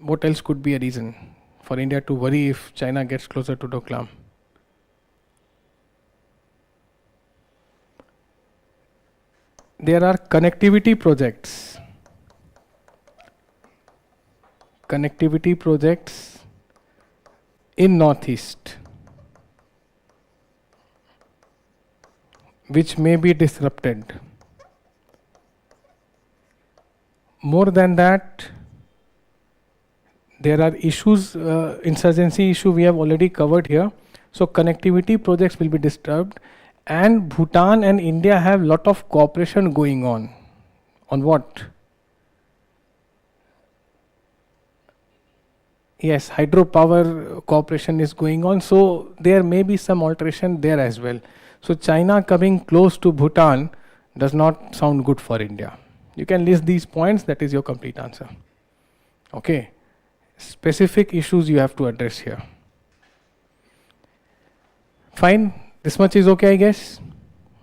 What else could be a reason for India to worry if China gets closer to Doklam? There are connectivity projects. Connectivity projects in Northeast, which may be disrupted. More than that, there are issues, insurgency issue we have already covered here. So connectivity projects will be disturbed, and Bhutan and India have lot of cooperation going on. On what? Yes, hydropower cooperation is going on, so there may be some alteration there as well. So China coming close to Bhutan does not sound good for India. You can list these points, that is your complete answer. Okay. Specific issues you have to address here. Fine, this much is okay, I guess.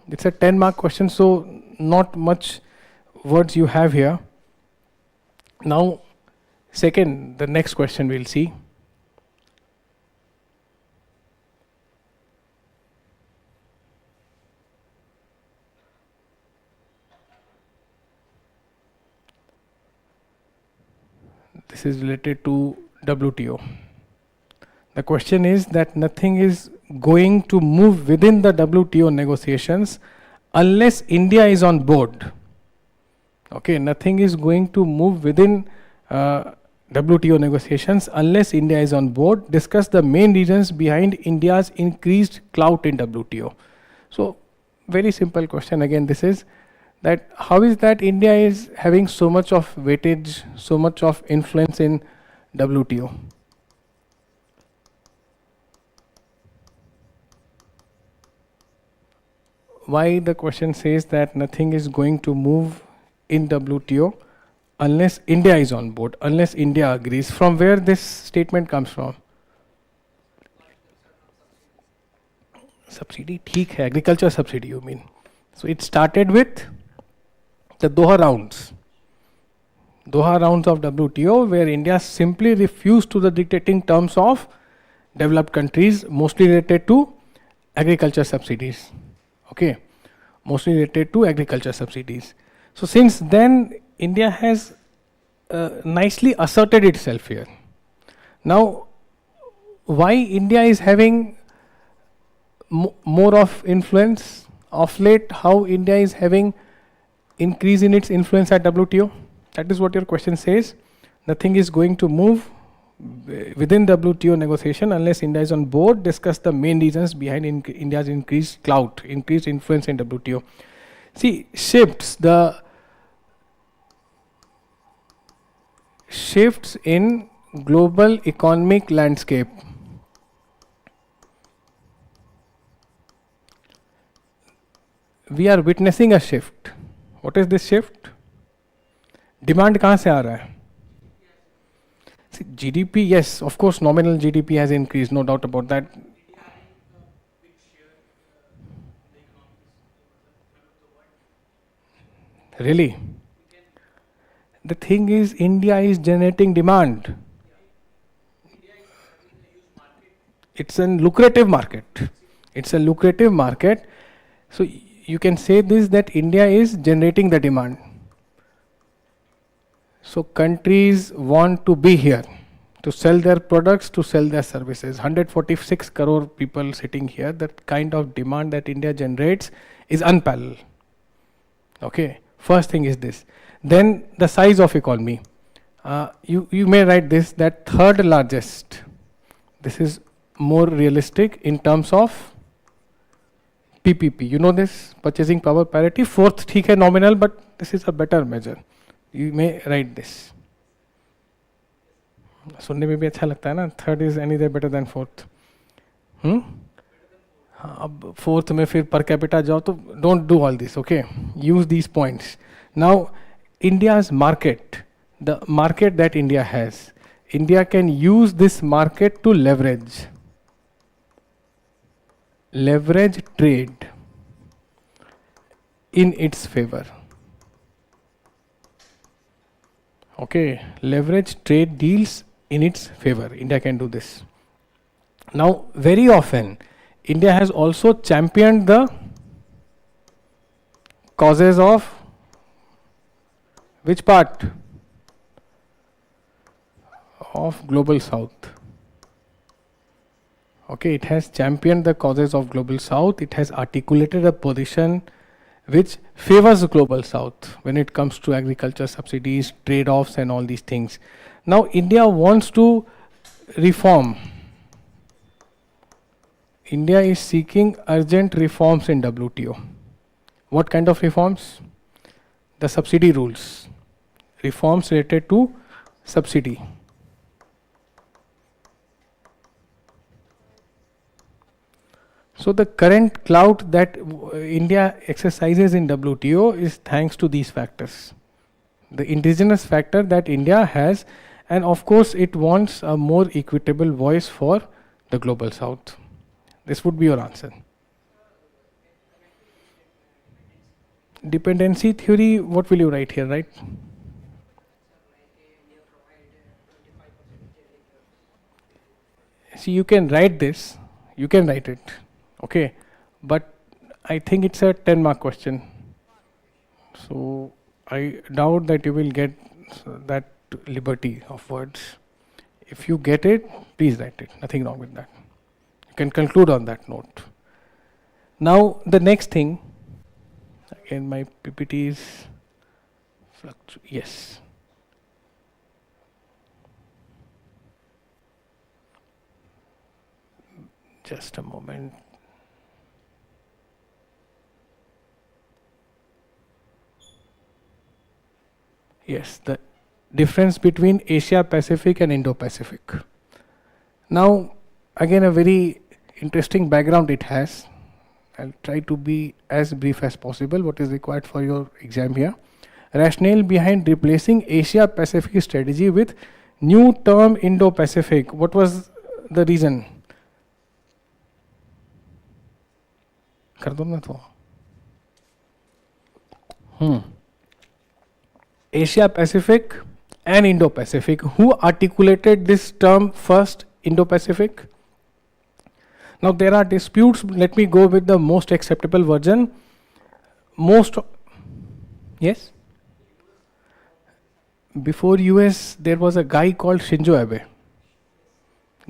It's a 10-mark question, so not much words you have here. Now, second, the next question we'll see. This is related to WTO. The question is that nothing is going to move within the WTO negotiations unless India is on board. Okay, nothing is going to move within WTO negotiations unless India is on board. Discuss the main reasons behind India's increased clout in WTO. So, very simple question again this is, that how is that India is having so much of weightage, so much of influence in WTO? Why the question says that nothing is going to move in WTO unless India is on board, unless India agrees? From where this statement comes from? Subsidy, ठीक है, agriculture subsidy you mean. So it started with the Doha rounds of WTO, where India simply refused to the dictating terms of developed countries, mostly related to agriculture subsidies. Okay, mostly related to agriculture subsidies. So since then, India has nicely asserted itself here. Now, why India is having more of influence of late? How India is having increase in its influence at WTO? That is what your question says. Nothing is going to move within WTO negotiation unless India is on board. Discuss the main reasons behind India's increased clout, increased influence in WTO. See, shifts in global economic landscape. We are witnessing a shift. What is this shift? Demand कहाँ से आ रहा है? See, GDP, yes, of course, nominal GDP has increased, no doubt about that. Really? The thing is, India is generating demand. It's a lucrative market. It's a lucrative market. So you can say this, that India is generating the demand. So countries want to be here to sell their products, to sell their services. 146 crore people sitting here, that kind of demand that India generates is unparalleled. Okay, first thing is this. Then the size of economy. You may write this, that third largest. This is more realistic in terms of PPP. You know this, purchasing power parity. Fourth, ठीक है, nominal, but this is a better measure. You may write this. सुनने में भी अच्छा लगता है ना. Third is anyway better than fourth. अब fourth में फिर per capita जाओ तो don't do all this. Okay, use these points. Now, India's market, the market that India has, India can use this market to leverage trade in its favor. Okay, leverage trade deals in its favor. India can do this. Now, very often, India has also championed the causes of which part? Of global south. Okay, it has championed the causes of global south. It has articulated a position which favors global south when it comes to agriculture subsidies, trade-offs and all these things. Now India wants to reform. India is seeking urgent reforms in WTO. What kind of reforms? The subsidy rules. Reforms related to subsidy. So the current clout that India exercises in WTO is thanks to these factors. The indigenous factor that India has, and of course it wants a more equitable voice for the global south. This would be your answer. Dependency theory, what will you write here, right? See, you can write this, you can write it, okay, but I think it's a 10-mark question. So I doubt that you will get that liberty of words. If you get it, please write it, nothing wrong with that. You can conclude on that note. Now the next thing, again my PPT is, yes. Just a moment. Yes, the difference between Asia Pacific and Indo-Pacific. Now, again a very interesting background it has. I'll try to be as brief as possible, what is required for your exam here. Rationale behind replacing Asia Pacific strategy with new term Indo-Pacific. What was the reason? Asia Pacific and Indo-Pacific. Who articulated this term first, Indo-Pacific? Now there are disputes. Let me go with the most acceptable version. Yes? Before US, there was a guy called Shinzo Abe.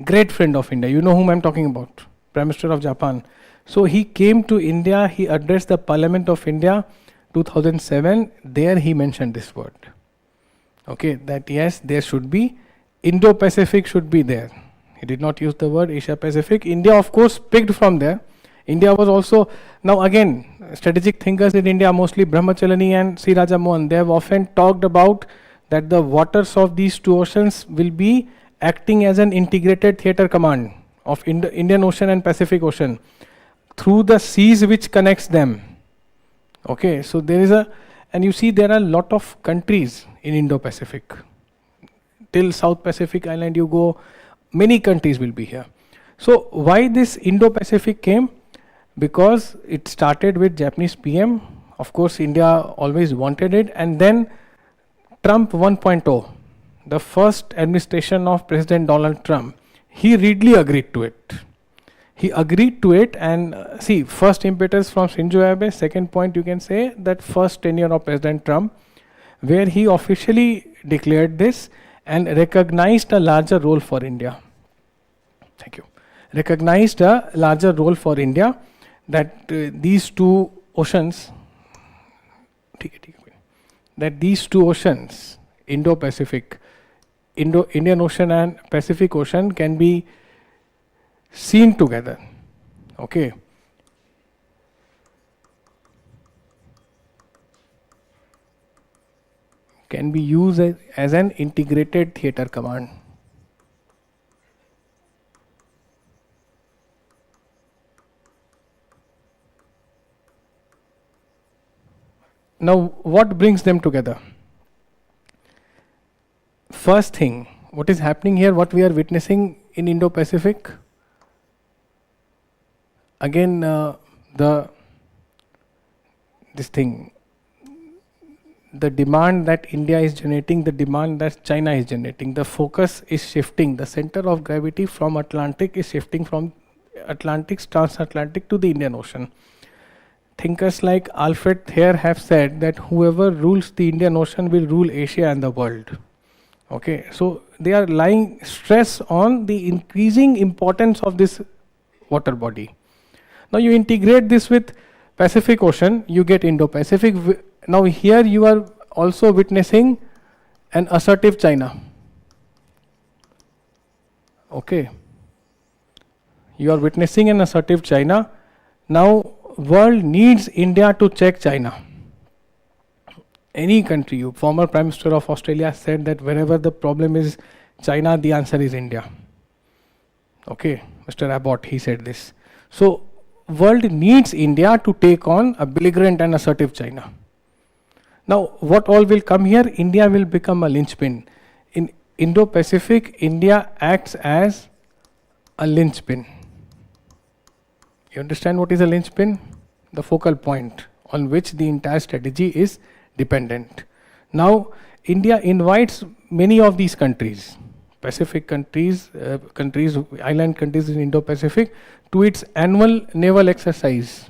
Great friend of India. You know whom I'm talking about. Prime Minister of Japan. So he came to India, he addressed the Parliament of India 2007, there he mentioned this word. Okay, that yes, there should be, Indo-Pacific should be there. He did not use the word Asia-Pacific. India of course picked from there. India was also, now again, strategic thinkers in India, mostly Brahmachalani and C. Raja Mohan, they have often talked about that the waters of these two oceans will be acting as an integrated theatre command of Indian Ocean and Pacific Ocean, through the seas which connects them. Okay, so there is and you see there are a lot of countries in Indo-Pacific. Till South Pacific Island you go, many countries will be here. So why this Indo-Pacific came? Because it started with Japanese PM. Of course, India always wanted it, and then Trump 1.0, the first administration of President Donald Trump, he readily agreed to it. He agreed to it, and see, first impetus from Shinzo Abe, second point you can say that first tenure of President Trump, where he officially declared this and recognized a larger role for India. Thank you. Recognized a larger role for India, that these two oceans, Indo-Pacific, Indian Ocean and Pacific Ocean can be seen together. Okay. Can be used as an integrated theatre command. Now, what brings them together? First thing, what is happening here, what we are witnessing in Indo-Pacific? Again, this thing, the demand that India is generating, the demand that China is generating. The focus is shifting. The center of gravity from Atlantic is shifting from transatlantic to the Indian Ocean. Thinkers like Alfred Thayer have said that whoever rules the Indian Ocean will rule Asia and the world. Okay, so they are laying stress on the increasing importance of this water body. Now you integrate this with Pacific Ocean, you get Indo-Pacific. Now here you are also witnessing an assertive China. Okay, you are witnessing an assertive China. Now world needs India to check China. Any country, former Prime Minister of Australia said that wherever the problem is China, the answer is India. Okay, Mr. Abbott, he said this. So world needs India to take on a belligerent and assertive China. Now what all will come here? India will become a linchpin. In Indo-Pacific, India acts as a linchpin. You understand what is a linchpin? The focal point on which the entire strategy is dependent. Now India invites many of these countries, Pacific countries, island countries in Indo-Pacific, to its annual naval exercise.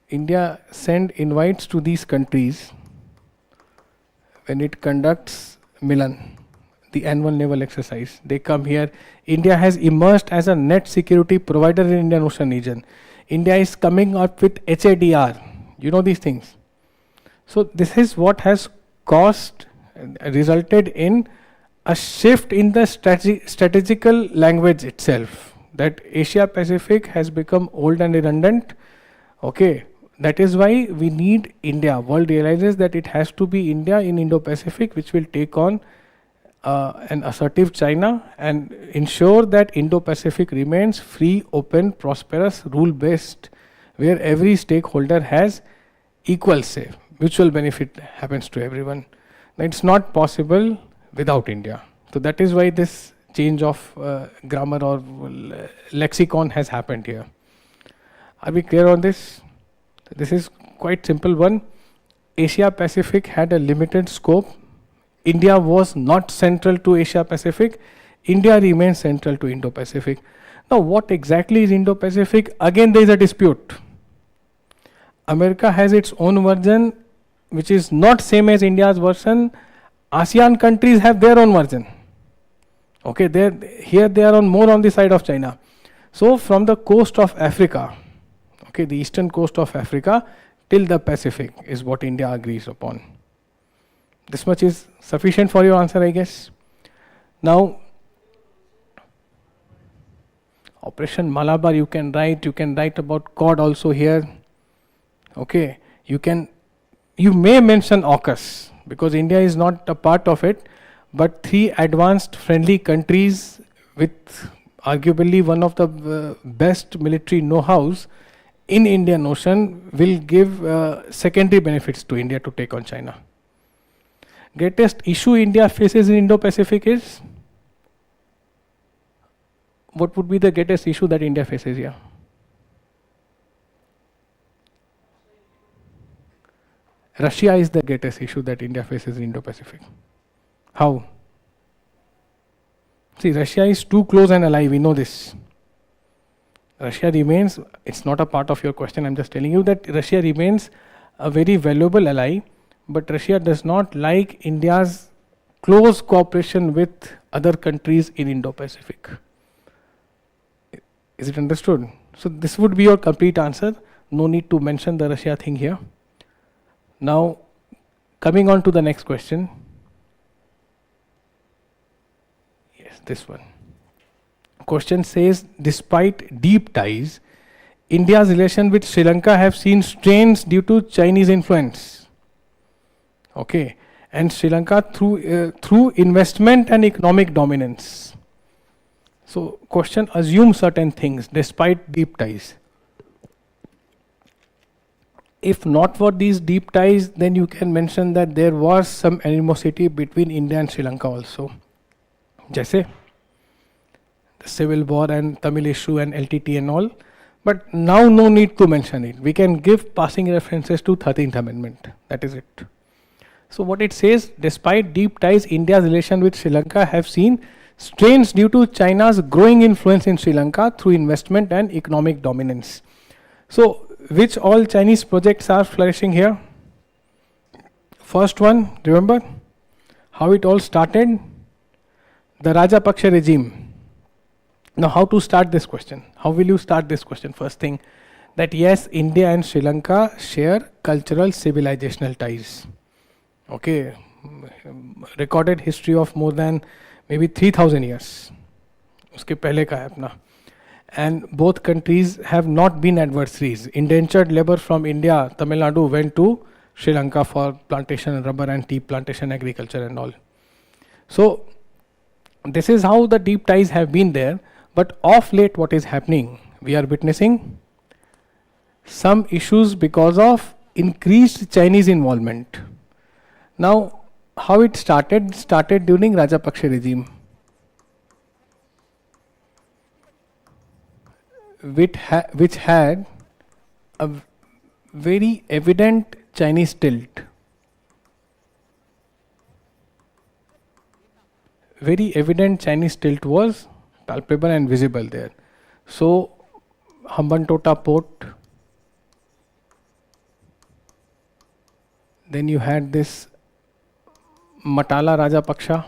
India sends invites to these countries when it conducts Milan, the annual naval exercise. They come here. India has emerged as a net security provider in Indian Ocean region. India is coming up with HADR. You know these things. So this is what has resulted in a shift in the strategical language itself. That Asia Pacific has become old and redundant. Okay, that is why we need India. World realizes that it has to be India in Indo-Pacific which will take on an assertive China and ensure that Indo-Pacific remains free, open, prosperous, rule-based, where every stakeholder has equal say. Mutual benefit happens to everyone. Now, it's not possible without India. So that is why this change of grammar or lexicon has happened here. Are we clear on this? This is quite simple one. Asia Pacific had a limited scope. India was not central to Asia Pacific. India remains central to Indo-Pacific. Now what exactly is Indo-Pacific? Again there is a dispute. America has its own version which is not same as India's version. ASEAN countries have their own version. Okay, here they are more on the side of China. So from the coast of Africa, okay, the eastern coast of Africa till the Pacific is what India agrees upon. This much is sufficient for your answer, I guess. Now, Operation Malabar you can write about Cod also here. Okay, you may mention AUKUS because India is not a part of it, but 3 advanced friendly countries with arguably one of the best military know-hows in Indian Ocean will give secondary benefits to India to take on China. Greatest issue India faces in Indo-Pacific is? What would be the greatest issue that India faces here? Russia is the greatest issue that India faces in Indo-Pacific. How? See, Russia is too close an ally, we know this. Russia remains, it's not a part of your question, I'm just telling you that Russia remains a very valuable ally, but Russia does not like India's close cooperation with other countries in Indo-Pacific. Is it understood? So this would be your complete answer. No need to mention the Russia thing here. Now, coming on to the next question. Yes, this one. Question says, despite deep ties, India's relation with Sri Lanka have seen strains due to Chinese influence. Okay, and Sri Lanka through investment and economic dominance. So, question assumes certain things despite deep ties. If not for these deep ties, then you can mention that there was some animosity between India and Sri Lanka also. Jaise the civil war and Tamil issue and LTT and all. But now no need to mention it. We can give passing references to 13th Amendment. That is it. So what it says, despite deep ties, India's relation with Sri Lanka have seen strains due to China's growing influence in Sri Lanka through investment and economic dominance. So which all Chinese projects are flourishing here? First one, remember how it all started? The Rajapaksa regime. Now how to start this question? How will you start this question? First thing, that yes, India and Sri Lanka share cultural civilizational ties. Okay, recorded history of more than maybe 3000 years. उसके पहले का है अपना. And both countries have not been adversaries. Indentured labor from India, Tamil Nadu went to Sri Lanka for plantation, rubber and tea plantation, agriculture and all. So this is how the deep ties have been there. But of late what is happening? We are witnessing some issues because of increased Chinese involvement. Now, how it started? Started during Rajapaksa regime, which had a very evident Chinese tilt. Very evident Chinese tilt was palpable and visible there. So, Hambantota port, then you had this Matala Rajapaksha.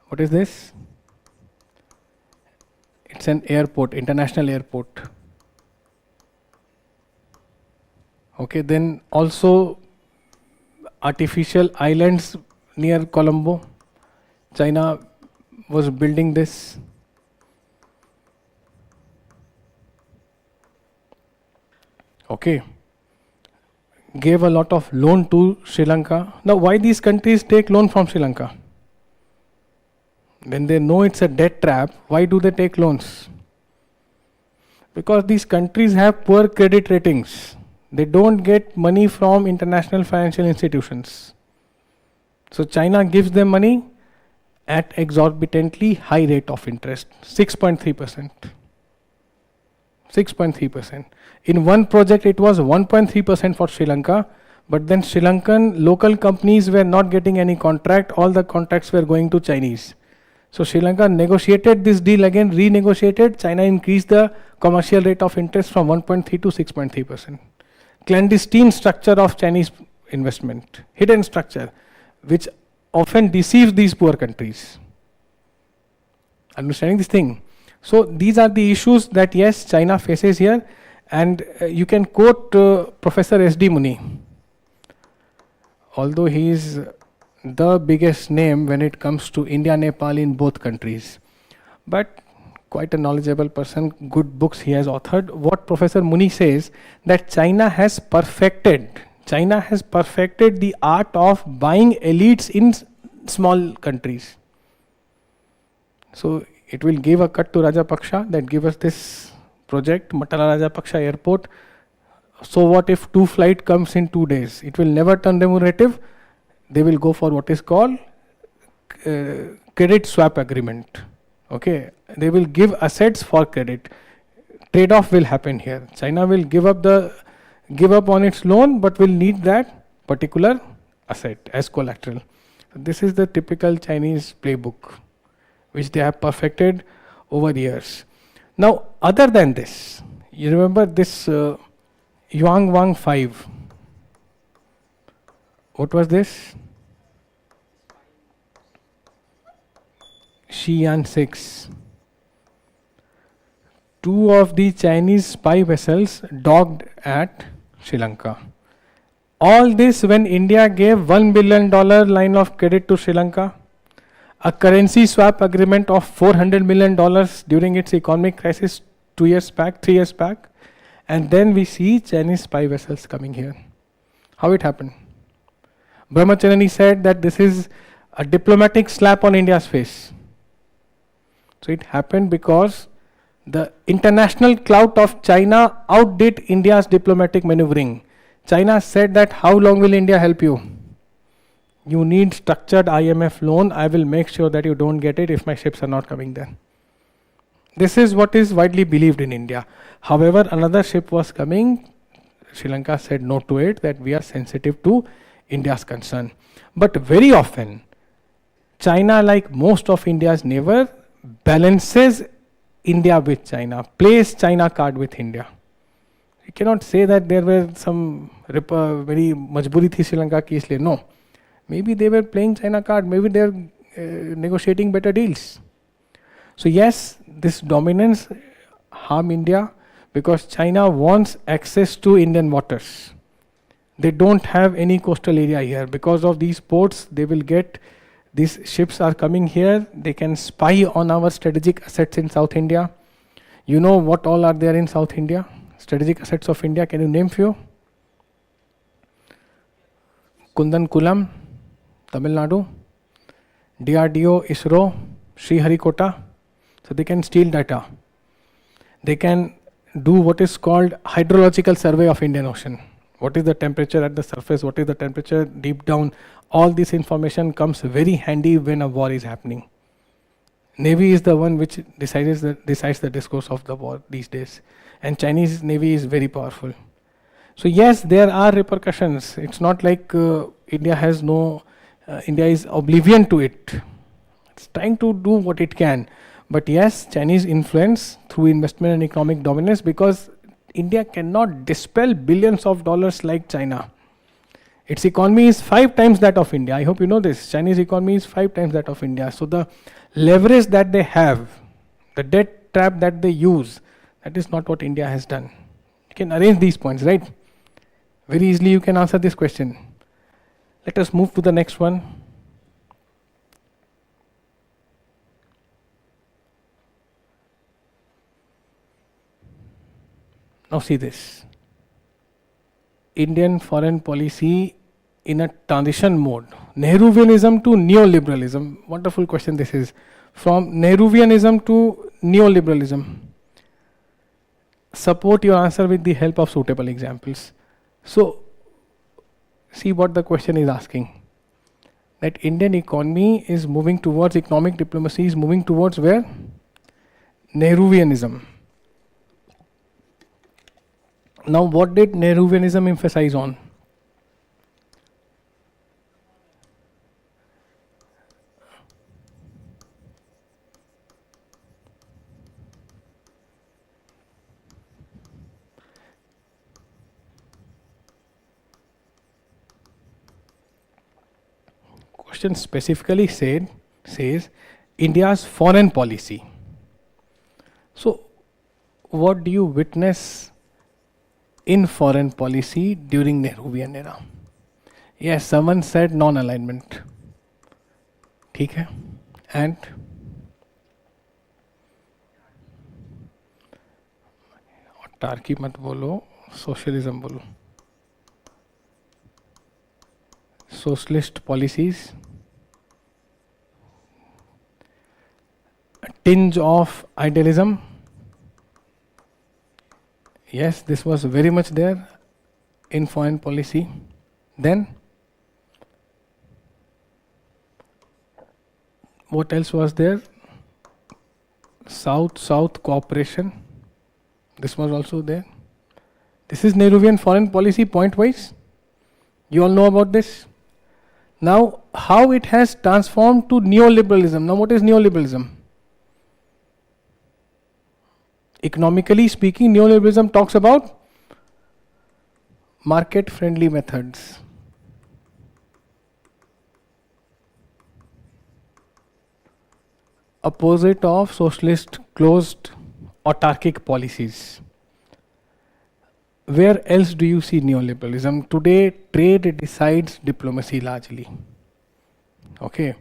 What is this? It's an airport, international airport. Okay, then also artificial islands near Colombo. China was building this. Okay. Gave a lot of loan to Sri Lanka. Now why these countries take loan from Sri Lanka? When they know it's a debt trap, why do they take loans? Because these countries have poor credit ratings. They don't get money from international financial institutions. So China gives them money at exorbitantly high rate of interest, 6.3%. 6.3%. In one project it was 1.3% for Sri Lanka, but then Sri Lankan local companies were not getting any contract, all the contracts were going to Chinese. So Sri Lanka negotiated this deal again, renegotiated, China increased the commercial rate of interest from 1.3 to 6.3%. Clandestine structure of Chinese investment, hidden structure, which often deceives these poor countries. Understanding this thing? So these are the issues that yes, China faces here, and you can quote Professor S.D. Muni. Although he is the biggest name when it comes to India, Nepal in both countries, but quite a knowledgeable person, good books he has authored. What Professor Muni says, that China has perfected the art of buying elites in small countries. So it will give a cut to Rajapaksha that give us this project, Matala Rajapaksha airport. So what if 2 flight comes in 2 days? It will never turn remunerative. They will go for what is called credit swap agreement. Okay, they will give assets for credit. Trade-off will happen here. China will give up on its loan, but will need that particular asset as collateral. This is the typical Chinese playbook, which they have perfected over years. Now, other than this, you remember this Yuan Wang 5. What was this? Xi'an 6. 2 of the Chinese spy vessels docked at Sri Lanka. All this when India gave $1 billion line of credit to Sri Lanka, a currency swap agreement of $400 million during its economic crisis 3 years back, and then we see Chinese spy vessels coming here. How it happened? Brahmacharani said that this is a diplomatic slap on India's face. So it happened because the international clout of China outdid India's diplomatic maneuvering. China said that how long will India help you? You need structured IMF loan. I will make sure that you don't get it if my ships are not coming there. This is what is widely believed in India. However, another ship was coming. Sri Lanka said no to it, that we are sensitive to India's concern. But very often, China, like most of India's neighbor, balances India with China, plays China card with India. You cannot say that there were some very majburi thi Sri Lanka ki isliye. No. Maybe they were playing China card, maybe they are negotiating better deals. So yes, this dominance harm India because China wants access to Indian waters. They don't have any coastal area here. Because of these ports, they will get, these ships are coming here, they can spy on our strategic assets in South India. You know what all are there in South India? Strategic assets of India, can you name few? Kundankulam, Tamil Nadu, DRDO, ISRO, Sriharikota. So they can steal data. They can do what is called hydrological survey of Indian Ocean. What is the temperature at the surface? What is the temperature deep down? All this information comes very handy when a war is happening. Navy is the one which decides the discourse of the war these days. And Chinese Navy is very powerful. So yes, there are repercussions. It's not like India is oblivion to it. It's trying to do what it can. But yes, Chinese influence through investment and economic dominance, because India cannot dispel billions of dollars like China. Its economy is 5 times that of India. I hope you know this. Chinese economy is 5 times that of India. So the leverage that they have, the debt trap that they use, that is not what India has done. You can arrange these points, right? Very easily you can answer this question. Let us move to the next one. Now see this. Indian foreign policy in a transition mode. Nehruvianism to neoliberalism. Wonderful question this is. From Nehruvianism to neoliberalism. Support your answer with the help of suitable examples. So, see what the question is asking. That Indian economy is moving towards, economic diplomacy is moving towards where? Nehruvianism. Now, what did Nehruvianism emphasize on? Question specifically says India's foreign policy. So, what do you witness in foreign policy during Nehruvian era? Yes, someone said non-alignment. ठीक है? And autarky मत बोलो, socialism बोलो. Socialist policies. A tinge of idealism. Yes, this was very much there in foreign policy. Then, what else was there? South-South cooperation. This was also there. This is Nehruvian foreign policy point-wise. You all know about this. Now, how it has transformed to neoliberalism. Now, what is neoliberalism? Economically speaking, neoliberalism talks about market-friendly methods. Opposite of socialist, closed, autarkic policies. Where else do you see neoliberalism? Today, trade decides diplomacy largely. Okay.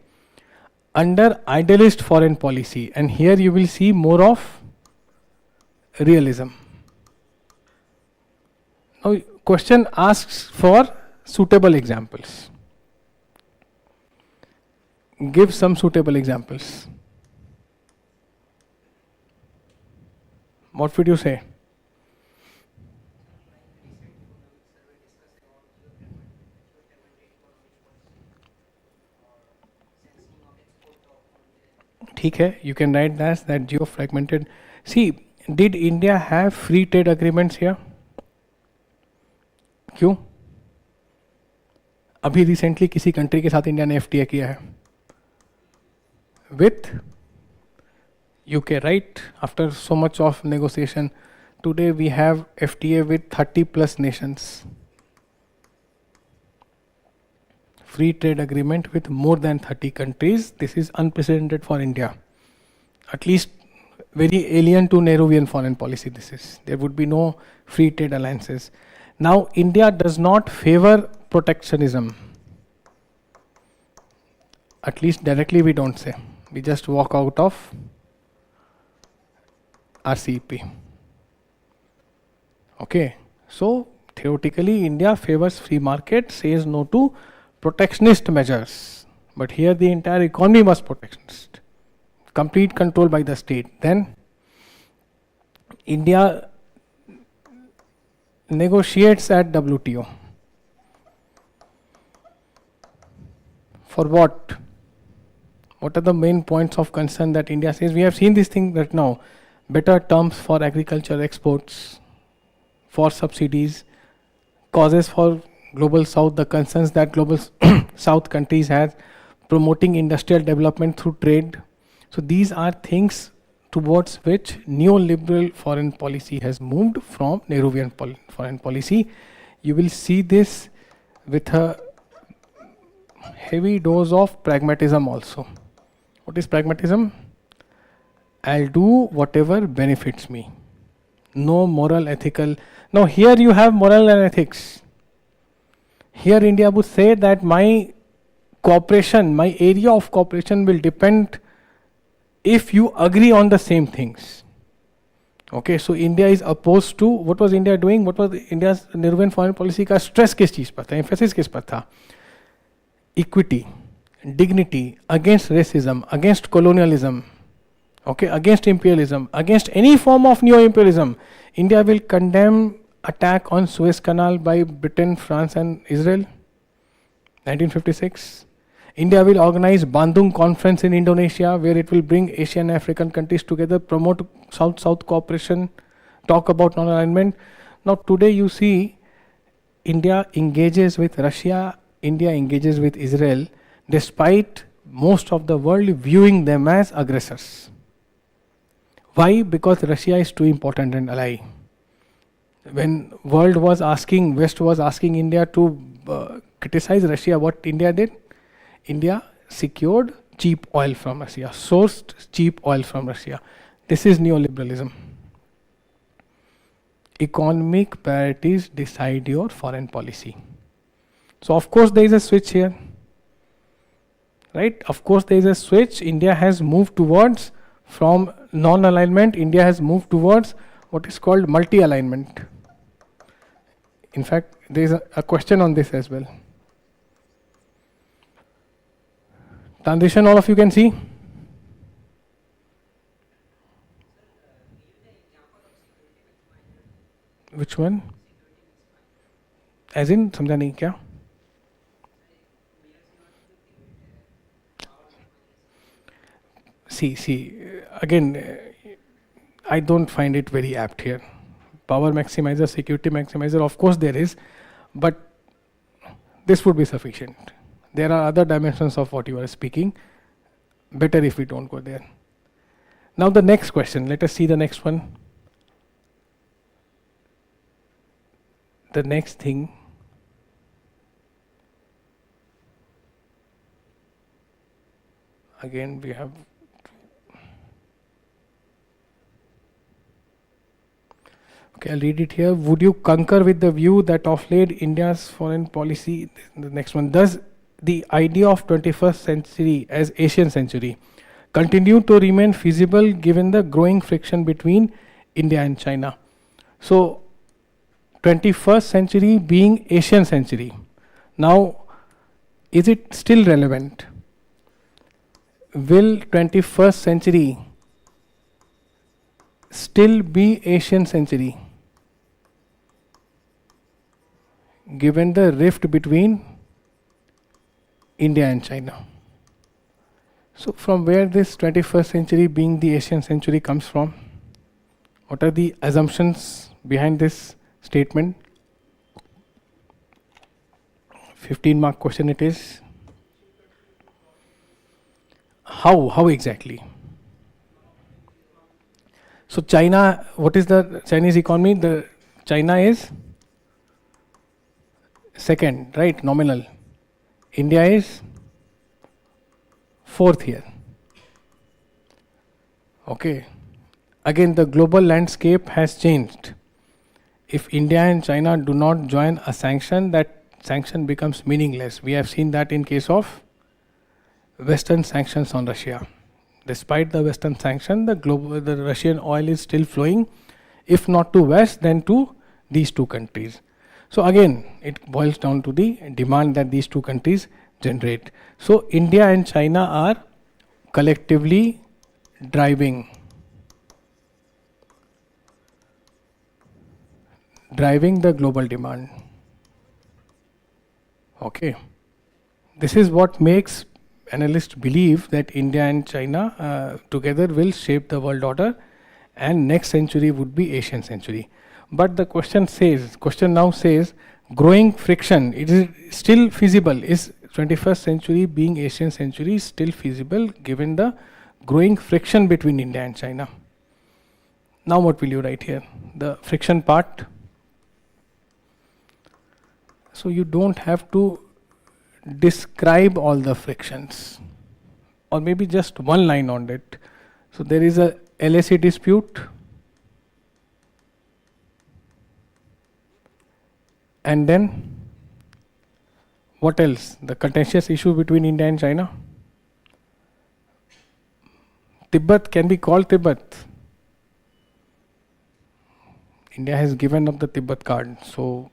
Under idealist foreign policy, and here you will see more of realism. Now, question asks for suitable examples. Give some suitable examples. What would you say? ठीक है, you can write that geo-fragmented. See, did India have free trade agreements here? क्यों? अभी recently किसी country के साथ India ने FTA किया है? With UK, right? After so much of negotiation, today we have FTA with 30 plus nations. Free trade agreement with more than 30 countries. This is unprecedented for India. At least very alien to Nehruvian foreign policy this is. There would be no free trade alliances. Now, India does not favor protectionism. At least directly we don't say. We just walk out of RCEP. Okay. So, theoretically, India favors free market, says no to protectionist measures. But here the entire economy was protectionist. Complete control by the state. Then India negotiates at WTO. For what? What are the main points of concern that India says? We have seen this thing right now. Better terms for agriculture exports, for subsidies, causes for Global South, the concerns that Global South countries have, promoting industrial development through trade. So these are things towards which neoliberal foreign policy has moved from Nehruvian foreign policy. You will see this with a heavy dose of pragmatism also. What is pragmatism? I'll do whatever benefits me. No moral, ethical. Now here you have moral and ethics. Here India would say that my cooperation, my area of cooperation will depend if you agree on the same things. Okay, so India is opposed to, what was India doing? What was India's Nehruvian foreign policy का stress किस चीज पर था, emphasis किस पर था? Equity, dignity, against racism, against colonialism, okay, against imperialism, against any form of neo-imperialism. India will condemn attack on Suez Canal by Britain, France and Israel, 1956. India will organize Bandung Conference in Indonesia, where it will bring Asian and African countries together, promote South-South cooperation, talk about non-alignment. Now today you see India engages with Russia, India engages with Israel, despite most of the world viewing them as aggressors. Why? Because Russia is too important an ally. When world was asking, West was asking India to criticize Russia, what India did? India secured cheap oil from Russia, sourced cheap oil from Russia. This is neoliberalism. Economic priorities decide your foreign policy. So of course there is a switch here. Right? Of course there is a switch. India has moved towards, from non-alignment, India has moved towards what is called multi-alignment. In fact, there is a question on this as well. Transition, all of you can see. Which one? As in, समझा नहीं क्या? See, again, I don't find it very apt here. Power maximizer, security maximizer, of course there is, but this would be sufficient. There are other dimensions of what you are speaking. Better if we don't go there. Now the next question, let us see the next one. The next thing. Again, we have. Okay, I'll read it here. Would you concur with the view that of late India's foreign policy, the next one, does the idea of 21st century as Asian century continue to remain feasible given the growing friction between India and China? So, 21st century being Asian century. Now, is it still relevant? Will 21st century still be Asian century given the rift between India and China? So from where this 21st century being the Asian century comes from? What are the assumptions behind this statement? 15-mark question it is. How exactly? So China, what is the Chinese economy? The China is second, right? Nominal. India is fourth here. Okay. Again, the global landscape has changed. If India and China do not join a sanction, that sanction becomes meaningless. We have seen that in case of Western sanctions on Russia. Despite the Western sanction, the Russian oil is still flowing, if not to West, then to these two countries. So again, it boils down to the demand that these two countries generate. So India and China are collectively driving the global demand. Okay. This is what makes analysts believe that India and China together will shape the world order, and next century would be Asian century. But the question now says, growing friction, it is still feasible. Is 21st century being Asian century still feasible given the growing friction between India and China? Now what will you write here? The friction part. So you don't have to describe all the frictions, or maybe just one line on it. So there is a LAC dispute, and then what else? The contentious issue between India and China. Tibet can be called Tibet. India has given up the Tibet card. So,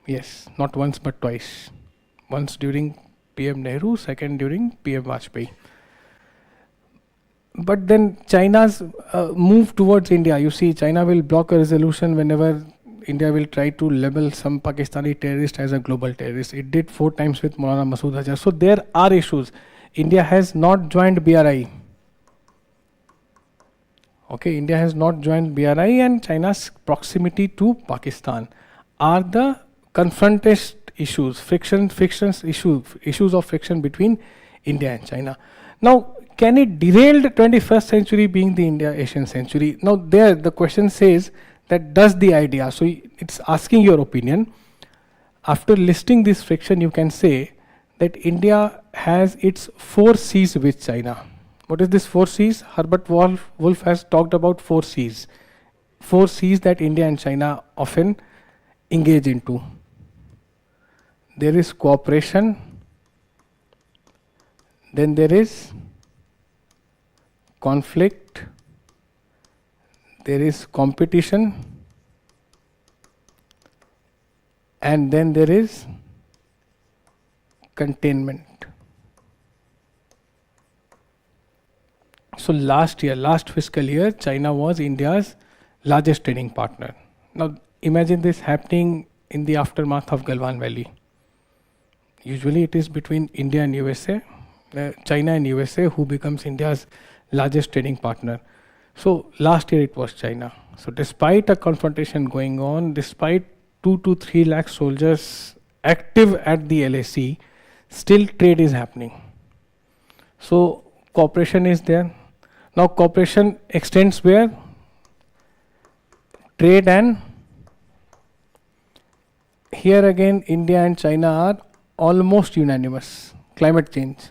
yes, not once but twice. Once during PM Nehru, second during PM Vajpayee. But then China's move towards India, you see, China will block a resolution whenever India will try to label some Pakistani terrorist as a global terrorist. It did 4 times with Maulana Masood Azhar. So there are issues. India has not joined BRI. Okay, India has not joined BRI, and China's proximity to Pakistan are the confrontation issues, issues of friction between India and China. Now, can it derail the 21st century being the India-Asian century? Now, there the question says that does the idea, so it's asking your opinion. After listing this friction, you can say that India has its 4 C's with China. What is this 4 C's? Herbert Wolf has talked about 4 C's. 4 C's that India and China often engage into. There is cooperation, then there is conflict, there is competition, and then there is containment. So last fiscal year, China was India's largest trading partner. Now imagine this happening in the aftermath of Galwan Valley. Usually it is between India and USA, China and USA, who becomes India's largest trading partner. So last year it was China. So despite a confrontation going on, despite 2 to 3 lakh soldiers active at the LAC, still trade is happening. So cooperation is there. Now cooperation extends where? Trade, and here again India and China are almost unanimous. Climate change.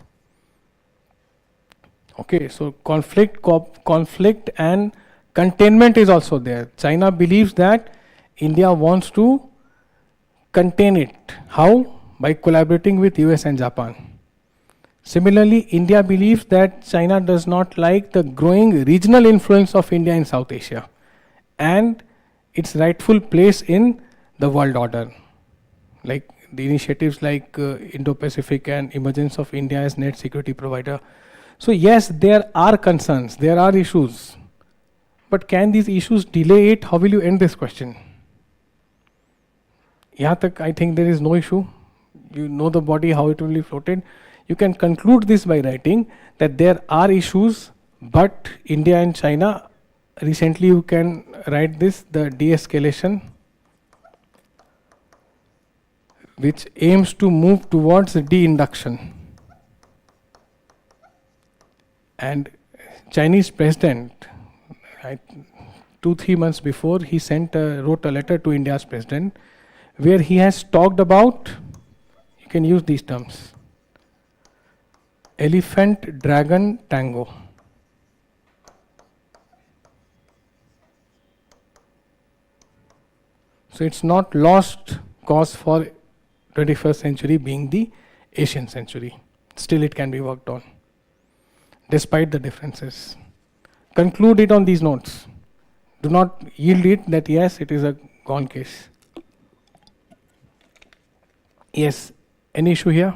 Okay, so conflict and containment is also there. China believes that India wants to contain it. How? By collaborating with US and Japan. Similarly, India believes that China does not like the growing regional influence of India in South Asia and its rightful place in the world order. Like the initiatives like Indo-Pacific and emergence of India as net security provider. So yes, there are concerns, there are issues. But can these issues delay it? How will you end this question? Yahan tak I think there is no issue. you know the body, how it will be floated. You can conclude this by writing that there are issues, but India and China, recently you can write this, the de-escalation, which aims to move towards de-induction. And Chinese president, 2-3 months before, he wrote a letter to India's president, where he has talked about, you can use these terms, elephant dragon tango. So it's not lost cause for 21st century being the Asian century. Still it can be worked on, despite the differences. Conclude it on these notes. Do not yield it that yes, it is a gone case. Yes, any issue here?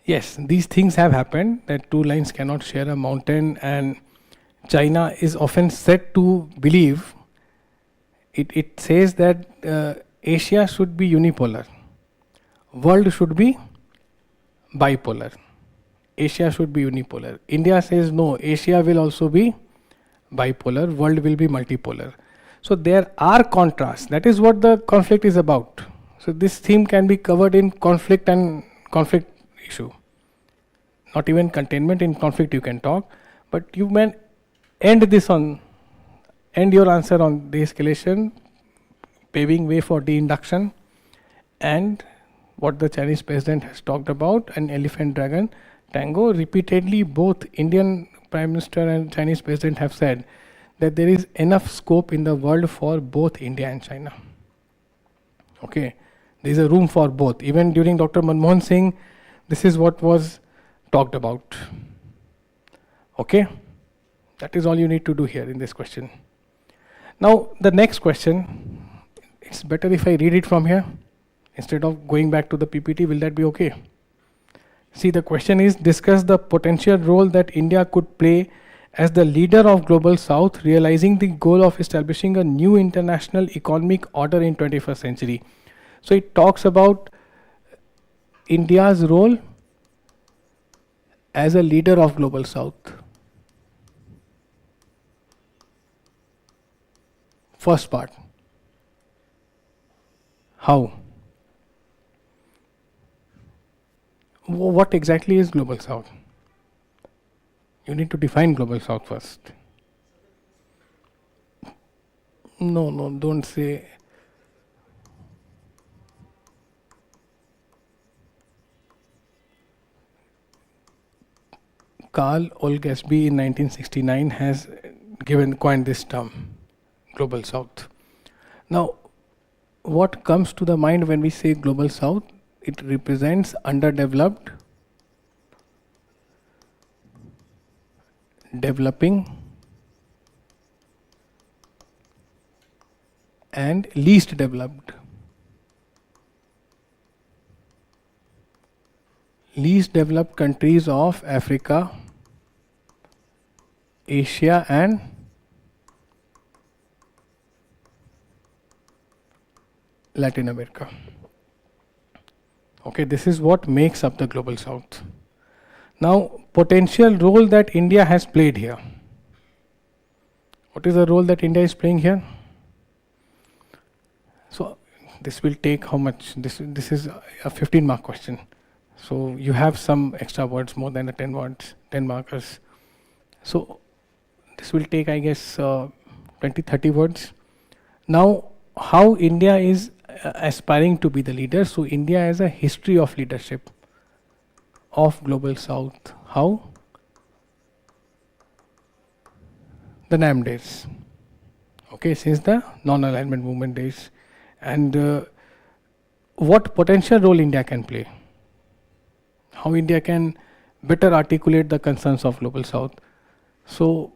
Yes, these things have happened, that two lines cannot share a mountain, and China is often said to believe, it says that Asia should be unipolar, world should be bipolar. Asia should be unipolar. India says no, Asia will also be bipolar, world will be multipolar. So there are contrasts, that is what the conflict is about. So this theme can be covered in conflict and conflict issue. Not even containment, in conflict you can talk, but you may end your answer on de-escalation, paving way for de-induction, and what the Chinese president has talked about, an elephant dragon tango. Repeatedly, both Indian Prime Minister and Chinese president have said that there is enough scope in the world for both India and China. Okay, there is a room for both. Even during Dr. Manmohan Singh, this is what was talked about. Okay, that is all you need to do here in this question. Now the next question, it's better if I read it from here instead of going back to the PPT. Will that be okay? See, the question is, discuss the potential role that India could play as the leader of Global South, realizing the goal of establishing a new international economic order in 21st century. So it talks about India's role as a leader of Global South. First part. How? What exactly is Global South? You need to define Global South first. No, don't say. Carl Olgasby in 1969 has coined this term, Global South. Now, what comes to the mind when we say Global South? It represents underdeveloped, developing, and least developed. Least developed countries of Africa, Asia, and Latin America. Okay, this is what makes up the Global South. Now, potential role that India has played here. What is the role that India is playing here? So, this will take how much? This is a 15-mark question. So, you have some extra words, more than 10 words, 10 markers. So, this will take, I guess, 20-30 words. Now, how India is aspiring to be the leader. So, India has a history of leadership of Global South. How? The NAM days. Okay, since the non-alignment movement days. And what potential role India can play? How India can better articulate the concerns of Global South. So,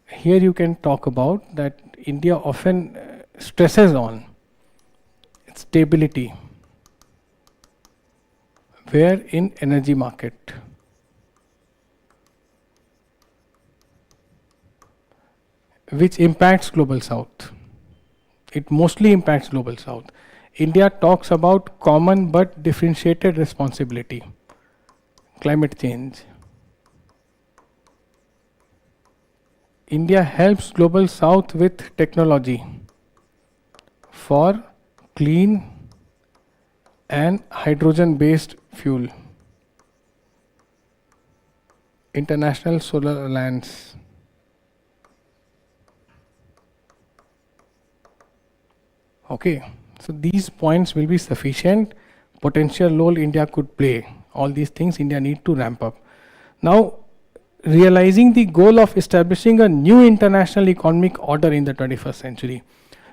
here you can talk about that India often stresses on stability. Where? In energy market. Which impacts Global South. It mostly impacts Global South. India talks about common but differentiated responsibility. Climate change. India helps Global South with technology for clean and hydrogen-based fuel. International Solar Alliance. Okay, so these points will be sufficient. Potential role India could play. All these things India need to ramp up. Now, realizing the goal of establishing a new international economic order in the 21st century.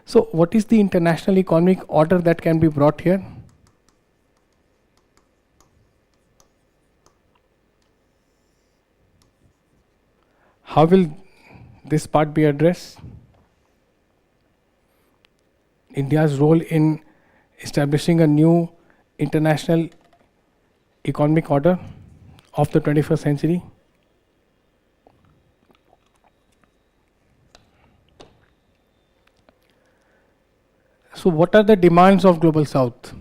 So, what is the international economic order that can be brought here? How will this part be addressed? India's role in establishing a new international economic order of the 21st century. So what are the demands of Global South?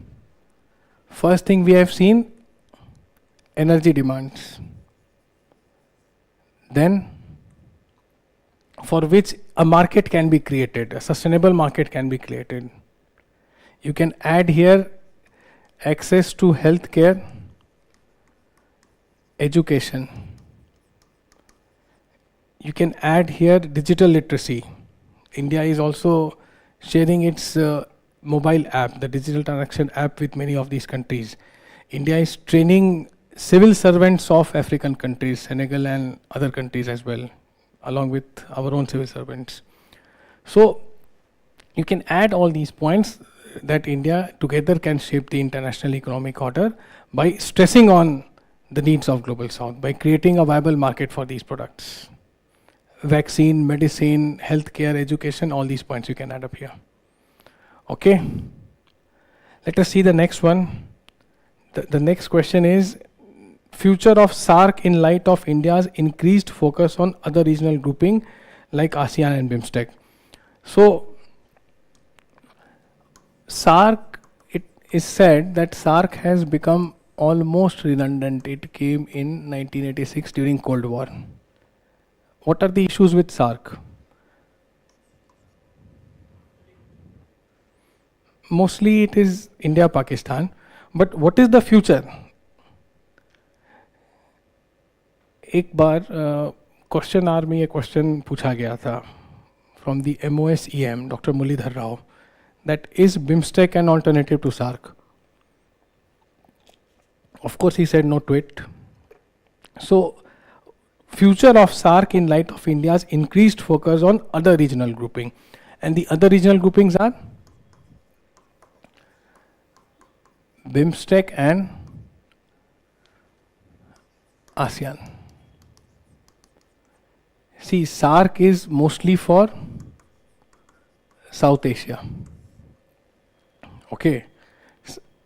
First thing we have seen, energy demands. Then, for which a market can be created, a sustainable market can be created. You can add here access to healthcare, education. You can add here digital literacy. India is also sharing its mobile app, the digital transaction app, with many of these countries. India is training civil servants of African countries, Senegal and other countries as well, along with our own civil servants. So you can add all these points that India together can shape the international economic order by stressing on the needs of Global South, by creating a viable market for these products. Vaccine, medicine, healthcare, education, all these points you can add up here. Okay. Let us see the next one. The next question is future of SAARC in light of India's increased focus on other regional grouping like ASEAN and BIMSTEC. So SAARC, it is said that SAARC has become almost redundant. It came in 1986 during Cold War. What are the issues with SAARC? Mostly it is India, Pakistan. But what is the future? एक बार question are में ये question पूछा गया था from the MOSEM, doctor Muralidhar Rao, that is BIMSTEC an alternative to SAARC? Of course he said no to it. So future of SAARC in light of India's increased focus on other regional grouping, and the other regional groupings are BIMSTEC and ASEAN. See, SAARC is mostly for South Asia. Okay,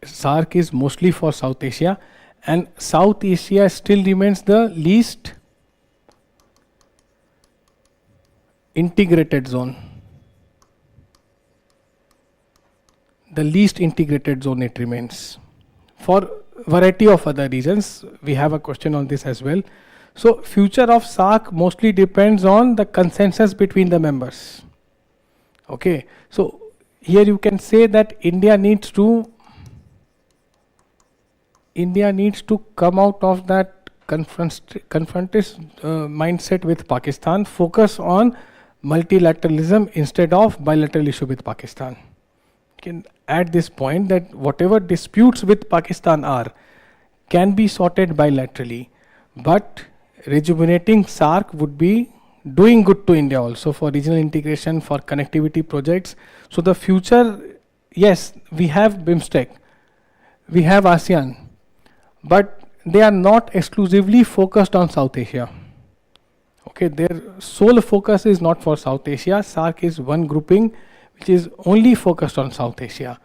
SAARC is mostly for South Asia, and South Asia still remains the least integrated zone. The least integrated zone it remains. For variety of other reasons, we have a question on this as well. So future of SAARC mostly depends on the consensus between the members. Okay, so here you can say that India needs to come out of that confrontist mindset with Pakistan, focus on multilateralism instead of bilateral issue with Pakistan. You can add this point that whatever disputes with Pakistan can be sorted bilaterally, but rejuvenating SAARC would be doing good to India also for regional integration, for connectivity projects. So the future, yes, we have BIMSTEC, we have ASEAN, but they are not exclusively focused on South Asia. Okay, their sole focus is not for South Asia. SAARC is one grouping which is only focused on South Asia.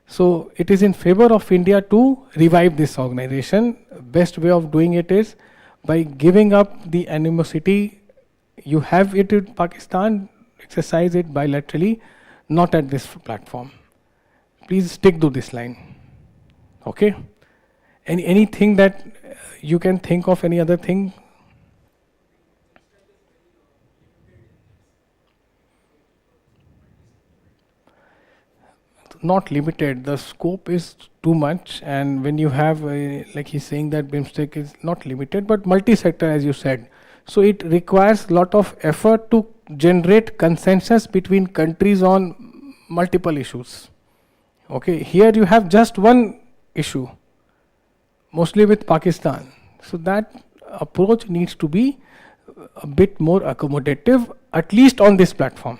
So it is in favor of India to revive this organization. Best way of doing it is by giving up the animosity. You have it with Pakistan, exercise it bilaterally, not at this platform. Please stick to this line. Okay? Anything that you can think of, any other thing? Not limited. The scope is too much, and when you have, like he's saying that BIMSTEC is not limited, but multi-sector, as you said. So it requires a lot of effort to generate consensus between countries on multiple issues. Okay, here you have just one issue, mostly with Pakistan. So that approach needs to be a bit more accommodative, at least on this platform.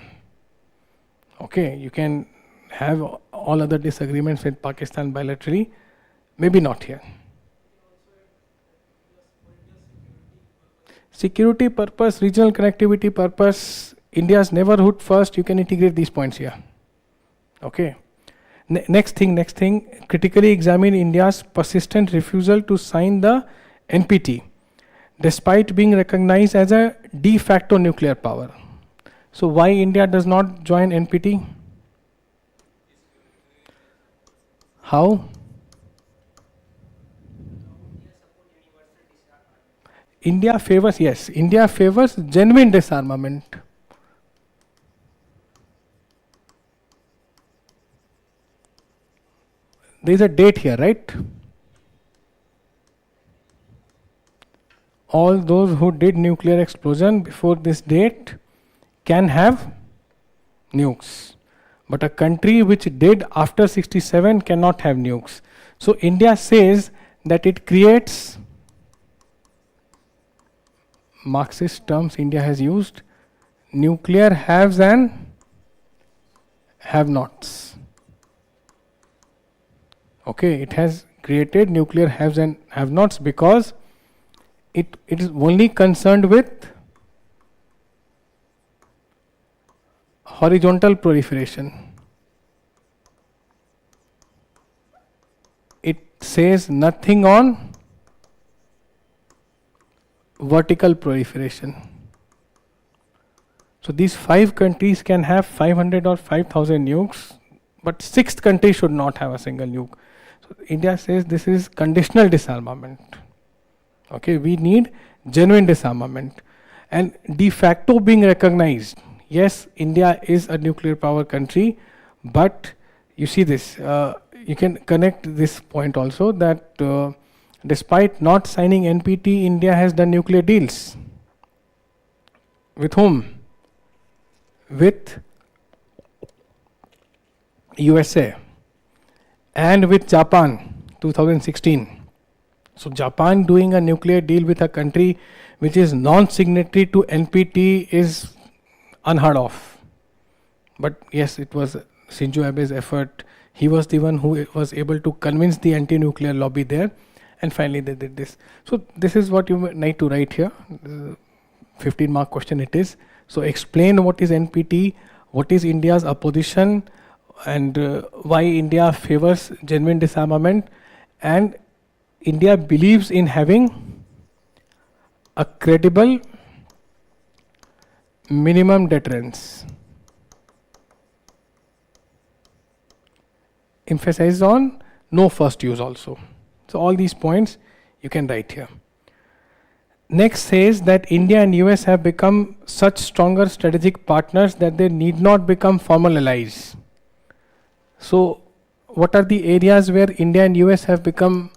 Okay, you can have all other disagreements with Pakistan bilaterally, maybe not here. Security purpose, regional connectivity purpose, India's neighborhood first, you can integrate these points here. Okay. Next thing, critically examine India's persistent refusal to sign the NPT, despite being recognized as a de facto nuclear power. So why India does not join NPT? How? India favors genuine disarmament. There is a date here, right? All those who did nuclear explosion before this date can have nukes. But a country which did after 67 cannot have nukes. So India says that it creates, Marxist terms India has used, nuclear haves and have-nots. Okay, it has created nuclear haves and have-nots because it is only concerned with horizontal proliferation. It says nothing on vertical proliferation. So these 5 countries can have 500 or 5,000 nukes, but 6th country should not have a single nuke. So India says this is conditional disarmament. Okay, we need genuine disarmament. And de facto being recognized, yes, India is a nuclear power country, but you see this, you can connect this point also that despite not signing NPT, India has done nuclear deals. With whom? With USA and with Japan, 2016. So Japan doing a nuclear deal with a country which is non-signatory to NPT is unheard of. But yes, it was Shinzo Abe's effort. He was the one who was able to convince the anti-nuclear lobby there, and finally they did this. So this is what you need to write here. 15-mark question it is. So explain what is NPT, what is India's opposition, and why India favors genuine disarmament, and India believes in having a credible minimum deterrence. Emphasize on no first use also. So all these points you can write here. Next says that India and US have become such stronger strategic partners that they need not become formal allies. So what are the areas where India and US have become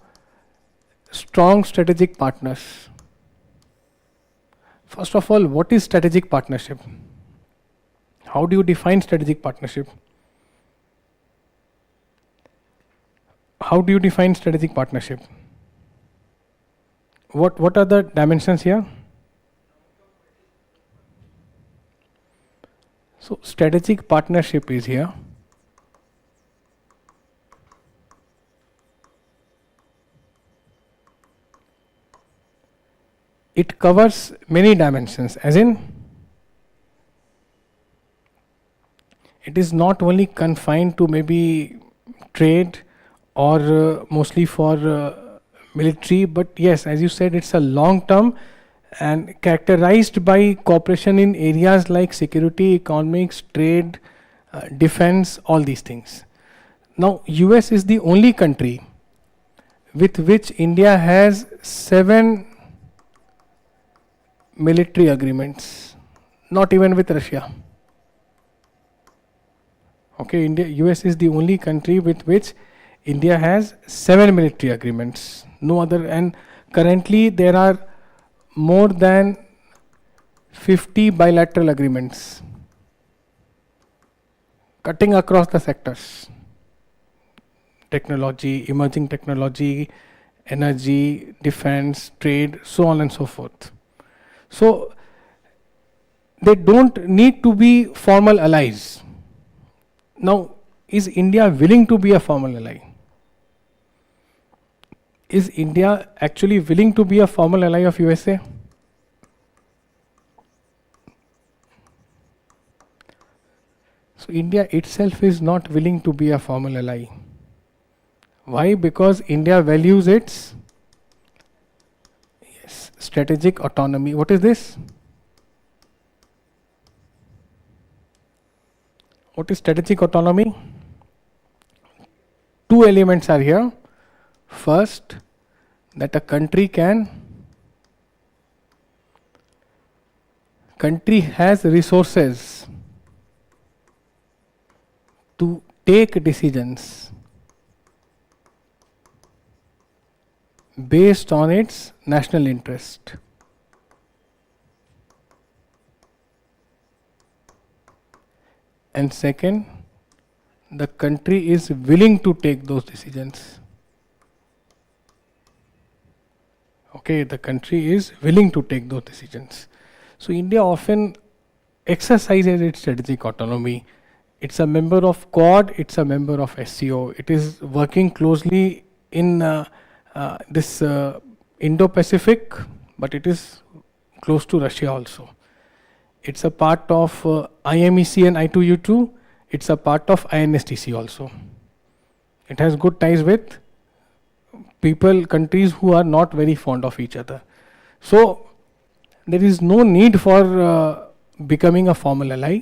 strong strategic partners? First of all, what is strategic partnership? How do you define strategic partnership? How do you define strategic partnership? What are the dimensions here? So strategic partnership is here. It covers many dimensions, as in it is not only confined to maybe trade or mostly for military. But yes, as you said, it's a long term and characterized by cooperation in areas like security, economics, trade, defense, all these things. Now, US is the only country with which India has 7 military agreements, not even with Russia. Okay, US is the only country with which India has 7 military agreements. No other, and currently there are more than 50 bilateral agreements cutting across the sectors: technology, emerging technology, energy, defense, trade, so on and so forth. So they don't need to be formal allies. Now, is India willing to be a formal ally? Is India actually willing to be a formal ally of USA? So India itself is not willing to be a formal ally. Why? Because India values its strategic autonomy. What is this? What is strategic autonomy? 2 elements are here. First, that a country has resources to take decisions based on its national interest. And second, the country is willing to take those decisions. Okay, the country is willing to take those decisions. So India often exercises its strategic autonomy. It's a member of Quad, it's a member of SCO. It is working closely in this Indo-Pacific, but it is close to Russia also. It's a part of IMEC and I2U2. It's a part of INSTC also. It has good ties with countries who are not very fond of each other. So there is no need for becoming a formal ally.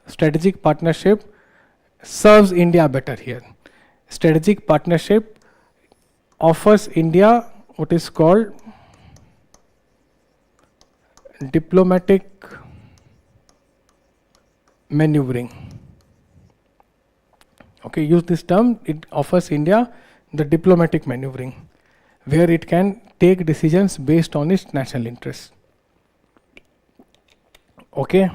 Strategic partnership serves India better here. Strategic partnership offers India what is called diplomatic maneuvering. Okay, use this term. It offers India the diplomatic maneuvering, where it can take decisions based on its national interests. Okay,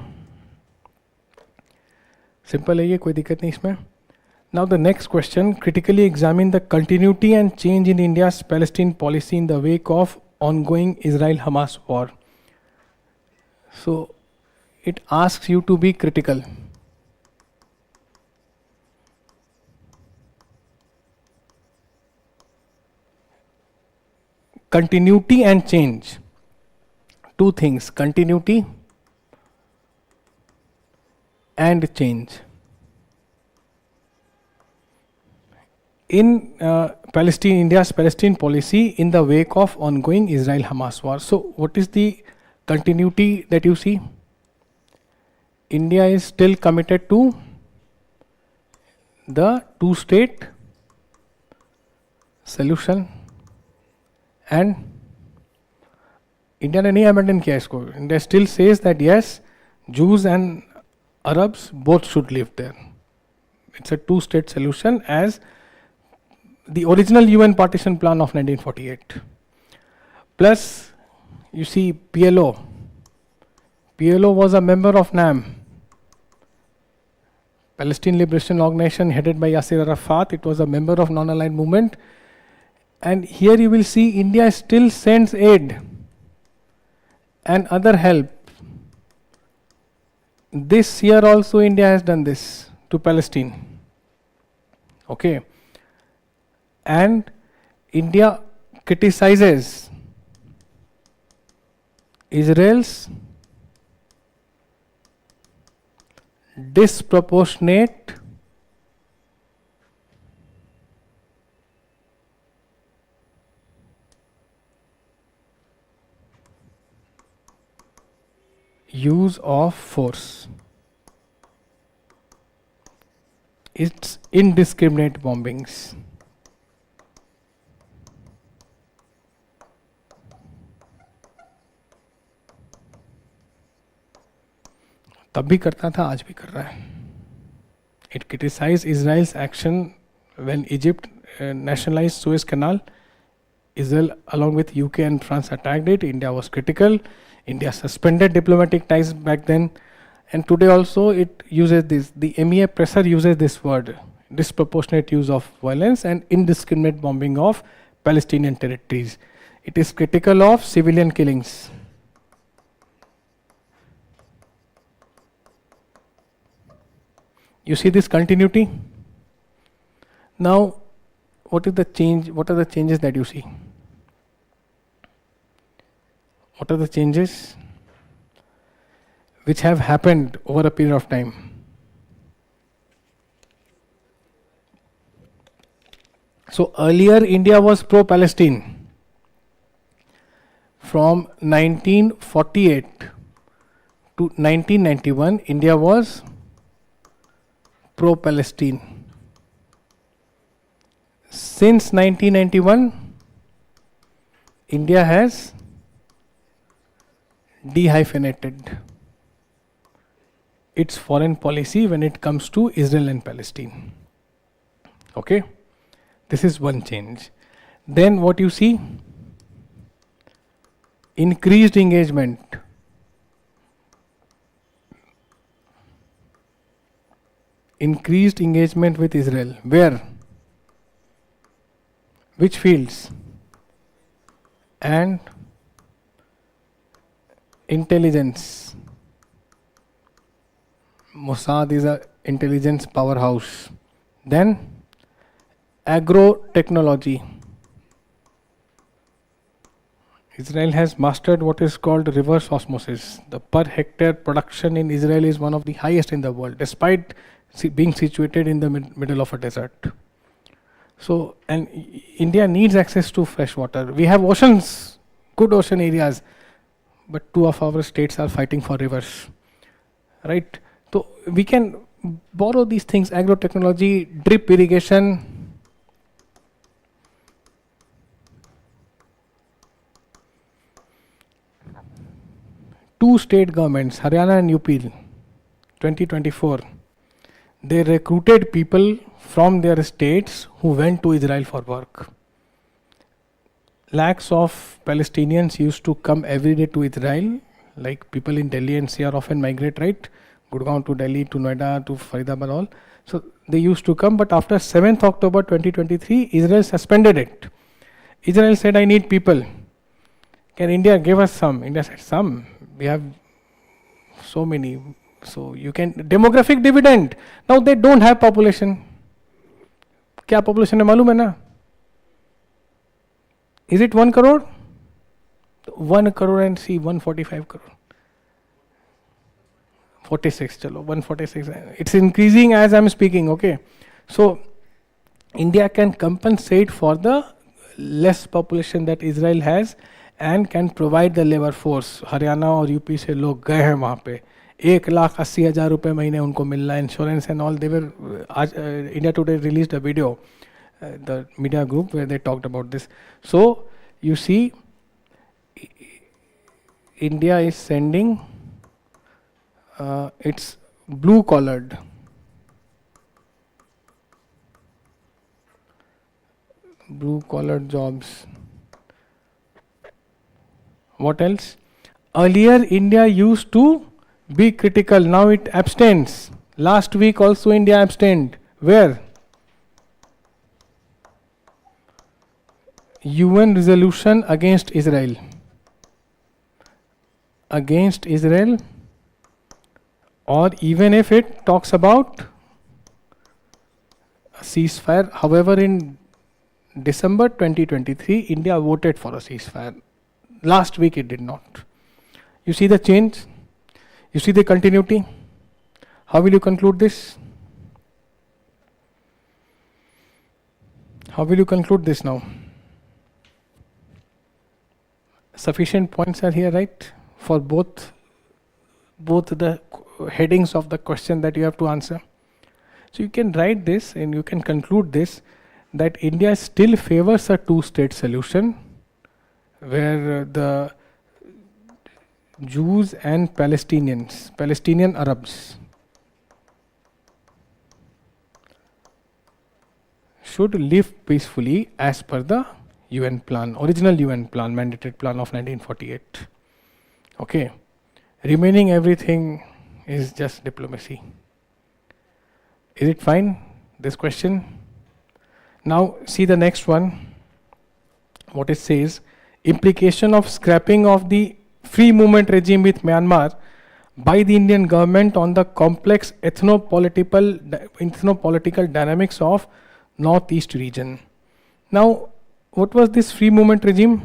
simple है ये, कोई दिक्कत नहीं इसमें. Now the next question: critically examine the continuity and change in India's Palestine policy in the wake of ongoing Israel-Hamas war. So it asks you to be critical. Continuity and change. 2 things: continuity and change. In Palestine, India's Palestine policy in the wake of ongoing Israel-Hamas war. So what is the continuity that you see? India is still committed to the 2-state solution, and India ने नहीं abandon किया इसको. India still says that yes, Jews and Arabs both should live there. It's a 2-state solution as the original UN partition plan of 1948. Plus, you see PLO. PLO was a member of NAM, Palestine Liberation Organization, headed by Yasser Arafat. It was a member of non-aligned movement. And here you will see India still sends aid and other help. This year also India has done this to Palestine. Okay. And India criticizes Israel's disproportionate use of force. It's indiscriminate bombings. तब भी करता था, आज भी कर रहा है. It criticized Israel's action when Egypt nationalized Suez Canal. Israel, along with UK and France, attacked it. India was critical. India suspended diplomatic ties back then. And today also it uses this. The MEA presser uses this word: disproportionate use of violence and indiscriminate bombing of Palestinian territories. It is critical of civilian killings. You see this continuity? Now, what is the change? What are the changes that you see? What are the changes which have happened over a period of time? So earlier India was pro-Palestine. From 1948 to 1991, India was pro-Palestine. Since 1991, India has dehyphenated its foreign policy when it comes to Israel and Palestine. Okay, this is one change. Then what you see? Increased engagement. Increased engagement with Israel. Where? Which fields? And intelligence. Mossad is an intelligence powerhouse. Then agro-technology. Israel has mastered what is called reverse osmosis. The per hectare production in Israel is one of the highest in the world, despite being situated in the middle of a desert. So, and India needs access to fresh water. We have oceans, good ocean areas, but 2 of our states are fighting for rivers, right? So we can borrow these things: agro-technology, drip irrigation. Two state governments, Haryana and UP, 2024, they recruited people from their states who went to Israel for work. Lakhs of Palestinians used to come every day to Israel, like people in Delhi and NCR often migrate, right? Gurgaon to Delhi, to Noida, to Faridabad, all. So they used to come, but after 7th October 2023, Israel suspended it. Israel said, I need people. Can India give us some? India said, some. We have so many. So you can, demographic dividend. Now they don't have population. क्या population है मालूम है ना? Is it 1 crore? 1 crore and see 145 crore. 46, chalo, 146. It's increasing as I'm speaking, okay? So India can compensate for the less population that Israel has and can provide the labor force. Haryana और UP से लोग गए हैं वहाँ पे. 1,80,000 रुपये महीने उनको मिल रहा है, इंश्योरेंस एंड ऑल. देवर आज India Today released a video, the media group, where they talked about this. So you see India is sending its blue collared, jobs. What else? Earlier India used to be critical, now it abstains. Last week also India abstained. Where? UN resolution against Israel. Against Israel. Or even if it talks about a ceasefire. However, in December 2023, India voted for a ceasefire. Last week it did not. You see the change? You see the continuity? How will you conclude this? How will you conclude this now? Sufficient points are here, right? For both both the headings of the question that you have to answer. So you can write this and you can conclude this, that India still favors a two-state solution where the Jews and Palestinian Arabs should live peacefully as per the UN plan, original UN plan, mandated plan of 1948. Okay. Remaining everything is just diplomacy. Is it fine, this question? Now see the next one. What it says, implication of scrapping of the free movement regime with Myanmar by the Indian government on the complex ethno-political dynamics of Northeast region. Now, what was this free movement regime?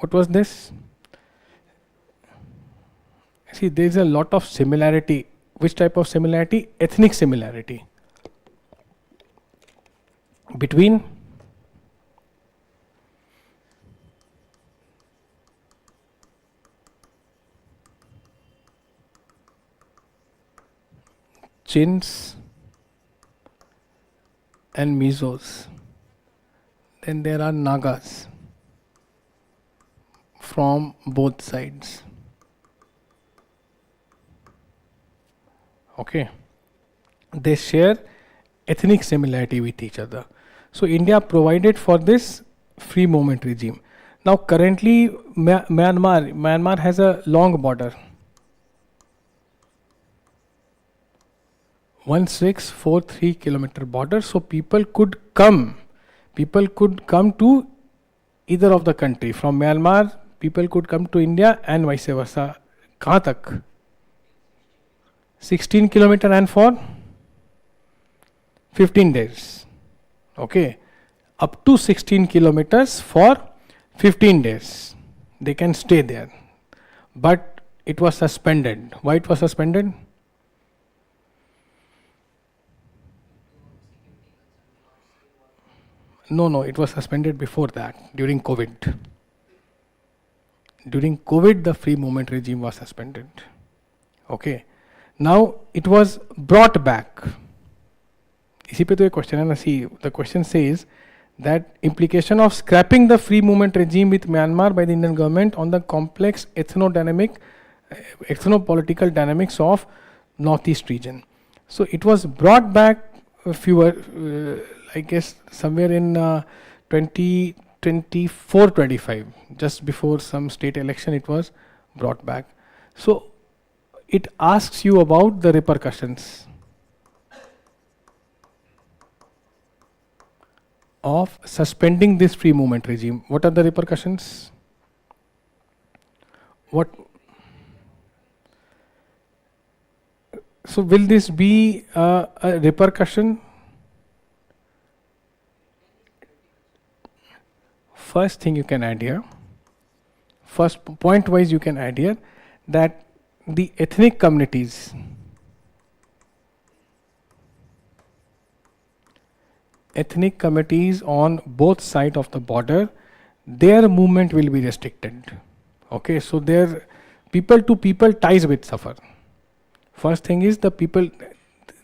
What was this? See, there is a lot of similarity. Which type of similarity? Ethnic similarity between Chins and Mizos. Then there are Nagas from both sides. Okay. They share ethnic similarity with each other. So India provided for this free movement regime. Now currently Myanmar has a long border. 1643 kilometer border. So people could come to either of the country. From Myanmar, people could come to India and vice versa. Kahan tak? 16 kilometer and for 15 days. Okay. Up to 16 kilometers for 15 days. They can stay there. But it was suspended. Why it was suspended? No, it was suspended before that, during COVID. During COVID, the free movement regime was suspended. Okay. Now it was brought back. इसी पे तो एक question है ना. See, the question says that implication of scrapping the free movement regime with Myanmar by the Indian government on the complex ethno-political dynamics of Northeast region. So it was brought back I guess somewhere in 2024-25, just before some state election, it was brought back. So it asks you about the repercussions of suspending this free movement regime. What are the repercussions? So will this be a repercussion? First thing you can add here, first point wise you can add here, that the ethnic communities on both sides of the border, their movement will be restricted. Okay, so their people to people ties will suffer. First thing is the people,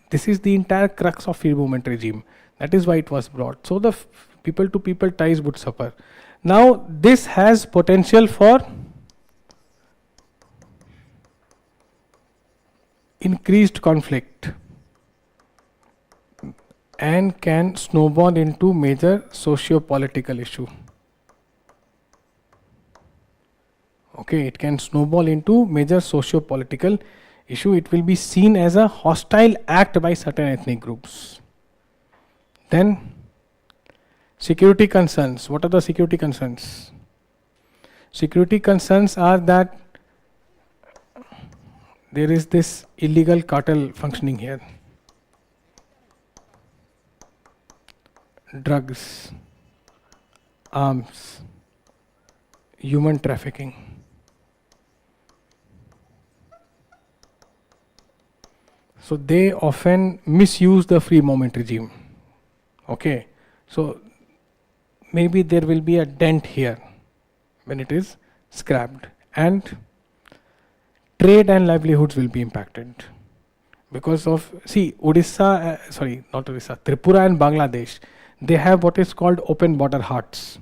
this is the entire crux of free movement regime. That is why it was brought. So the people to people ties would suffer. Now this has potential for increased conflict and can snowball into major socio-political issue. Okay, it can snowball into major socio-political issue. It will be seen as a hostile act by certain ethnic groups. Then security concerns. What are the security concerns? Security concerns are that there is this illegal cartel functioning here. Drugs, arms, human trafficking. So they often misuse the free movement regime. Okay, so maybe there will be a dent here when it is scrapped, and trade and livelihoods will be impacted because of, see, Tripura and Bangladesh, they have what is called open border hearts.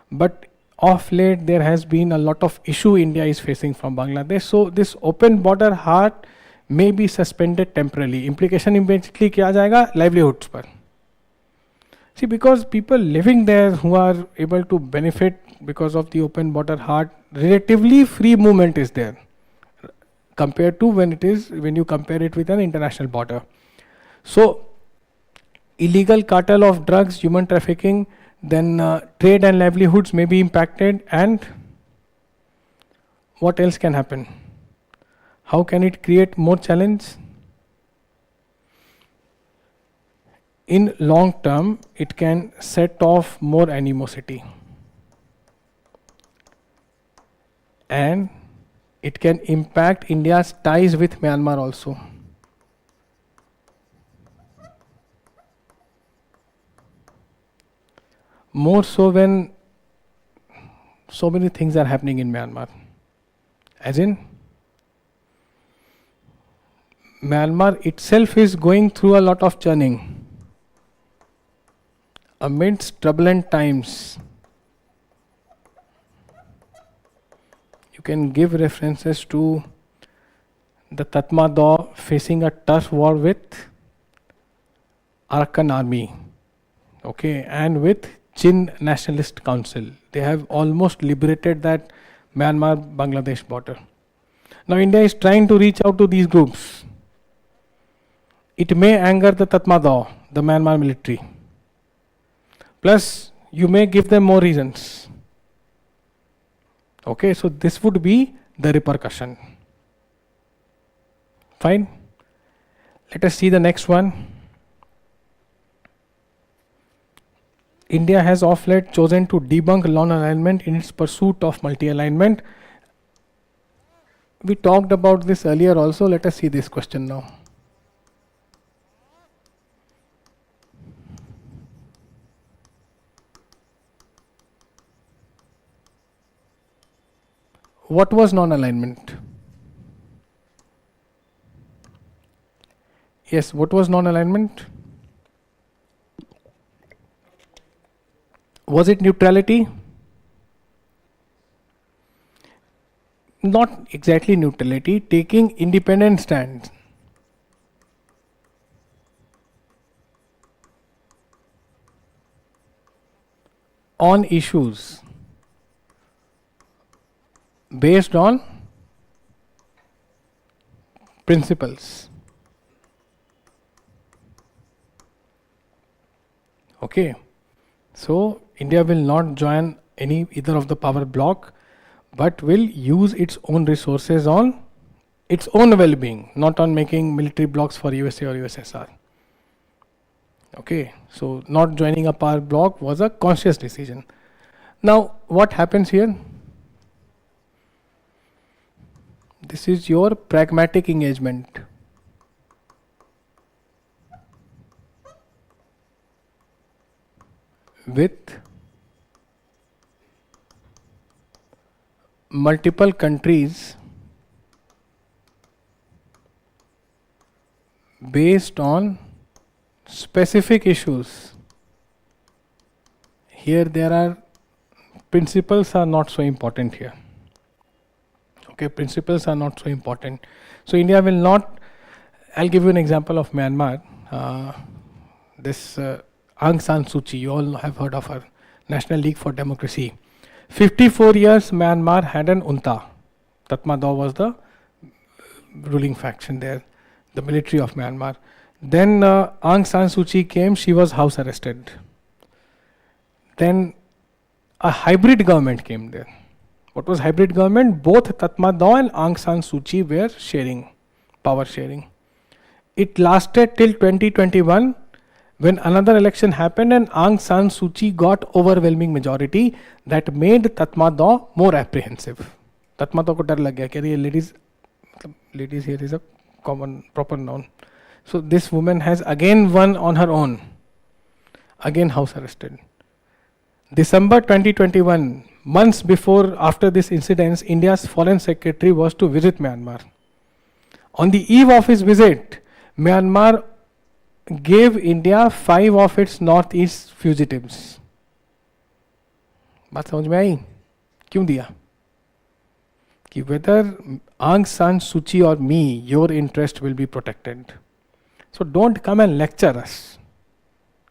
But of late there has been a lot of issue India is facing from Bangladesh. So this open border heart may be suspended temporarily. Implication immediately kya jayega? Livelihoods par. See, because people living there who are able to benefit because of the open border heart, relatively free movement is there compared to when you compare it with an international border. So illegal cartel of drugs, human trafficking, then trade and livelihoods may be impacted, and what else can happen? How can it create more challenge? In long term, it can set off more animosity, and it can impact India's ties with Myanmar also. More so when so many things are happening in Myanmar. As in, Myanmar itself is going through a lot of churning. Amidst turbulent times, you can give references to the Tatmadaw facing a turf war with Arakan army, okay, and with Chin Nationalist Council. They have almost liberated that Myanmar-Bangladesh border. Now India is trying to reach out to these groups. It may anger the Tatmadaw, the Myanmar military. Plus, you may give them more reasons. Okay, so this would be the repercussion. Fine. Let us see the next one. India has of late chosen to debunk non-alignment in its pursuit of multi-alignment. We talked about this earlier also. Let us see this question now. What was non-alignment? Yes, what was non-alignment? Was it neutrality? Not exactly neutrality, taking independent stands. On issues based on principles. Okay, so India will not join either of the power bloc, but will use its own resources on its own well-being, not on making military blocs for USA or USSR. Okay, so not joining a power bloc was a conscious decision. Now, what happens here? This is your pragmatic engagement. With multiple countries based on specific issues. Here there are principles are not so important here. Okay, principles are not so important. So India will not, I'll give you an example of Myanmar. This Aung San Suu Kyi, you all have heard of her, National League for Democracy. 54 years Myanmar had an UNTA. Tatmadaw was the ruling faction there, the military of Myanmar. Then Aung San Suu Kyi came, she was house arrested. Then a hybrid government came there. What was hybrid government? Both Tatmadaw and Aung San Suu Kyi were sharing, power sharing. It lasted till 2021 when another election happened and Aung San Suu Kyi got overwhelming majority that made Tatmadaw more apprehensive. Tatmadaw ko dar lag gaya कि ये ladies here is a common proper noun. So this woman has again won on her own. Again house arrested. December 2021, months after this incident, India's foreign secretary was to visit Myanmar. On the eve of his visit, Myanmar gave India 5 of its northeast fugitives. बात समझ में आई? क्यों दिया? कि whether Aung San Suu Kyi or me, your interest will be protected. So don't come and lecture us.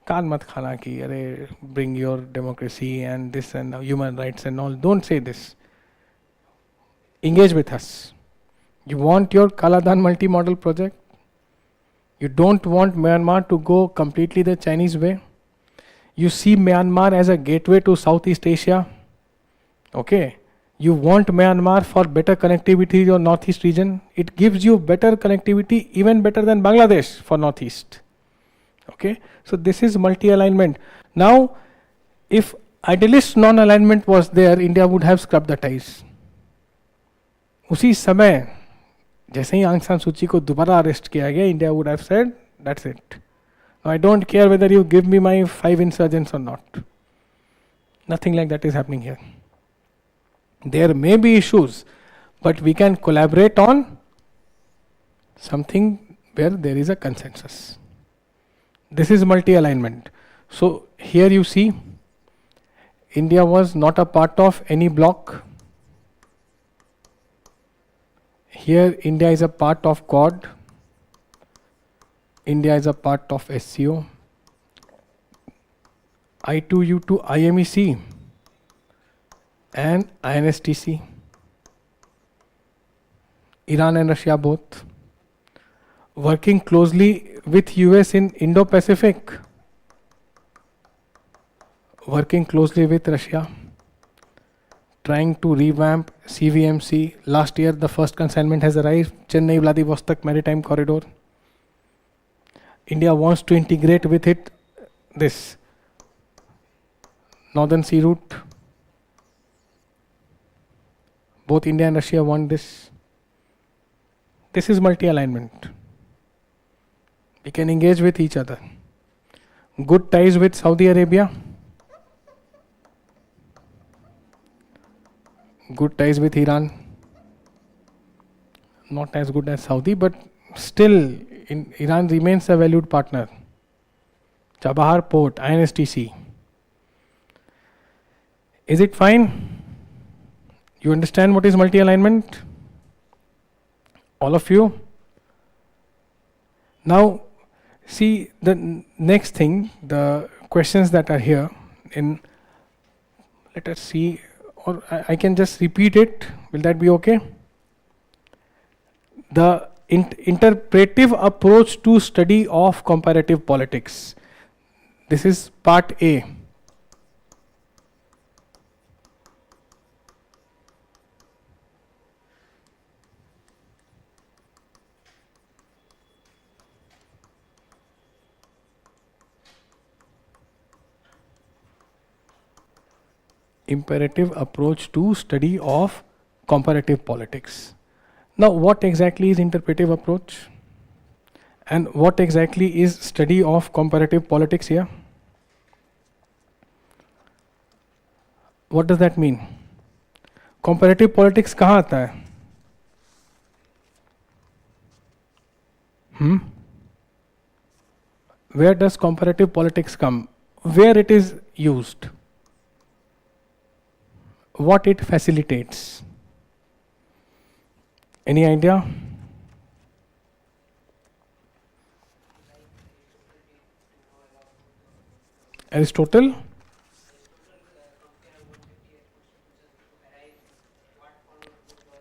कान मत खाना कि अरे bring your democracy and this and human rights and all. Don't say this. Engage with us. You want your Kaladan multi-model project? You don't want Myanmar to go completely the Chinese way? You see Myanmar as a gateway to Southeast Asia? Okay. You want Myanmar for better connectivity to your Northeast region? It gives you better connectivity, even better than Bangladesh for Northeast. Okay. So this is multi-alignment. Now, if idealist non-alignment was there, India would have scrubbed the ties. उसी समय जैसे ही आंग सान सूची को दोबारा arrest किया गया, India would have said, that's it. Now I don't care whether you give me my 5 insurgents or not. Nothing like that is happening here. There may be issues, but we can collaborate on something where there is a consensus. This is multi-alignment. So here you see, India was not a part of any bloc. Here India is a part of Quad. India is a part of SCO. I2U2 IMEC and INSTC. Iran and Russia both. Working closely with US in Indo-Pacific. Working closely with Russia. Trying to revamp CVMC. Last year the first consignment has arrived. Chennai-Vladivostok Maritime Corridor. India wants to integrate with it this Northern Sea Route. Both India and Russia want this. This is multi-alignment. We can engage with each other. Good ties with Saudi Arabia. Good ties with Iran. Not as good as Saudi, but still Iran remains a valued partner. Chabahar Port, INSTC. Is it fine? You understand what is multi-alignment? All of you? Now, see the next thing, the questions that are here in, let us see, or I can just repeat it. Will that be okay? The interpretive approach to study of comparative politics. This is part A. Imperative approach to study of comparative politics. Now, what exactly is interpretive approach? And what exactly is study of comparative politics here? What does that mean? Comparative politics कहाँ आता है? Where does comparative politics come? Where it is used? What it facilitates? Any idea? Aristotle?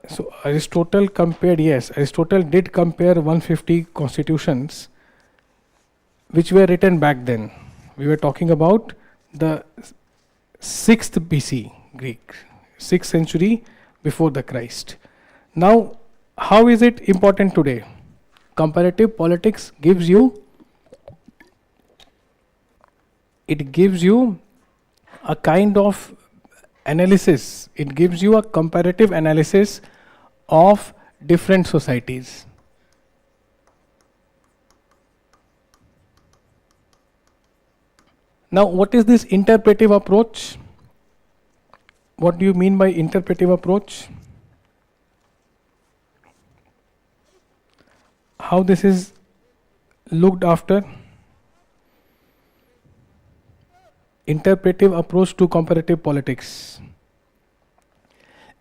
So Aristotle compared, yes, Aristotle did compare 150 constitutions which were written back then. We were talking about the 6th BC Greek, 6th century before the Christ. Now, how is it important today? Comparative politics gives you, it gives you a kind of analysis. It gives you a comparative analysis of different societies. Now, what is this interpretive approach? What do you mean by interpretive approach? How this is looked after? Interpretive approach to comparative politics.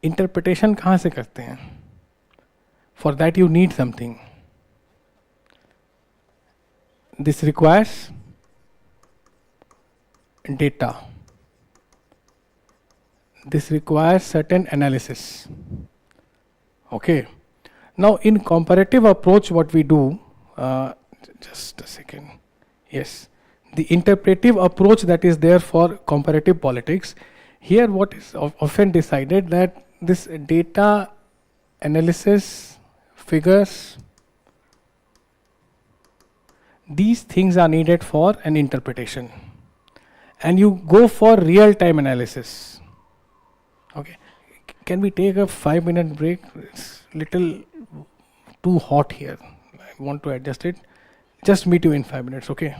Interpretation कहाँ से करते हैं? For that you need something. This requires data. This requires certain analysis. Okay. Now in comparative approach what we do, just a second. Yes. The interpretive approach that is there for comparative politics, here what is often decided that this data analysis, figures, these things are needed for an interpretation. And you go for real-time analysis. Okay. Can we take a 5-minute break? It's little too hot here. I want to adjust it. Just meet you in 5 minutes, okay?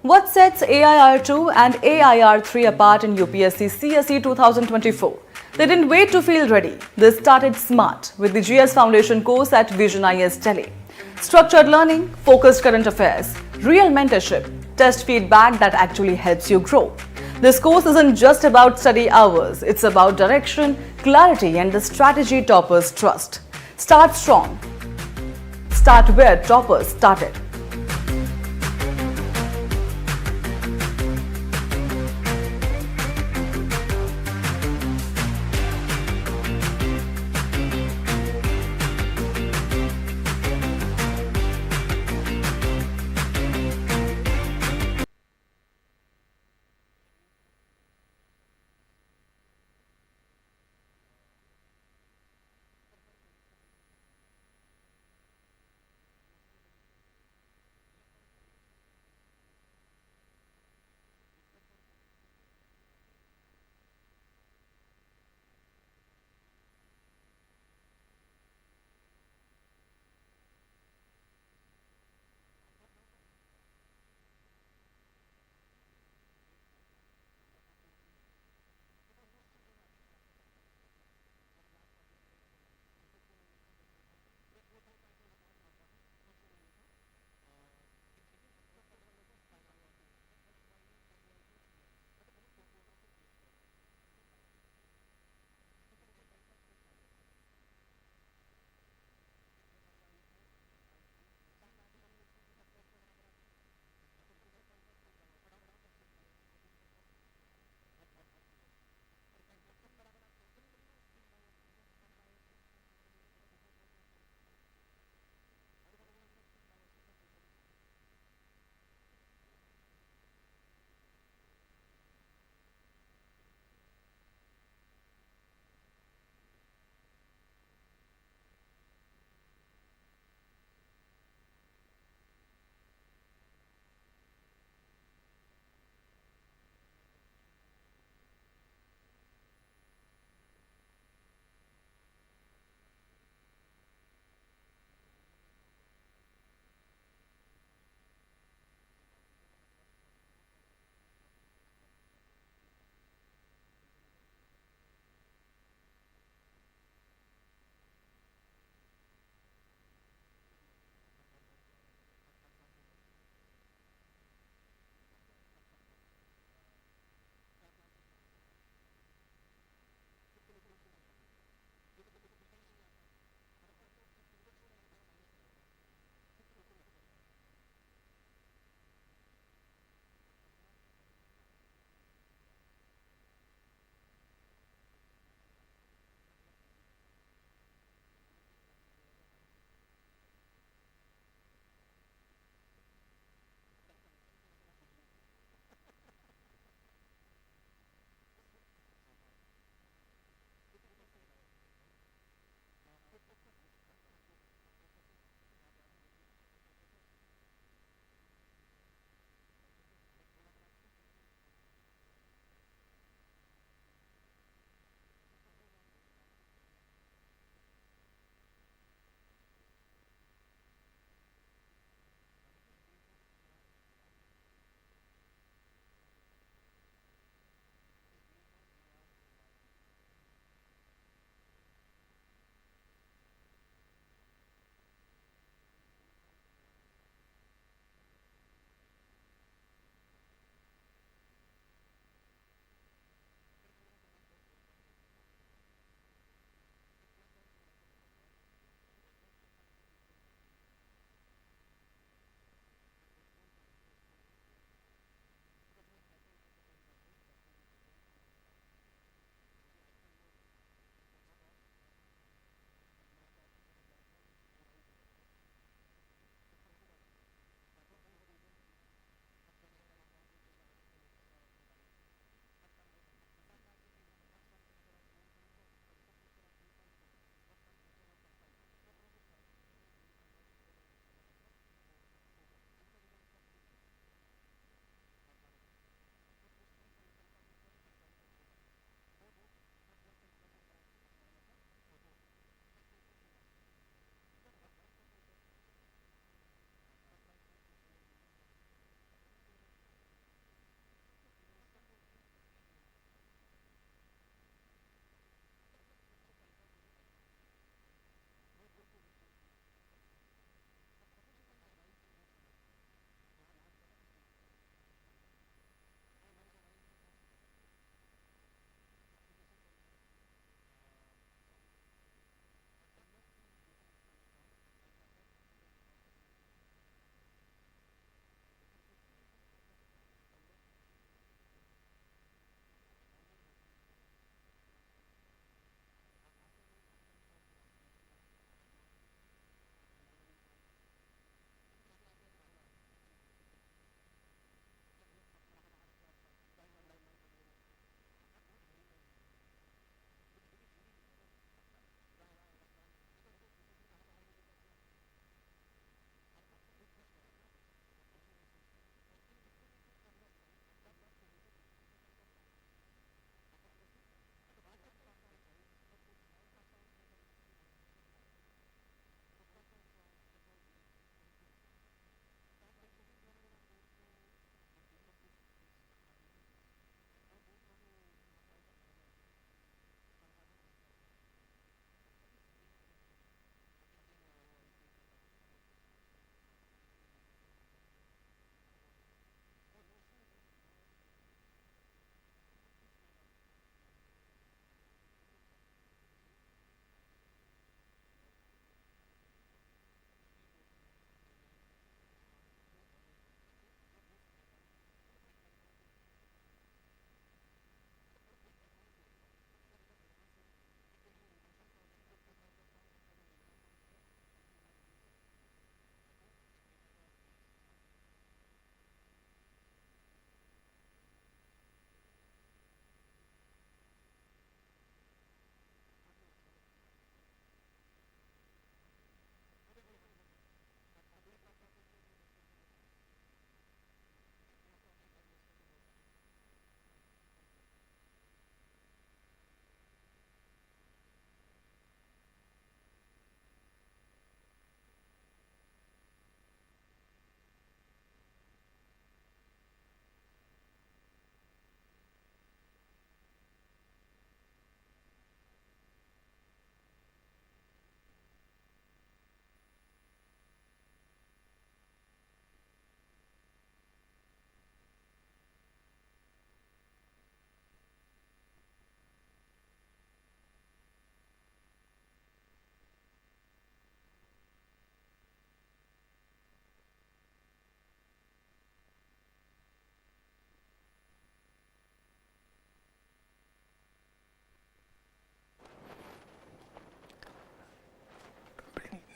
What sets AIR2 and AIR3 apart in UPSC CSE 2024? They didn't wait to feel ready. They started smart with the GS Foundation course at Vision IS Delhi. Structured learning, focused current affairs, real mentorship, test feedback that actually helps you grow. This course isn't just about study hours, it's about direction, clarity, and the strategy toppers trust. Start strong. Start where toppers started.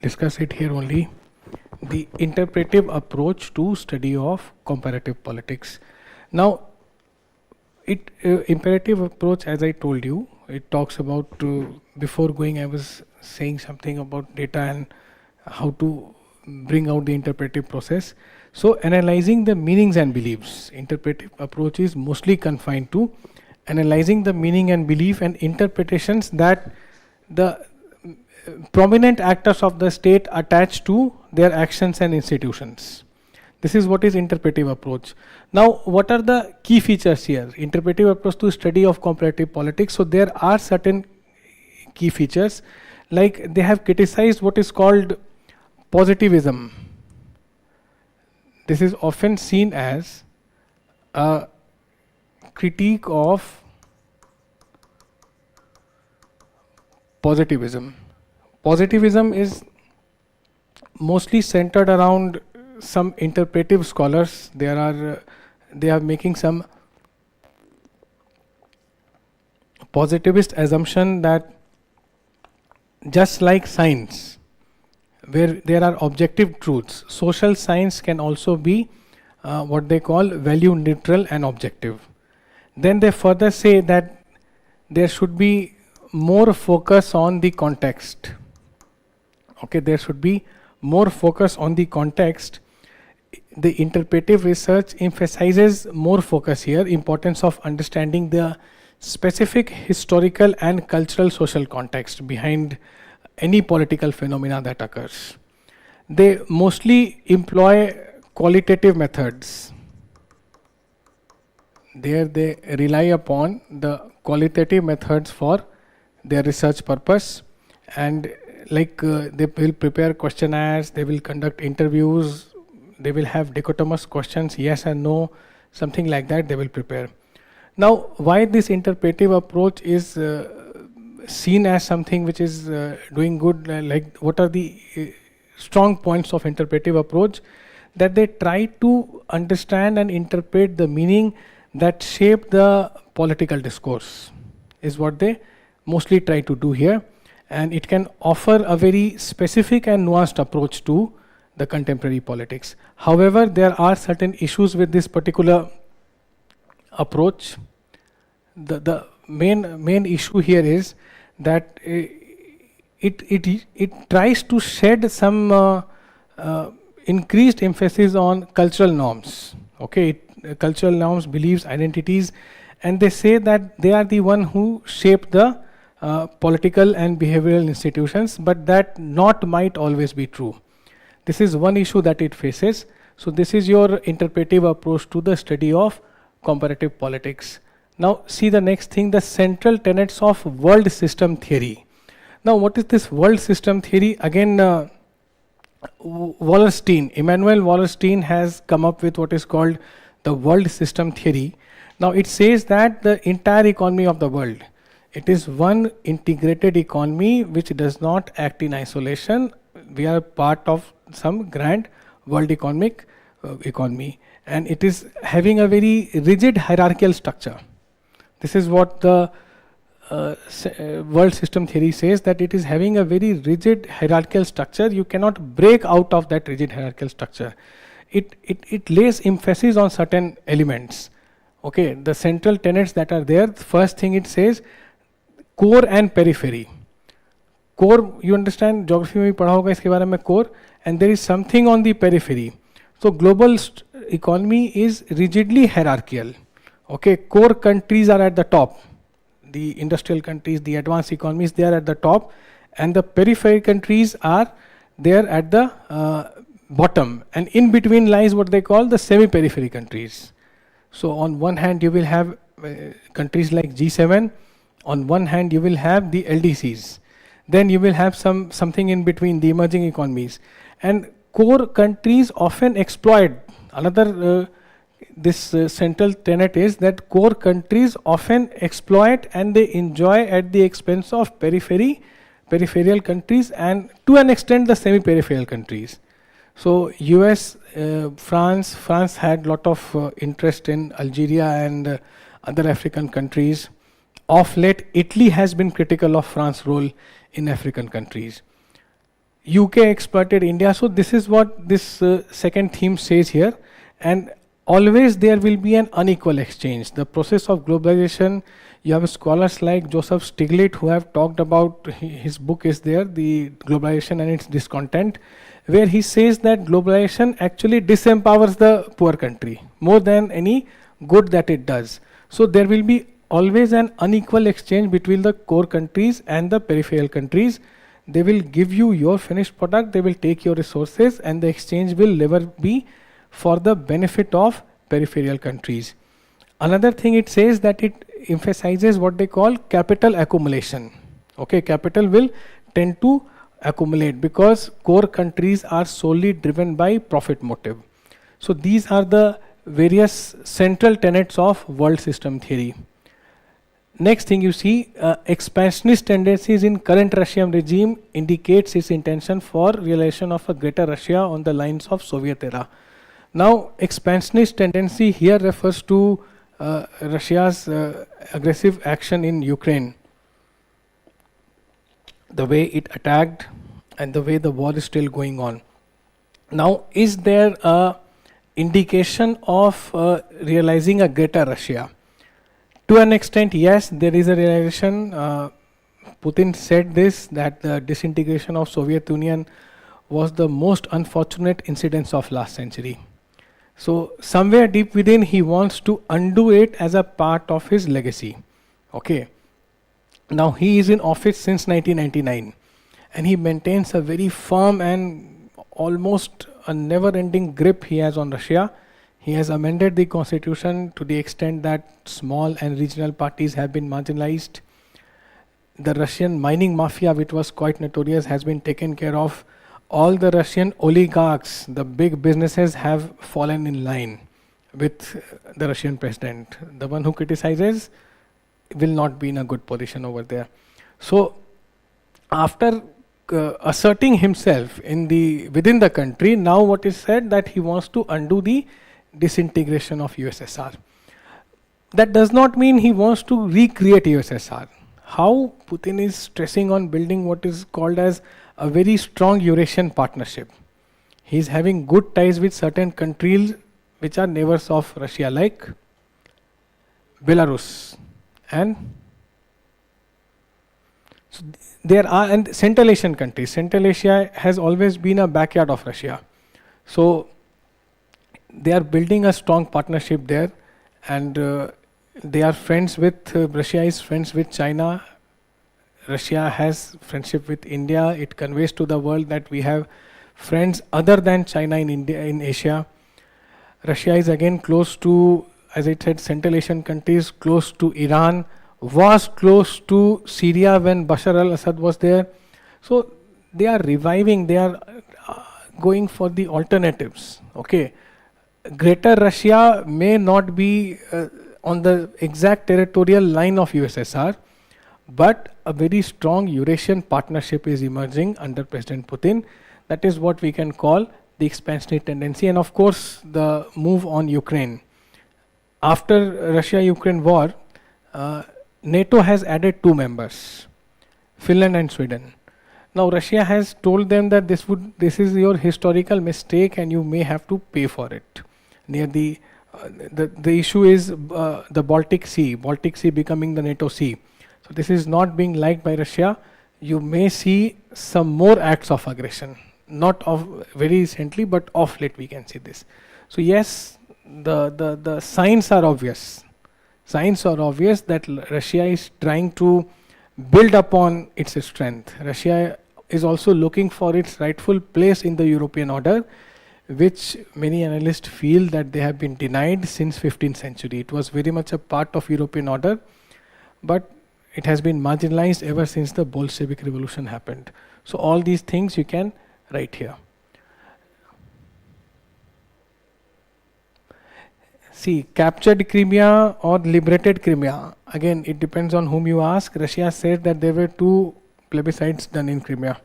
discuss it here only. The interpretive approach to study of comparative politics. Now, imperative approach, as I told you, it talks about, before going I was saying something about data and how to bring out the interpretive process. So analyzing the meanings and beliefs. Interpretive approach is mostly confined to analyzing the meaning and belief and interpretations that the prominent actors of the state attach to their actions and institutions. This is what is interpretive approach. Now, what are the key features here? Interpretive approach to study of comparative politics. So there are certain key features, like they have criticized what is called positivism. This is often seen as a critique of positivism. Positivism is mostly centered around some interpretive scholars. They are making some positivist assumption that just like science, where there are objective truths, social science can also be what they call value neutral and objective. Then they further say that there should be more focus on the context. Okay, there should be more focus on the context. The interpretive research emphasizes more focus here, importance of understanding the specific historical and cultural social context behind any political phenomena that occurs. They mostly employ qualitative methods. There they rely upon the qualitative methods for their research purpose, and they will prepare questionnaires, they will conduct interviews, they will have dichotomous questions, yes and no, something like that they will prepare. Now, why this interpretive approach is seen as something which is doing good, what are the strong points of interpretive approach? That they try to understand and interpret the meaning that shape the political discourse, is what they mostly try to do here. And it can offer a very specific and nuanced approach to the contemporary politics. However, there are certain issues with this particular approach. The main issue here is that it tries to shed some increased emphasis on cultural norms. Okay, cultural norms, beliefs, identities, and they say that they are the one who shape the political and behavioral institutions, but that not might always be true. This is one issue that it faces. So this is your interpretive approach to the study of comparative politics. Now see the next thing, the central tenets of world system theory. Now what is this world system theory? Again, Wallerstein, Immanuel Wallerstein has come up with what is called the world system theory. Now it says that the entire economy of the world, it is one integrated economy which does not act in isolation. We are part of some grand world economy, and it is having a very rigid hierarchical structure. This is what the world system theory says, that it is having a very rigid hierarchical structure. You cannot break out of that rigid hierarchical structure. It lays emphasis on certain elements. Okay, the central tenets that are there, the first thing it says, core and periphery. Core, you understand, geography में भी पढ़ा होगा इसके बारे में, core, and there is something on the periphery. So global economy is rigidly hierarchical. Okay, core countries are at the top. The industrial countries, the advanced economies, they are at the top, and the periphery countries are there at the bottom. And in between lies what they call the semi-periphery countries. So on one hand you will have countries like G7. On one hand you will have the LDCs. Then you will have something in between, the emerging economies. And core countries often exploit. Another this central tenet is that core countries often exploit and they enjoy at the expense of peripheral countries, and to an extent the semi-peripheral countries. So US, France had lot of interest in Algeria and other African countries. Of late, Italy has been critical of France's role in African countries. UK exploited India. So this is what this second theme says here. And always there will be an unequal exchange. The process of globalization, you have scholars like Joseph Stiglitz who have talked about, his book is there, The Globalization and Its Discontent, where he says that globalization actually disempowers the poor country more than any good that it does. So there will be always an unequal exchange between the core countries and the peripheral countries. They will give you your finished product, they will take your resources, and the exchange will never be for the benefit of peripheral countries. Another thing it says that it emphasizes what they call capital accumulation. Okay, capital will tend to accumulate because core countries are solely driven by profit motive. So these are the various central tenets of world system theory. Next thing you see, expansionist tendencies in current Russian regime indicates its intention for realization of a greater Russia on the lines of Soviet era. Now, expansionist tendency here refers to Russia's aggressive action in Ukraine, the way it attacked and the way the war is still going on. Now, is there a indication of realizing a greater Russia? To an extent, yes, there is a realization. Putin said this, that the disintegration of Soviet Union was the most unfortunate incidents of last century. So somewhere deep within, he wants to undo it as a part of his legacy. Okay. Now he is in office since 1999, and he maintains a very firm and almost a never-ending grip he has on Russia. He has amended the constitution to the extent that small and regional parties have been marginalized. The Russian mining mafia, which was quite notorious, has been taken care of. All the Russian oligarchs, the big businesses, have fallen in line with the Russian president. The one who criticizes will not be in a good position over there. So after asserting himself within the country, now what is said that he wants to undo the disintegration of USSR. That does not mean he wants to recreate USSR. How Putin is stressing on building what is called as a very strong Eurasian partnership. He is having good ties with certain countries which are neighbors of Russia, like Belarus and so there are and Central Asian countries. Central Asia has always been a backyard of Russia. So they are building a strong partnership there, and they are friends with Russia is friends with China. Russia has friendship with India. It conveys to the world that we have friends other than China in India, in Asia. Russia is again close to, as I said, Central Asian countries, close to Iran, was close to Syria when Bashar al-Assad was there. So they are reviving, they are going for the alternatives. Okay. Greater Russia may not be on the exact territorial line of USSR, but a very strong Eurasian partnership is emerging under President Putin. That is what we can call the expansionary tendency. And of course, the move on Ukraine. After Russia-Ukraine war, NATO has added 2 members, Finland and Sweden. Now Russia has told them that this is your historical mistake and you may have to pay for it. Near the issue is the Baltic Sea becoming the NATO Sea. So this is not being liked by Russia. You may see some more acts of aggression, not of very recently, but of late we can see this. So yes, the signs are obvious. Signs are obvious that Russia is trying to build upon its strength. Russia is also looking for its rightful place in the European order, which many analysts feel that they have been denied since 15th century. It was very much a part of European order, but it has been marginalized ever since the Bolshevik Revolution happened. So all these things you can write here. See, captured Crimea or liberated Crimea. Again, it depends on whom you ask. Russia said that there were 2 plebiscites done in Crimea.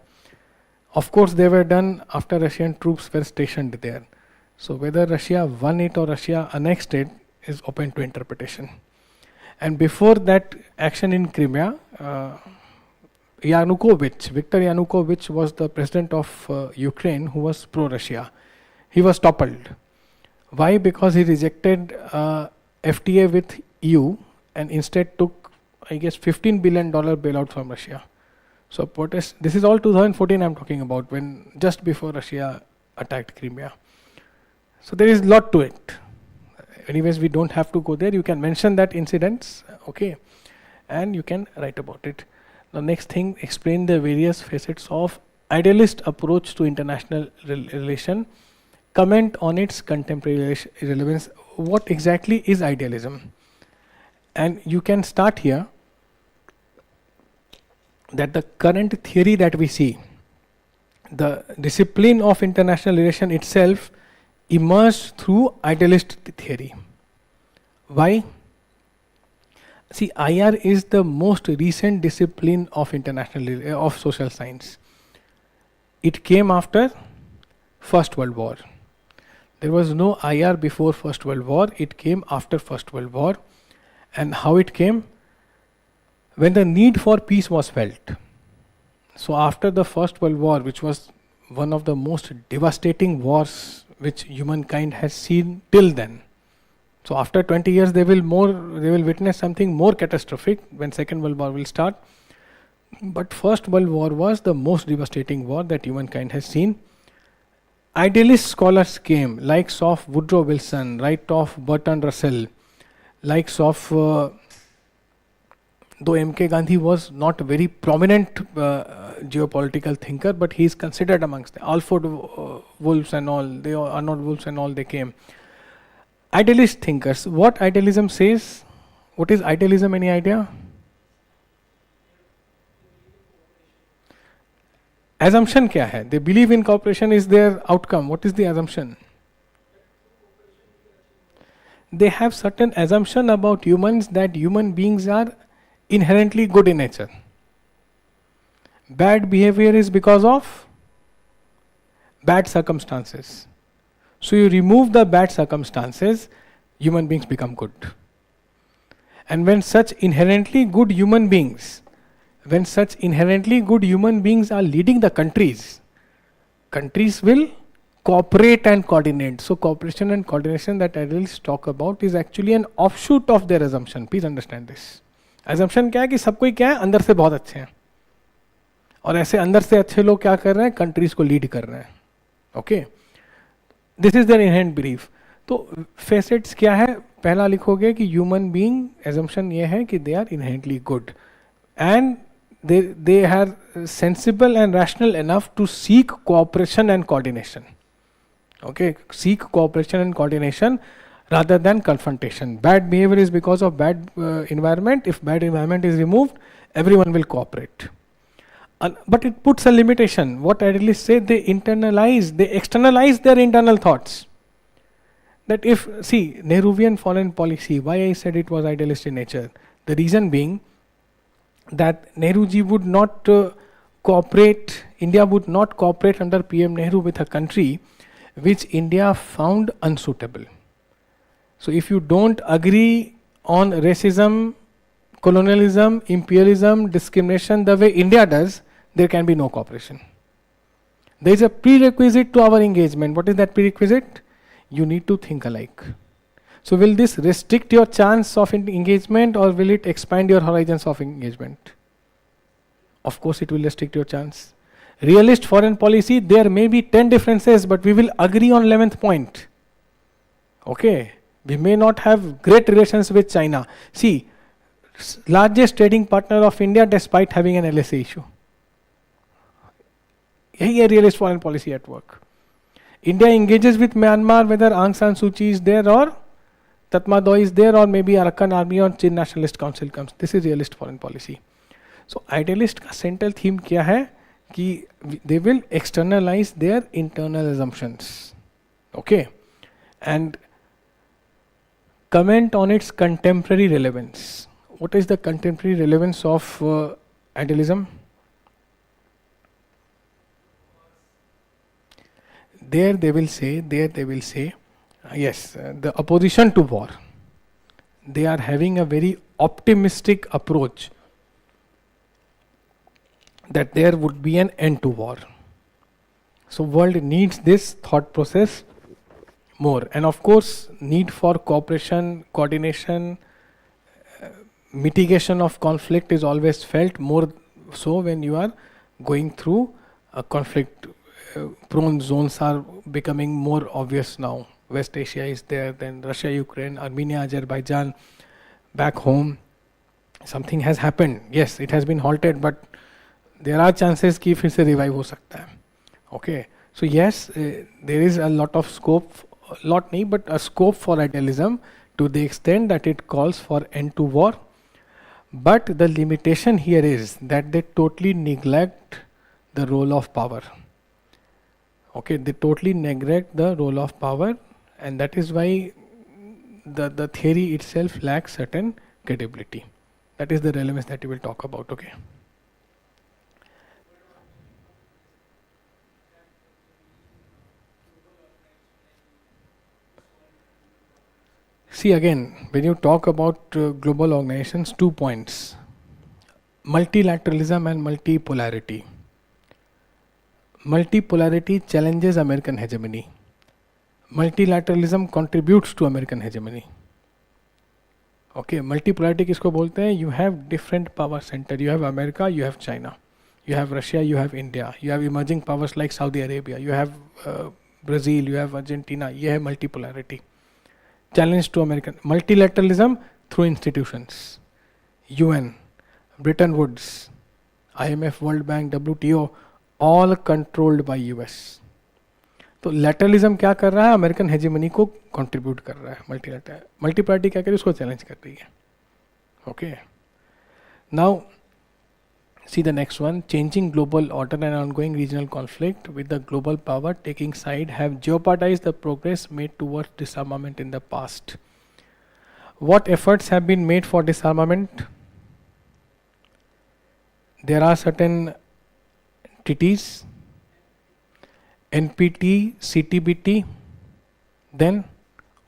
Of course, they were done after Russian troops were stationed there. So whether Russia won it or Russia annexed it is open to interpretation. And before that action in Crimea, Viktor Yanukovych was the president of Ukraine who was pro-Russia. He was toppled. Why? Because he rejected FTA with EU and instead took, I guess, $15 billion bailout from Russia. So protest, this is all 2014 I'm talking about, when just before Russia attacked Crimea. So there is a lot to it. Anyways, we don't have to go there. You can mention that incidents, okay, and you can write about it. The next thing, explain the various facets of idealist approach to international relation. Comment on its contemporary relevance. What exactly is idealism? And you can start here that the current theory that we see, the discipline of international relation itself emerged through idealist theory. Why? See, IR is the most recent discipline of of social science. It came after First World War. There was no IR before First World War. It came after First World War. And how it came? When the need for peace was felt. So after the First World War, which was one of the most devastating wars which humankind has seen till then. So after 20 years they will witness something more catastrophic when Second World War will start. But First World War was the most devastating war that humankind has seen. Idealist scholars came, likes of Woodrow Wilson, right of Bertrand Russell, likes of, though M.K. Gandhi was not a very prominent geopolitical thinker, but he is considered amongst them. Alfred Wolves and all, Arnold Wolves and all, they came. Idealist thinkers. What idealism says? What is idealism? Any idea? Assumption क्या है? They believe in cooperation is their outcome. What is the assumption? They have certain assumption about humans that human beings are inherently good in nature. Bad behavior is because of bad circumstances. So you remove the bad circumstances, human beings become good. And when such inherently good human beings are leading the countries, countries will cooperate and coordinate. So cooperation and coordination that idealists talk about is actually an offshoot of their assumption. Please understand this. Assumption क्या है कि सब कोई क्या है, अंदर से बहुत अच्छे हैं, और ऐसे अंदर से अच्छे लोग क्या कर रहे हैं, कंट्रीज को लीड कर रहे हैं. Okay, this is there inherent belief. तो फेसेट्स क्या है, पहला लिखोगे कि ह्यूमन बीइंग, assumption ये है कि they are inherently good and they are sensible and rational enough to seek cooperation and coordination. Okay, seek cooperation and coordination rather than confrontation. Bad behavior is because of bad environment. If bad environment is removed, everyone will cooperate. But it puts a limitation. What idealists say, they externalize their internal thoughts. That if, see, Nehruvian foreign policy, why I said it was idealist in nature? The reason being that Nehruji would not cooperate, India would not cooperate under PM Nehru with a country which India found unsuitable. So if you don't agree on racism, colonialism, imperialism, discrimination the way India does, there can be no cooperation. There is a prerequisite to our engagement. What is that prerequisite? You need to think alike. So will this restrict your chance of engagement, or will it expand your horizons of engagement? Of course it will restrict your chance. Realist foreign policy, there may be 10 differences, but we will agree on 11th point. Okay, we may not have great relations with China. See, largest trading partner of India despite having an LSA issue. Yahi hai realist foreign policy at work. India engages with Myanmar whether Aung San Suu Kyi is there or Tatmadaw is there, or maybe Arakan Army or Chin Nationalist Council comes. This is realist foreign policy. So idealist का central theme क्या है कि they will externalize their internal assumptions. Okay, and comment on its contemporary relevance. What is the contemporary relevance of idealism? There they will say, yes, the opposition to war. They are having a very optimistic approach that there would be an end to war. So world needs this thought process more, and of course need for cooperation, coordination, mitigation of conflict is always felt more so when you are going through a conflict. Prone zones are becoming more obvious now. West Asia is there, then Russia, Ukraine, Armenia, Azerbaijan. Back home, something has happened. Yes, it has been halted, but there are chances कि फिर से revive हो सकता है. Okay, so yes, there is a lot of scope, lot नहीं, but a scope for idealism to the extent that it calls for end to war. But the limitation here is that they totally neglect the role of power. Okay, they totally neglect the role of power, and that is why the theory itself lacks certain credibility. That is the relevance that we will talk about. Okay. See, again, when you talk about global organizations, 2 points: multilateralism and multipolarity. Multipolarity challenges American hegemony. Multilateralism contributes to American hegemony. Okay, multipolarity किसको बोलते हैं? You have different power center. You have America, you have China, you have Russia, you have India, you have emerging powers like Saudi Arabia, you have Brazil, you have Argentina. ये है multipolarity. Challenge to American multilateralism through institutions, UN, Bretton Woods, IMF, World Bank, WTO, all controlled by US. तो लैटरलिज्म क्या कर रहा है? American hegemony को contribute कर रहा है. मल्टीपोलैरिटी क्या कर रही है? उसको चैलेंज कर रही है. Okay, now see the next one. Changing global order and ongoing regional conflict with the global power taking side have jeopardized the progress made towards disarmament in the past. What efforts have been made for disarmament? There are certain treaties, NPT, CTBT, then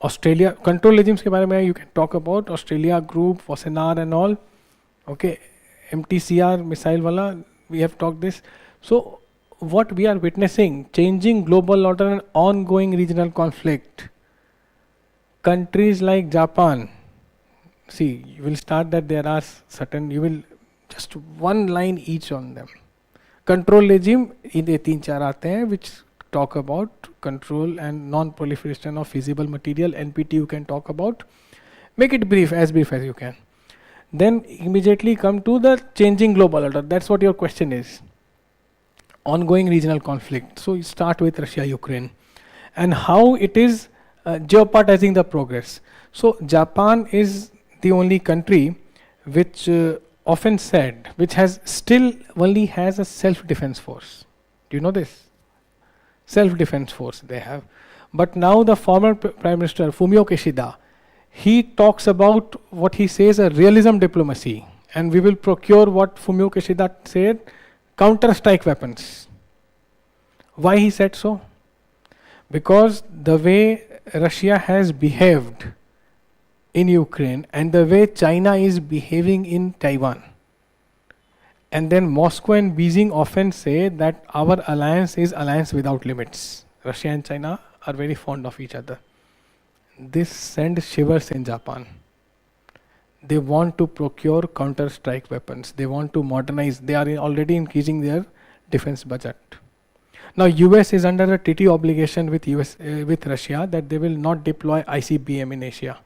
Australia control regimes के बारे में you can talk about Australia group, Wassenaar and all. Okay, MTCR missile wala, we have talked this. So what we are witnessing, changing global order and ongoing regional conflict. Countries like Japan, see, you will start that there are certain, you will just one line each on them. Control regime, इधे 3-4 आते हैं which talk about control and non-proliferation of feasible material. NPT you can talk about. Make it brief, as brief as you can. Then immediately come to the changing global order. That's what your question is. Ongoing regional conflict. So you start with Russia, Ukraine, and how it is jeopardizing the progress. So Japan is the only country which often said, which has still only has a self-defense force. Do you know this? Self-defense force they have. But now the former Prime Minister Fumio Kishida, he talks about what he says a realism diplomacy, and we will procure what Fumio Kishida said, counter-strike weapons. Why he said so? Because the way Russia has behaved in Ukraine and the way China is behaving in Taiwan. And then Moscow and Beijing often say that our alliance is alliance without limits. Russia and China are very fond of each other. This sends shivers in Japan. They want to procure counter-strike weapons. They want to modernize. They are already increasing their defense budget. Now US is under a treaty obligation with with Russia that they will not deploy ICBM in Asia.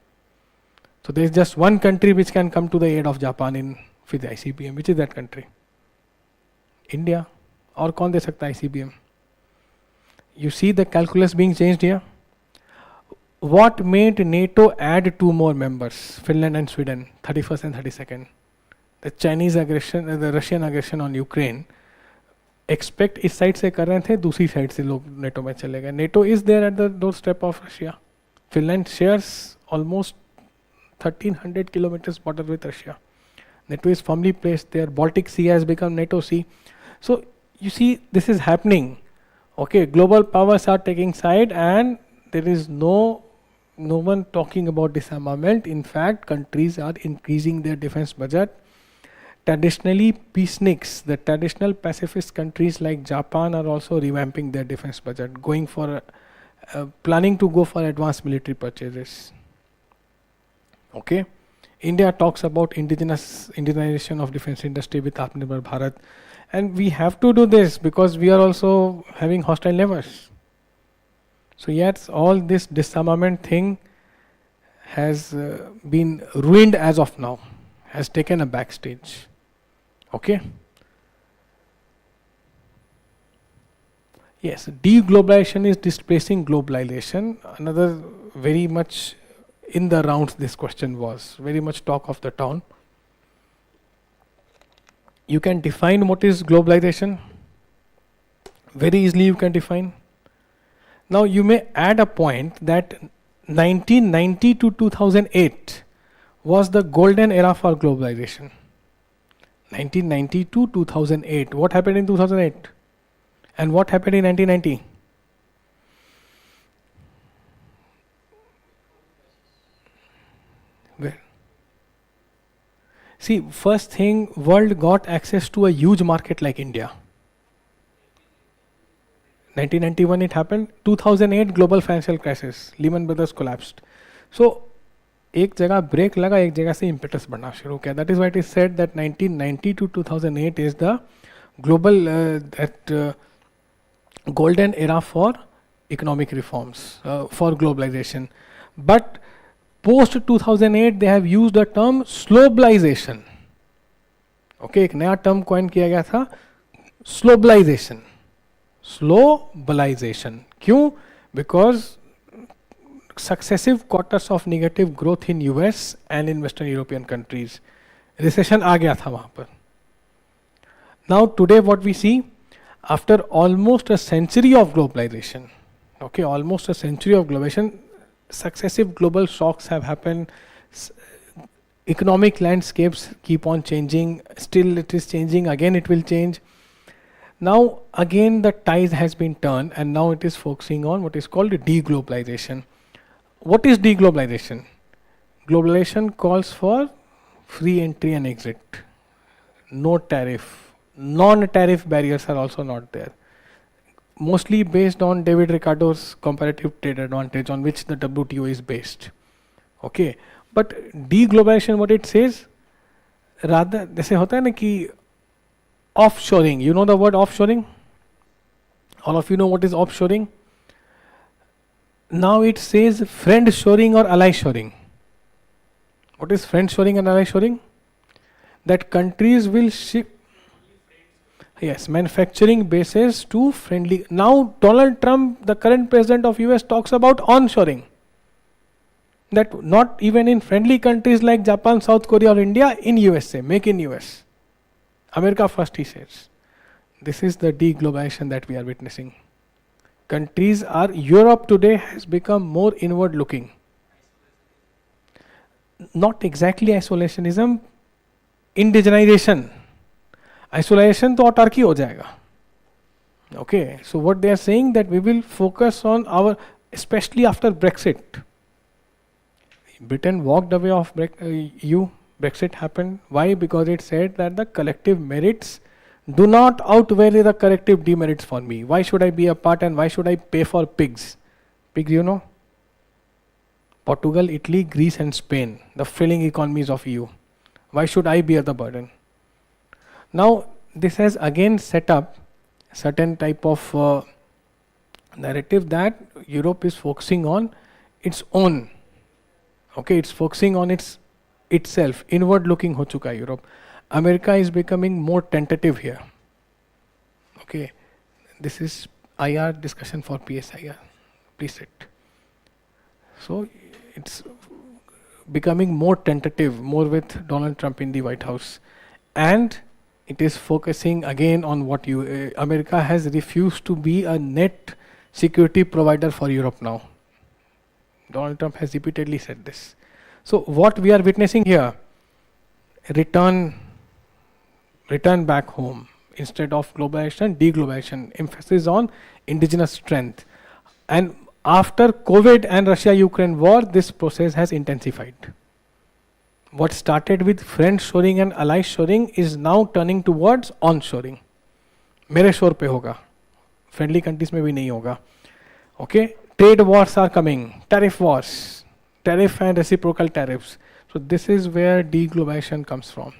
So there is just one country which can come to the aid of Japan in with ICBM. Which is that country? India. और कौन दे सकता है ICBM? You see the calculus being changed here. What made NATO add 2 more members, Finland and Sweden, 31st and 32nd? The Chinese aggression, the Russian aggression on Ukraine. Expect इस side से कर रहे थे, दूसरी साइड से लोग NATO में चले गए. NATO is there at the doorstep of Russia. Finland shares almost 1300 kilometers border with Russia. NATO is firmly placed there. Baltic Sea has become NATO Sea. So you see, this is happening. Okay, global powers are taking side, and there is no one talking about disarmament. In fact, countries are increasing their defense budget. traditionally peaceniks, the traditional pacifist countries like Japan are also revamping their defense budget, going for planning to go for advanced military purchases. Okay, India talks about indigenization of defense industry with Atmanirbhar Bharat, and we have to do this because we are also having hostile neighbors. So yes, all this disarmament thing has been ruined as of now, has taken a backstage. Okay. Yes, deglobalization is displacing globalization. Another very much in the rounds this question was, very much talk of the town. You can define what is globalization. Very easily you can define. Now you may add a point that 1990 to 2008 was the golden era for globalization. 1990 to 2008. What happened in 2008? And what happened in 1990? Well, see, first thing, world got access to a huge market like India. 1991 it happened. 2008 global financial crisis. Lehman Brothers collapsed. So, एक जगह break लगा, एक जगह से impetus बढ़ना शुरू किया. That is why it is said that 1990 to 2008 is the global golden era for economic reforms, for globalization. But post 2008 they have used the term slowblization. Okay, एक नया term coin किया गया था, slowblization. Slowblization. क्यों? Because successive quarters of negative growth in US and in Western European countries. Recession आ गया था वहाँ पर. Now today what we see, after almost a century of globalization, okay, almost a century of globalization, successive global shocks have happened. Economic landscapes keep on changing. Still it is changing. Again it will change. Now again the tide has been turned and now it is focusing on what is called deglobalization. What is deglobalization? Globalization calls for free entry and exit. No tariff. Non-tariff barriers are also not there. Mostly based on David Ricardo's comparative trade advantage on which the WTO is based. Okay. But deglobalization, what it says, rather, जैसे होता है ना कि offshoring. You know the word offshoring? All of you know what is offshoring? Now it says friend shoring or ally shoring. What is friend shoring and ally shoring? That countries will ship, yes, manufacturing bases to friendly. Now Donald Trump, the current president of US, talks about onshoring. That not even in friendly countries like Japan, South Korea or India, in USA, make in US. America first, he says. This is the deglobalization that we are witnessing. Countries are, Europe today has become more inward looking. Not exactly isolationism, indigenization. Isolation to autarky ho jayega. Okay, so what they are saying that we will focus on our, especially after Brexit. Britain walked away of EU. Brexit happened. Why? Because it said that the collective merits do not outweigh the collective demerits for me. Why should I be a part and why should I pay for pigs? Pigs, you know? Portugal, Italy, Greece and Spain, the failing economies of EU. Why should I bear the burden? Now, this has again set up a certain type of narrative that Europe is focusing on its own. Okay, it's focusing on itself. Inward looking ho chuka hai Europe. America is becoming more tentative here. Okay, this is IR discussion for PSIR. Please sit. So, it's becoming more tentative, more with Donald Trump in the White House. And it is focusing again on what America has refused to be a net security provider for Europe now. Donald Trump has repeatedly said this. So what we are witnessing here, return back home. Instead of globalization, deglobalization, emphasis on indigenous strength. And after COVID and Russia-Ukraine war, this process has intensified. what started with friend shoring and ally shoring is now turning towards on-shoring. मेरे शोर पे होगा, friendly countries में भी नहीं होगा. Okay, trade wars are coming, tariff wars, tariff and reciprocal tariffs. So this is where deglobalization comes from.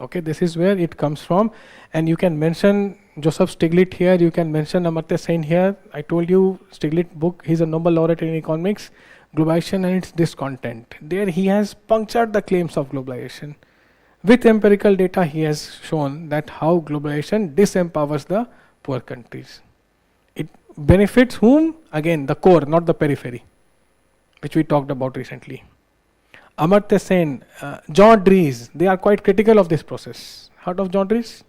Okay, this is where it comes from, and you can mention Joseph Stiglitz here, you can mention Amartya Sen here. I told you Stiglitz book, he's a Nobel laureate in economics, Globalization and its discontent. There he has punctured the claims of globalization. With empirical data he has shown that how globalization disempowers the poor countries. It benefits whom? Again, the core, not the periphery, which we talked about recently. Amartya Sen, John Dries, they are quite critical of this process. Heard of John Dries?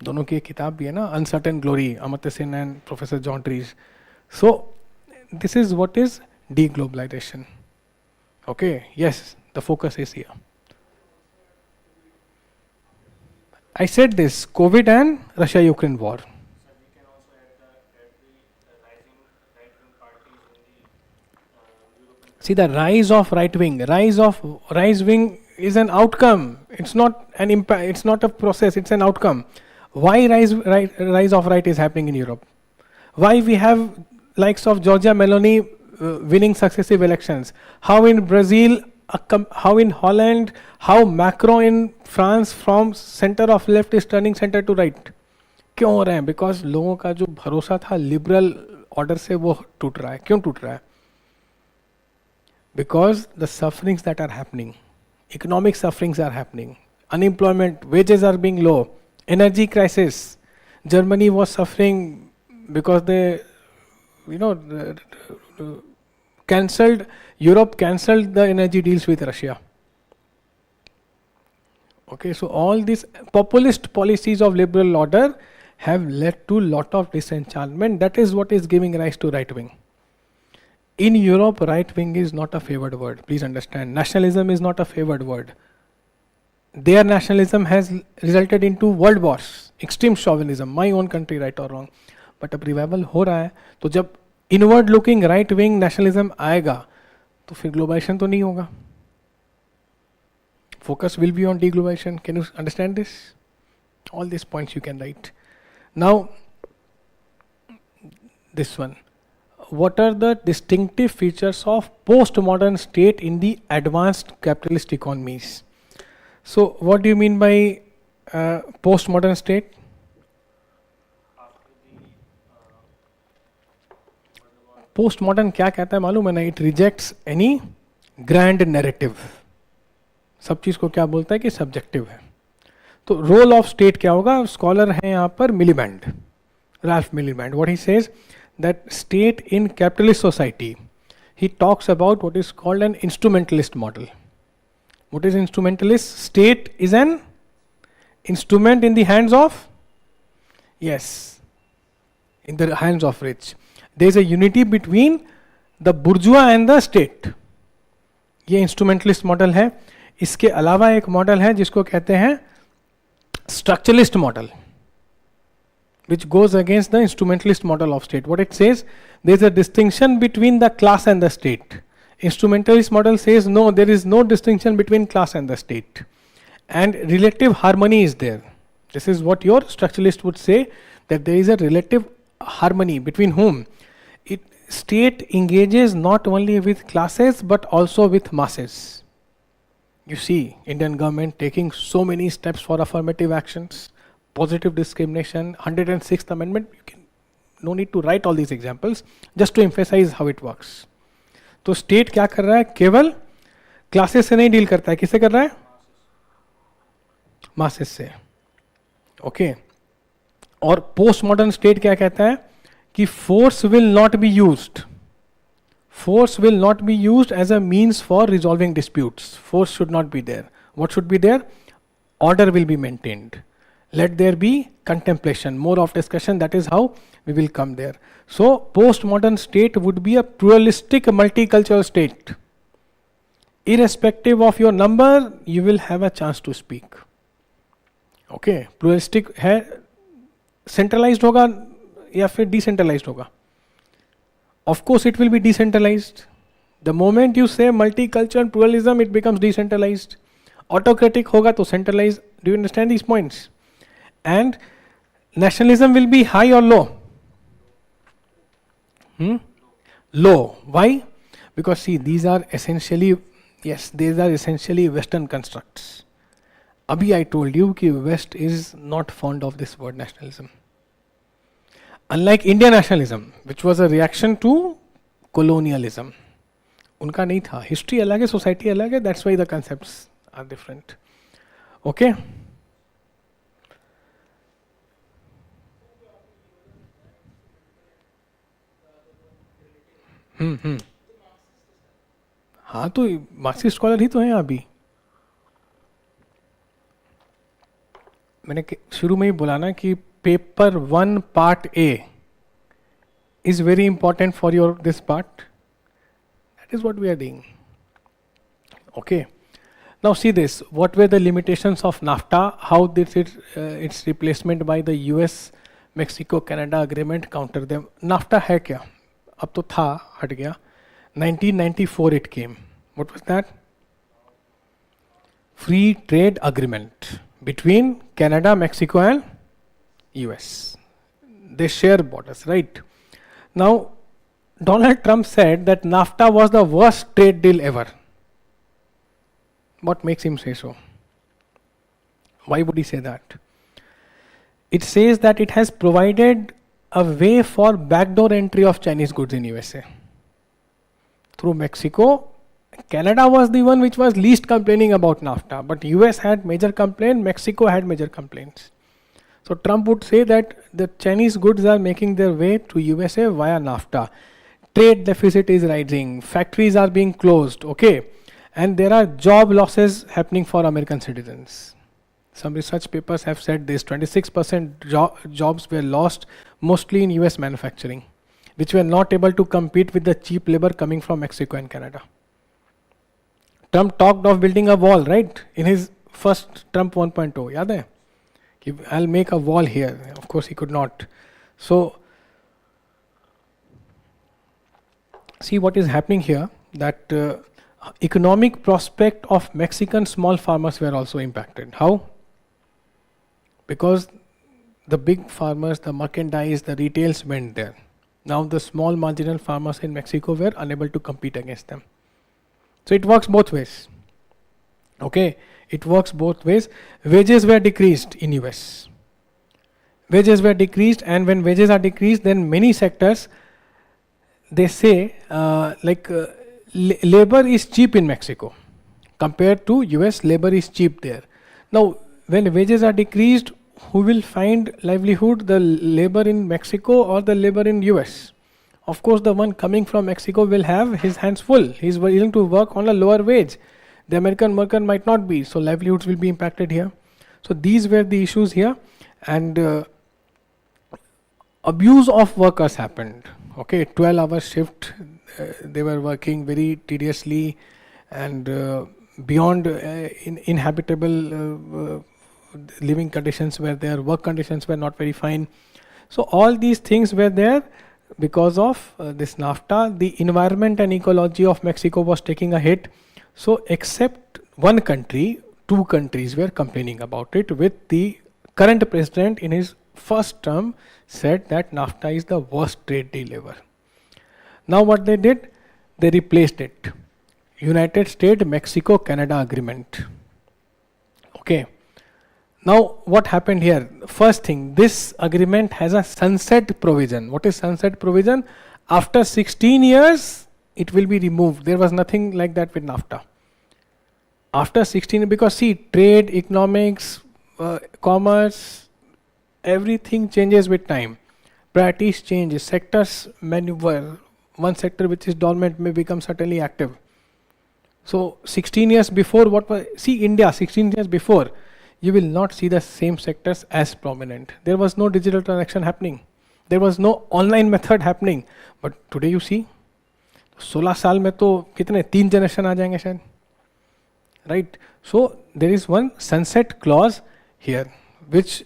दोनों की एक किताब भी है ना, Uncertain Glory, Amartya Sen and Professor John Dries. So, this is what is deglobalization. Okay, yes, the focus is here. I said this, COVID and Russia-Ukraine war. See, the rise of right wing is an outcome. It's not an impact. It's not a process. It's an outcome. Why rise of right is happening in Europe? Why we have likes of Giorgia Meloni winning successive elections? How in Brazil? How in Holland? How Macron in France from center of left is turning center to right? क्यों हो रहे हैं? Because लोगों का जो भरोसा था liberal order से वो टूट रहा है. क्यों टूट रहा है? Because the sufferings that are happening, economic sufferings are happening, unemployment, wages are being low, energy crisis. Germany was suffering because they, cancelled, Europe cancelled the energy deals with Russia. Okay, so all these populist policies of liberal order have led to lot of disenchantment. That is what is giving rise to right wing. In Europe, right wing is not a favored word. Please understand. Nationalism is not a favored word. Their nationalism has resulted into world wars, extreme chauvinism, my own country, right or wrong. But अब revival हो रहा है, तो जब inward looking right wing nationalism आएगा, तो फिर globalization तो नहीं होगा. Focus will be on deglobalization. Can you understand this? All these points you can write. Now, this one. What are the distinctive features of postmodern state in the advanced capitalist economies? So, what do you mean by postmodern state? Postmodern क्या कहता है मालूम है ना? It rejects any grand narrative. सब चीज को क्या बोलता है कि subjective है. तो role of state क्या होगा? Scholar है यहाँ पर Miliband, Ralph Miliband. What he says that state in capitalist society, he talks about what is called an instrumentalist model. What is instrumentalist? State is an instrument in the hands of, yes, in the hands of rich. There is a unity between the bourgeois and the state. ये instrumentalist model है. इसके अलावा एक model है जिसको कहते हैं structuralist model, which goes against the instrumentalist model of state. What it says, there is a distinction between the class and the state. Instrumentalist model says no, there is no distinction between class and the state, and relative harmony is there. This is what your structuralist would say, that there is a relative harmony between whom? State engages not only with classes but also with masses. You see Indian government taking so many steps for affirmative actions, positive discrimination, 106th Amendment. No need to write all these examples, just to emphasize how it works. तो state क्या कर रहा है? केवल classes से नहीं deal करता है. किससे कर रहा है? मासेस से. ओके. और पोस्ट मॉडर्न स्टेट क्या कहता है कि force will not be used. Force will not be used as a means for resolving disputes. Force should not be there. What should be there? Order will be maintained. Let there be contemplation, more of discussion. That is how we will come there. So, postmodern state would be a pluralistic multicultural state. Irrespective of your number, you will have a chance to speak. Okay, pluralistic है, centralized होगा या फिर decentralized होगा? Of course, it will be decentralized. The moment you say multicultural pluralism, it becomes decentralized. Autocratic hoga to centralized. Do you understand these points? And nationalism will be high or low? Low. Why? Because see, these are essentially Western constructs. Abhi I told you कि West is not fond of this word nationalism. Unlike Indian nationalism, which was a reaction to colonialism. उनका नहीं था. History अलग है, society अलग है. That's why the concepts are different. Okay? हाँ तो मार्क्सिस्ट स्कॉलर ही तो हैं अभी. मैंने शुरू में ही बोला ना कि paper 1 part A is very important for your this part. That is what we are doing. Okay. Now see this. What were the limitations of NAFTA? How did its replacement by the US, Mexico, Canada agreement counter them? NAFTA है क्या? अब तो था, हट गया. 1994 it came. What was that? Free trade agreement between Canada, Mexico and US. They share borders, right? Now, Donald Trump said that NAFTA was the worst trade deal ever. What makes him say so? Why would he say that? It says that it has provided a way for backdoor entry of Chinese goods in USA. Through Mexico, Canada was the one which was least complaining about NAFTA, but US had major complaint, Mexico had major complaints. So Trump would say that the Chinese goods are making their way to USA via NAFTA. Trade deficit is rising, factories are being closed, okay? And there are job losses happening for American citizens. Some research papers have said this, 26% jobs were lost, mostly in US manufacturing, which were not able to compete with the cheap labor coming from Mexico and Canada. Trump talked of building a wall, right? In his first Trump 1.0, yaad hai? I'll make a wall here. Of course, he could not. So, see what is happening here, that economic prospect of Mexican small farmers were also impacted. How? Because the big farmers, the merchandise, the retails went there. Now the small marginal farmers in Mexico were unable to compete against them. So it works both ways. Okay, it works both ways. Wages were decreased in US. Wages were decreased, and when wages are decreased, then many sectors, they say labor is cheap in Mexico. Compared to US, labor is cheap there. Now, when wages are decreased, who will find livelihood? The labor in Mexico or the labor in US? Of course, the one coming from Mexico will have his hands full. He is willing to work on a lower wage. The American worker might not be, so livelihoods will be impacted here. So these were the issues here, and abuse of workers happened. Okay, 12-hour shift, they were working very tediously and beyond inhabitable living conditions were there, work conditions were not very fine. So all these things were there because of this NAFTA. The environment and ecology of Mexico was taking a hit. So except one country, 2 countries were complaining about it, with the current president in his first term said that NAFTA is the worst trade deal ever. Now what they did, they replaced it. United States, Mexico, Canada agreement. Okay. Now what happened here? First thing, this agreement has a sunset provision. What is sunset provision? After 16 years, it will be removed. There was nothing like that with NAFTA. After 16, because see, trade, economics, commerce, everything changes with time. Priorities change, sectors maneuver. One sector which is dormant may become suddenly active. So 16 years before, India 16 years before, you will not see the same sectors as prominent. There was no digital transaction happening. There was no online method happening. But today you see, 16 साल में तो कितने 3 generation आ जाएंगे शायद, right? So there is one sunset clause here, which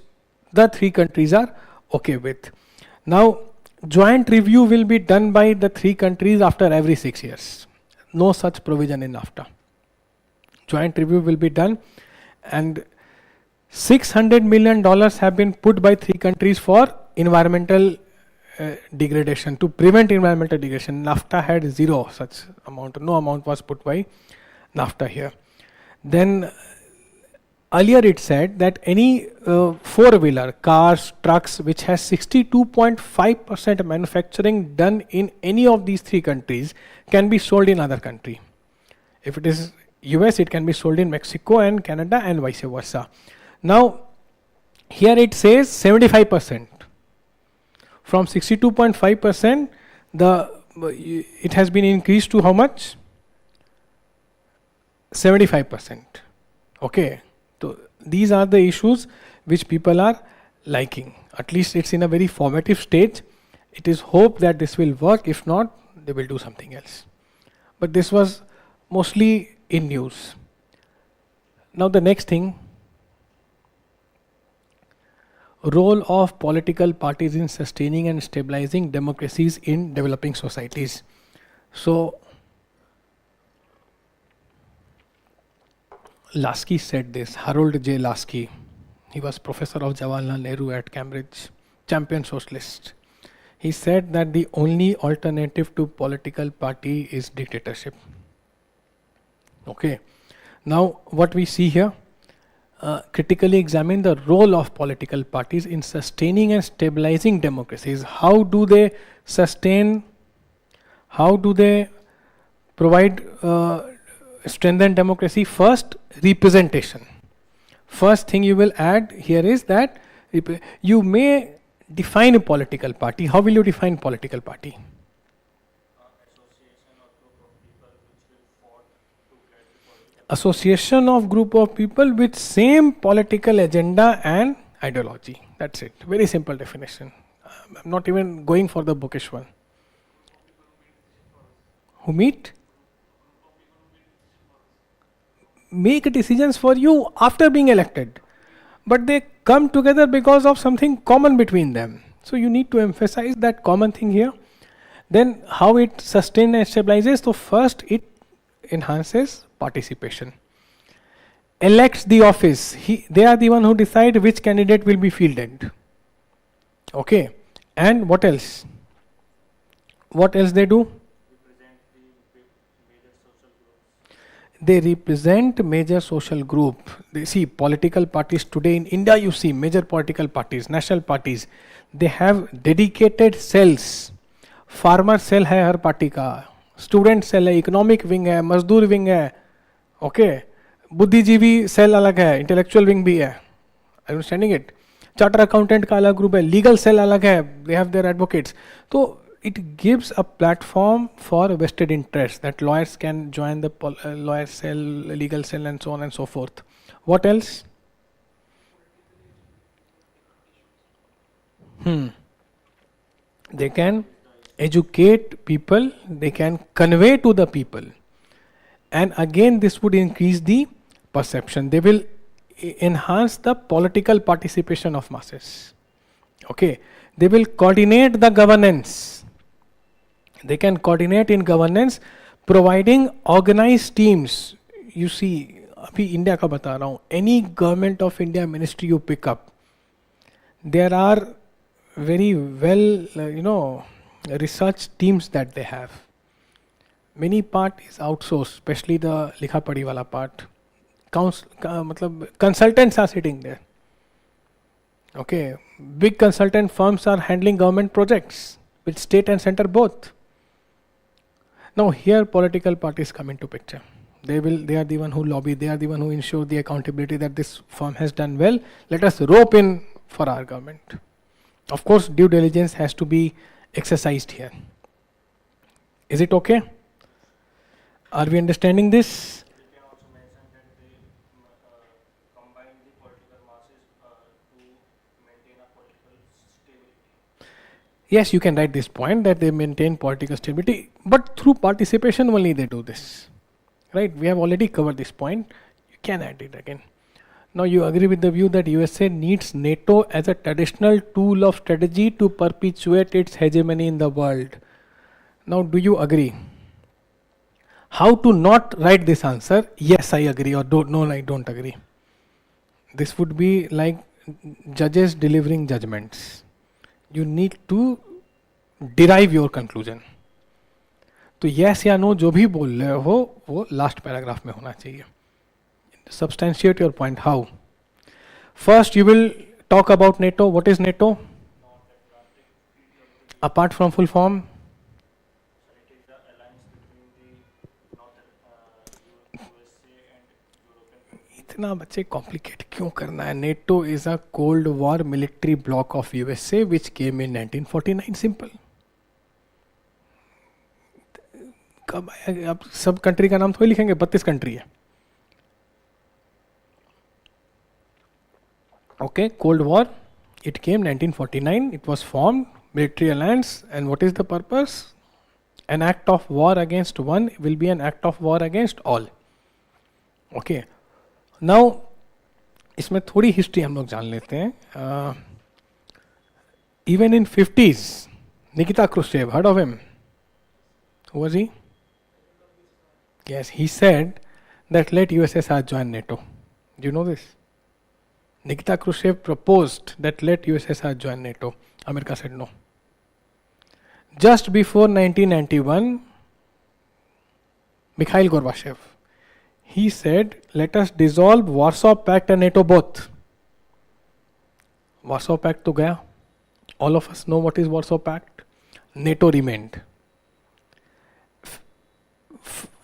the 3 countries are okay with. Now, joint review will be done by the 3 countries after every 6 years. no such provision in NAFTA. Joint review will be done, and $600 million have been put by 3 countries for environmental degradation, to prevent environmental degradation. NAFTA had zero such amount, no amount was put by NAFTA here. Then earlier it said that any four-wheeler, cars, trucks, which has 62.5% manufacturing done in any of these 3 countries can be sold in other country. If it is US, it can be sold in Mexico and Canada and vice versa. Now, here it says 75%. From 62.5%, it has been increased to how much? 75%. Okay. So these are the issues which people are liking. At least it's in a very formative stage. It is hope that this will work. If not, they will do something else. But this was mostly in news. Now the next thing, role of political parties in sustaining and stabilizing democracies in developing societies. So Lasky said this, Harold J. Lasky. He was professor of Jawaharlal Nehru at Cambridge, champion socialist. He said that the only alternative to political party is dictatorship. Okay. Now what we see here, critically examine the role of political parties in sustaining and stabilizing democracies. How do they sustain, how do they provide strengthen democracy? First, representation. First thing you will add here is that you may define a political party. How will you define political party? Association of group of people with same political agenda and ideology. That's it. Very simple definition. I'm not even going for the bookish one. Who meet? Make decisions for you after being elected. But they come together because of something common between them. So you need to emphasize that common thing here. Then how it sustains and stabilizes. So first it enhances participation. Elects the office. They are the one who decide which candidate will be fielded. Okay. And what else? What else they do? They represent major social group. They see political parties today in India, you see major political parties, national parties, they have dedicated cells. Farmer cell hai har party ka, student cell hai, economic wing hai, mazdoor wing hai, okay, बुद्धिजीवी cell अलग है, intellectual wing भी है, understanding it, charter accountant का अलग group है, legal cell अलग है, दे हैव देयर एडवोकेट्स. तो it gives a platform for vested interests that lawyers can join the lawyer cell, legal cell, and so on and so forth. What else? They can educate people, they can convey to the people, and again this would increase the perception. They will enhance the political participation of masses. Okay, they will coordinate the governance. They can coordinate in governance, providing organized teams. You see, अभी India का बता रहा हूँ, any government of India ministry you pick up, there are very well, research teams that they have. Many part is outsourced, especially the लिखा पढ़ी वाला part. Consultants are sitting there. Okay, big consultant firms are handling government projects with state and center both. Now here political parties come into picture. They are the one who lobby, they are the one who ensure the accountability that this firm has done well. Let us rope in for our government. Of course, due diligence has to be exercised here. Is it okay? Are we understanding this? We can also mention that they combine the political masses to maintain a political stability. Yes, you can write this point that they maintain political stability, but through participation only they do this. Right? We have already covered this point. You can add it again. Now you agree with the view that USA needs NATO as a traditional tool of strategy to perpetuate its hegemony in the world. Now do you agree? how to not write this answer, yes I agree, or don't, no I don't agree. This would be like judges delivering judgments. You need to derive your conclusion. तो yes या no जो भी बोल रहे हो वो last paragraph में होना चाहिए. Substantiate your point. How? First you will talk about NATO. What is NATO? Apart from full form? It is the alliance between the USA and European. इतना बच्चे कॉम्प्लिकेट क्यों करना है? NATO is a Cold War military bloc of USA which came in 1949. Simple. कब अब सब country का नाम थोड़ी लिखेंगे, 32 कंट्री है. Okay, Cold War, it came 1949, it was formed, military alliance, and what is the purpose? An act of war against one will be an act of war against all. Okay, now इसमें थोड़ी history हम लोग जान लेते हैं. Even in 50s, Nikita Khrushchev, heard of him? Who was he? Yes, he said that let USSR join NATO. Do you know this? Nikita Khrushchev proposed that let USSR join NATO. America said no. Just before 1991, Mikhail Gorbachev, he said, let us dissolve Warsaw Pact and NATO both. Warsaw Pact to gaya. All of us know what is Warsaw Pact. NATO remained.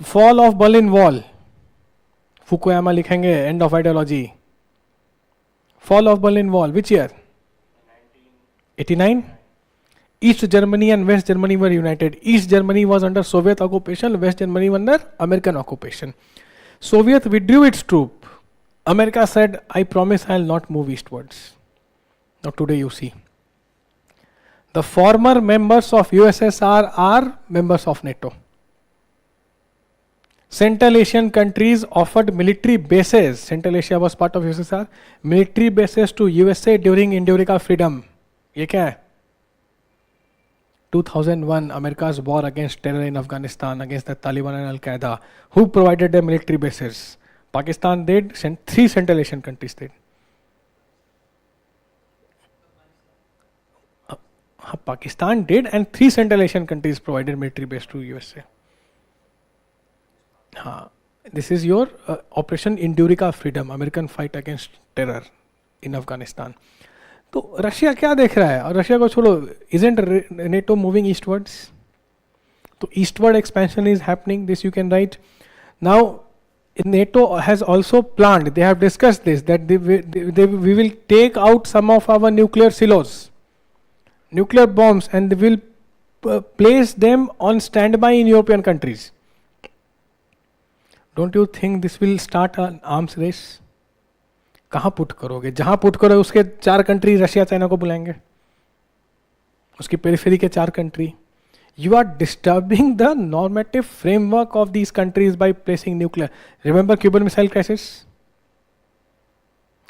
Fall of Berlin Wall. Fukuyama लिखेंगे, end of ideology. Fall of Berlin Wall, which year? 89? East Germany and West Germany were united. East Germany was under Soviet occupation, West Germany under American occupation. Soviet withdrew its troop. America said, I promise I will not move eastwards. Now today you see. The former members of USSR are members of NATO. Central Asian countries offered military bases. Central Asia was part of USSR. Military bases to USA during Indo-Pacific freedom. ये क्या है? 2001, America's war against terror in Afghanistan, against the Taliban and Al-Qaeda. Who provided the military bases? Pakistan did, 3 Central Asian countries did. Pakistan did, and 3 Central Asian countries provided military base to USA. This is your Operation Indo-Pacific Freedom, American fight against terror in Afghanistan. तो Russia क्या देख रहा है? और Russia को छोड़ो, isn't NATO moving eastwards? तो eastward expansion is happening. This you can write. Now, NATO has also planned. They have discussed this, that we will take out some of our nuclear silos, nuclear bombs, and they will place them on standby in European countries. Don't you think this will start an arms race? कहाँ put करोगे? जहाँ put करोगे उसके 4 country Russia China को बुलाएंगे, उसकी periphery के 4 country. You are disturbing the normative framework of these countries by placing nuclear. Remember Cuban Missile Crisis?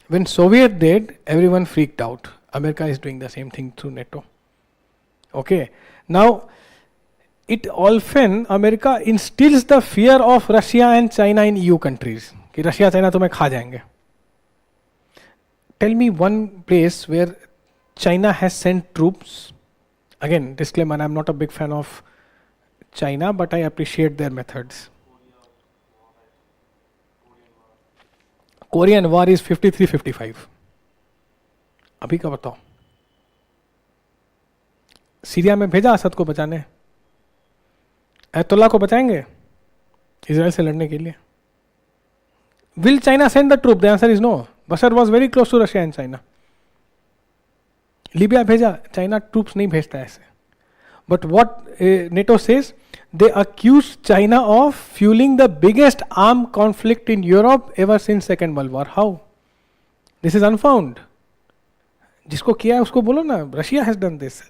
When Soviet did, everyone freaked out. America is doing the same thing through NATO. Okay. Now, it often, America instills the fear of Russia and China in EU countries. कि Russia China तुम्हें खा जाएंगे. Tell me one place where China has sent troops. Again, disclaimer, I am not a big fan of China, but I appreciate their methods. Korean War is 53-55. अभी का बताओ. Syria में भेजा असद को बचाने? अयतुल्ला को बचाएंगे इजराइल से लड़ने के लिए? Will China send the troop? The answer is no. Bashar was very close to Russia and China. Libya भेजा, China troops नहीं भेजता ऐसे. But what NATO says, they accuse China of fueling the biggest armed conflict in Europe ever since Second World War. How? This is unfound. जिसको किया है उसको बोलो ना. Russia has done this.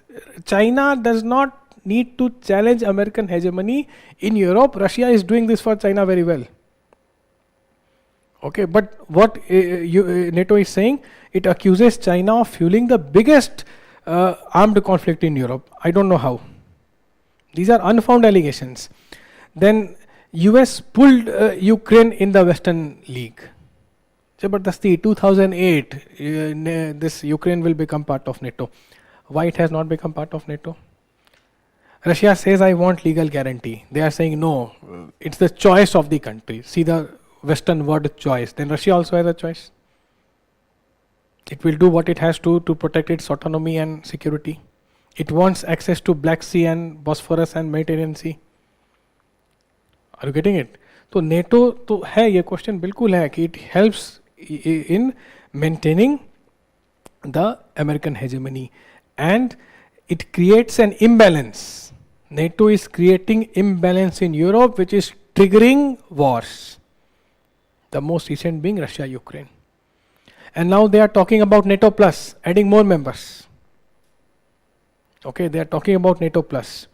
China does not need to challenge American hegemony in Europe. Russia is doing this for China very well. Okay, but what NATO is saying, it accuses China of fueling the biggest armed conflict in Europe. I don't know how. These are unfound allegations. Then US pulled Ukraine in the Western League. Jabardasti, 2008, this Ukraine will become part of NATO. Why it has not become part of NATO? Russia says, I want legal guarantee. They are saying, no, it's the choice of the country. See the Western word choice. Then Russia also has a choice. It will do what it has to protect its autonomy and security. It wants access to Black Sea and Bosphorus and Mediterranean Sea. Are you getting it? तो NATO तो है, ये question बिल्कुल है कि it helps in maintaining the American hegemony and it creates an imbalance. NATO is creating imbalance in Europe which is triggering wars. The most recent being Russia-Ukraine. And now they are talking about NATO plus, adding more members. Okay, they are talking about NATO plus.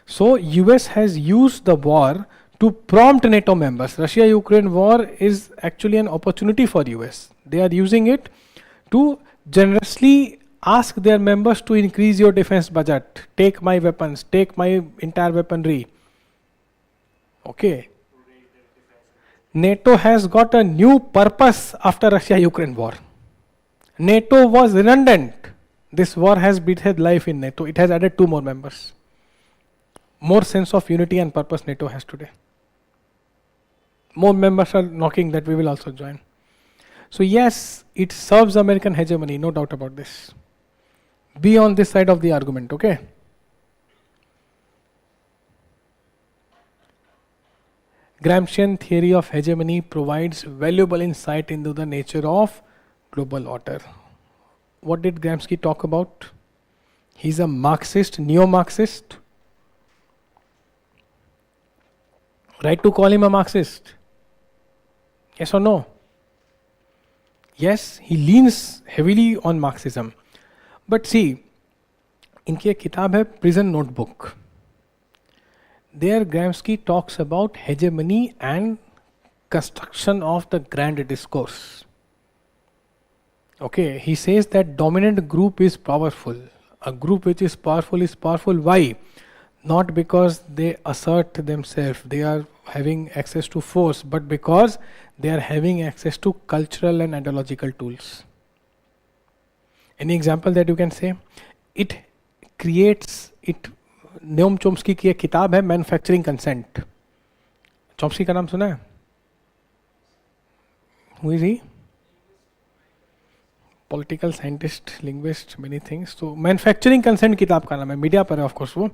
So US has used the war to prompt NATO members. Russia-Ukraine war is actually an opportunity for US. They are using it to generously ask their members to increase your defense budget. Take my weapons, take my entire weaponry. Okay. NATO has got a new purpose after Russia-Ukraine war. NATO was redundant. This war has breathed life in NATO. It has added 2 more members. More sense of unity and purpose NATO has today. More members are knocking that we will also join. So yes, it serves American hegemony, no doubt about this. Be on this side of the argument, okay? Gramscian theory of hegemony provides valuable insight into the nature of global order. What did Gramsci talk about? He's a Marxist, neo-Marxist. Right to call him a Marxist? Yes or no? Yes, he leans heavily on Marxism. But see, इनकी एक किताब है Prison Notebook. There Gramsci talks about hegemony and construction of the grand discourse. Okay, he says that dominant group is powerful. A group which is powerful. Why? Not because they assert themselves, they are having access to force, but because they are having access to cultural and ideological tools. Any example that you can say? It creates, Noam Chomsky की एक किताब है manufacturing consent. Chomsky का नाम सुना है? Who is he? Political scientist, linguist, many things. So manufacturing consent किताब का नाम है, मीडिया पर है ऑफ कोर्स वो.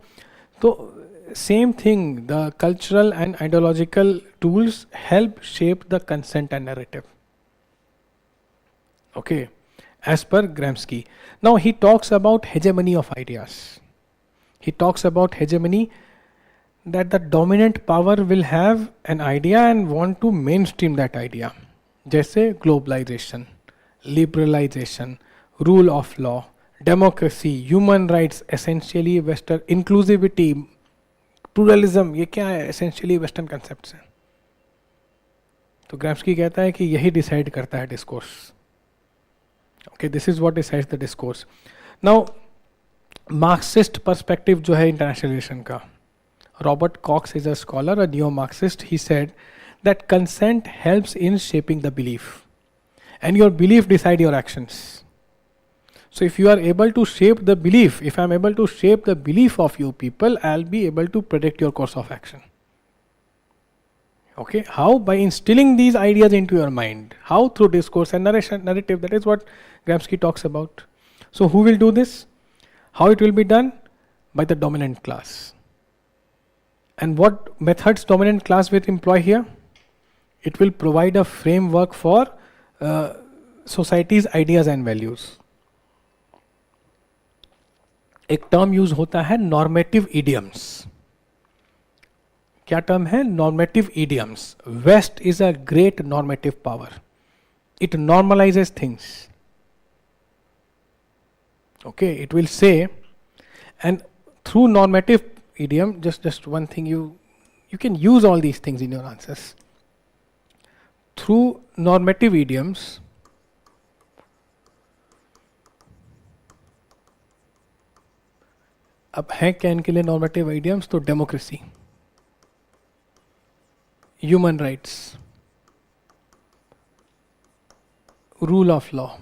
तो same thing, the cultural and ideological tools help shape the consent and narrative. Okay, as per Gramsci. Now he talks about hegemony of ideas. He talks about hegemony, that the dominant power will have an idea and want to mainstream that idea. जैसे globalization, liberalization, rule of law, democracy, human rights, essentially Western inclusivity, pluralism, ये क्या है? Essentially Western concepts हैं. तो Gramsci कहता है कि यही डिसाइड करता है discourse. Okay, this is what decides the discourse. Now, Marxist perspective जो है international relation का. Robert Cox is a scholar, a neo-Marxist. He said that consent helps in shaping the belief, and your belief decide your actions. So if you are able to shape the belief, if I am able to shape the belief of you people, I'll be able to predict your course of action. Okay, how? By instilling these ideas into your mind. How? Through discourse and narrative. That is what Gramsci talks about. So who will do this? How it will be done? By the dominant class. And what methods dominant class will employ here? It will provide a framework for society's ideas and values. एक term use होता है normative idioms. क्या term है? Normative idioms. West is a great normative power. It normalises things. Okay, it will say, and through normative idiom, just one thing, you can use all these things in your answers. Through normative idioms, अब है क्या इनके लिए normative idioms? तो democracy, human rights, rule of law,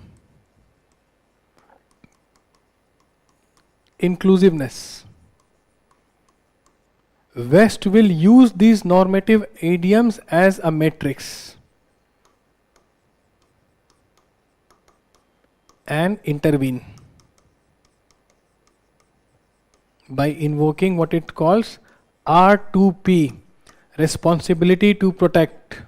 inclusiveness. West will use these normative idioms as a matrix and intervene by invoking what it calls R2P, responsibility to protect.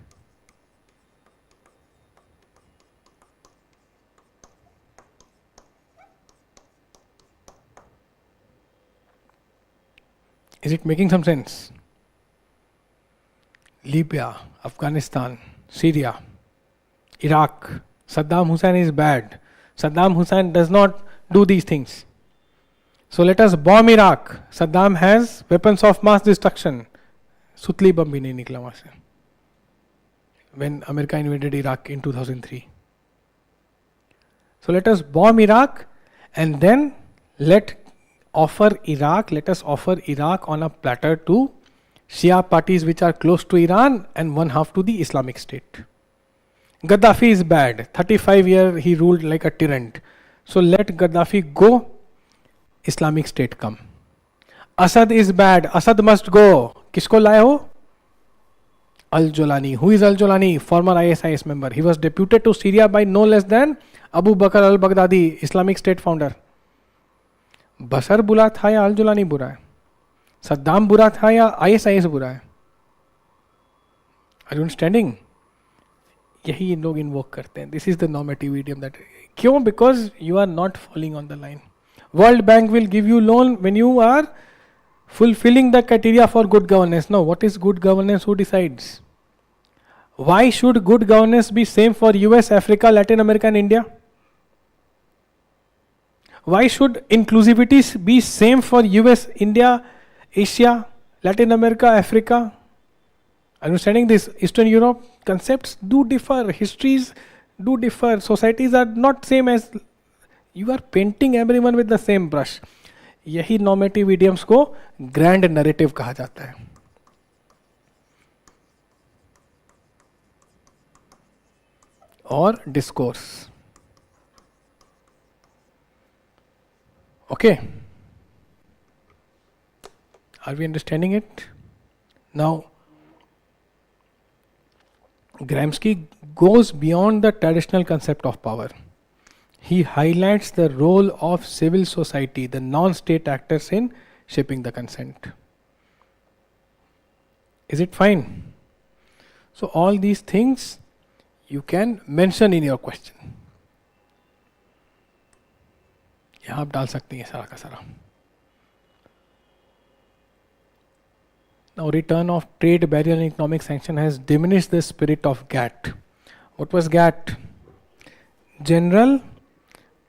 Is it making some sense? Libya, Afghanistan, Syria, Iraq. Saddam Hussein is bad. Saddam Hussein does not do these things. So let us bomb Iraq. Saddam has weapons of mass destruction. Sutli bomb bhi nahi nikla wahan se. When America invaded Iraq in 2003. So let us bomb Iraq and then let us offer Iraq on a platter to Shia parties which are close to Iran and one half to the Islamic State. Gaddafi is bad. 35 years he ruled like a tyrant. So let Gaddafi go, Islamic State come. Assad is bad. Assad must go. Kisko laye ho? Al-Jolani. Who is Al-Jolani? Former ISIS member. He was deputed to Syria by no less than Abu Bakr al-Baghdadi, Islamic State founder. बसर बुरा था या अल-जुलानी बुरा है? सद्दाम बुरा था या ISIS बुरा है? Are you understanding? यही इन लोग इन्वोक करते हैं. This is the normative idiom that. क्यों? Because you are not falling on the line. World Bank will give you loan when you are fulfilling the criteria for good governance. No, what is good governance? Who decides? Why should good governance be same for US, Africa, Latin America and India? Why should inclusivity be same for US, India, Asia, Latin America, Africa? Understanding this, Eastern Europe concepts do differ, histories do differ, societies are not same as. You are painting everyone with the same brush. यही normative idioms को grand narrative कहा जाता है. और discourse. Okay. Are we understanding it? Now, Gramsci goes beyond the traditional concept of power. He highlights the role of civil society, the non-state actors in shaping the consent. Is it fine? So all these things you can mention in your question. यहाँ आप डाल सकते हैं सारा का सारा. Now, return of trade barrier and economic sanction has diminished the spirit of GATT. What was GATT? General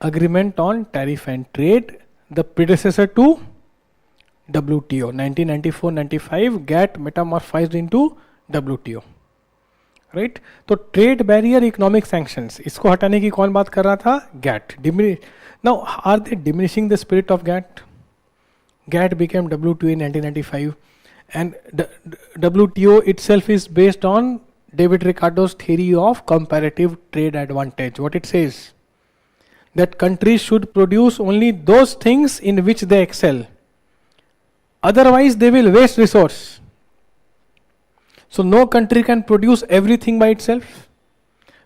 Agreement on Tariff and Trade, the predecessor to WTO. 1994-95, GATT metamorphosed into WTO. Right? तो trade barrier, economic sanctions, इसको हटाने की कौन बात कर रहा था? GATT. Now, are they diminishing the spirit of GATT? GATT became WTO in 1995. And WTO itself is based on David Ricardo's theory of comparative trade advantage. What it says? That countries should produce only those things in which they excel. Otherwise, they will waste resource. So, no country can produce everything by itself,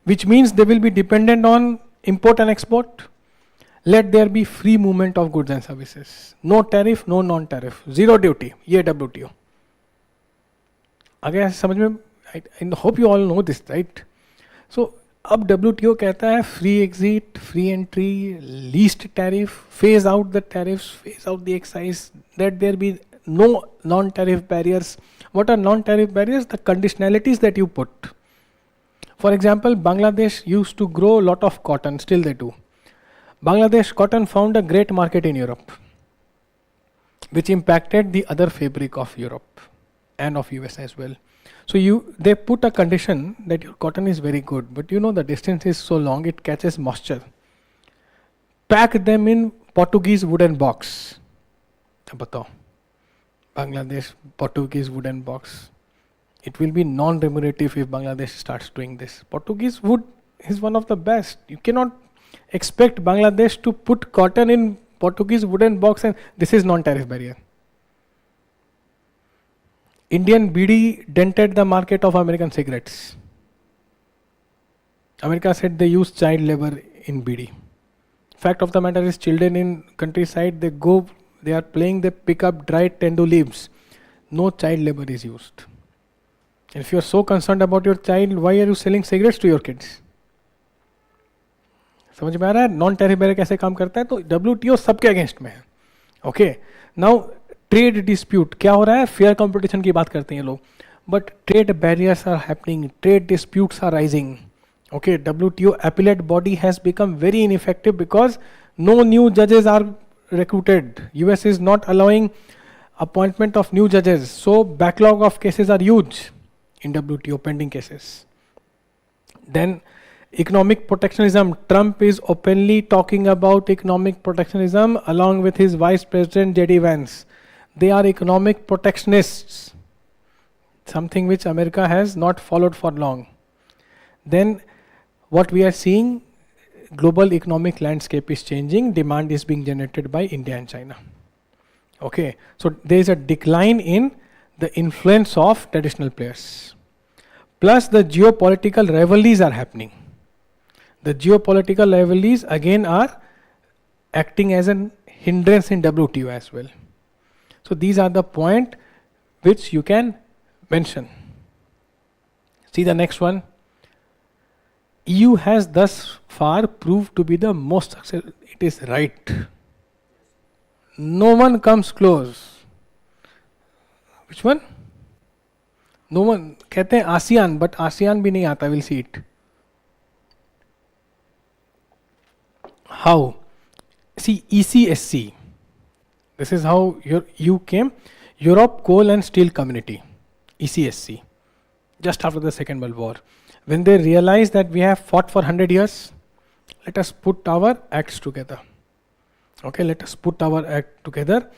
which means they will be dependent on import and export. Let there be free movement of goods and services. No tariff, no non-tariff. Zero duty. ये WTO. आगे समझ में, I hope you all know this, right? So, अब WTO कहता है free exit, free entry, least tariff, phase out the tariffs, phase out the excise, let there be no non-tariff barriers. What are non-tariff barriers? The conditionalities that you put. For example, Bangladesh used to grow a lot of cotton, still they do. Bangladesh cotton found a great market in Europe, which impacted the other fabric of Europe and of US as well. So they put a condition that your cotton is very good, but you know the distance is so long, it catches moisture. Pack them in Portuguese wooden box. अब बताओ, Bangladesh Portuguese wooden box. It will be non-remunerative if Bangladesh starts doing this. Portuguese wood is one of the best. You cannot expect Bangladesh to put cotton in Portuguese wooden box, and this is non-tariff barrier. Indian BD dented the market of American cigarettes. America said they use child labor in BD. Fact of the matter is, children in countryside, they are playing, they pick up dried tendu leaves. No child labor is used. If you are so concerned about your child, why are you selling cigarettes to your kids? समझ में आ रहा है non tariff barrier कैसे काम करता है? तो WTO सबके अगेंस्ट में है. ओके, नाउ ट्रेड डिस्प्यूट क्या हो रहा है? फेयर कंपटीशन की बात करते हैं लोग, but trade barriers are happening, trade disputes are rising. Okay, WTO appellate body has become very ineffective because no new judges are recruited. US is not allowing appointment of new judges. So backlog of cases are huge in WTO, pending cases. Then economic protectionism. Trump is openly talking about economic protectionism along with his Vice President JD Vance. They are economic protectionists, something which America has not followed for long. Then what we are seeing, global economic landscape is changing, demand is being generated by India and China. Okay, so there is a decline in the influence of traditional players. Plus the geopolitical rivalries are happening. The geopolitical rivalries again are acting as an hindrance in WTO as well. So these are the points which you can mention. See the next one. EU has thus far proved to be the most successful. It is right. No one comes close. Which one? No one. कहते हैं ASEAN, but ASEAN भी नहीं आता. We'll see it. How? See, ECSC. This is how you came. Europe Coal and Steel Community. ECSC. Just after the Second World War. When they realized that we have fought for 100 years, let us put our acts together. Okay, let us put our act together.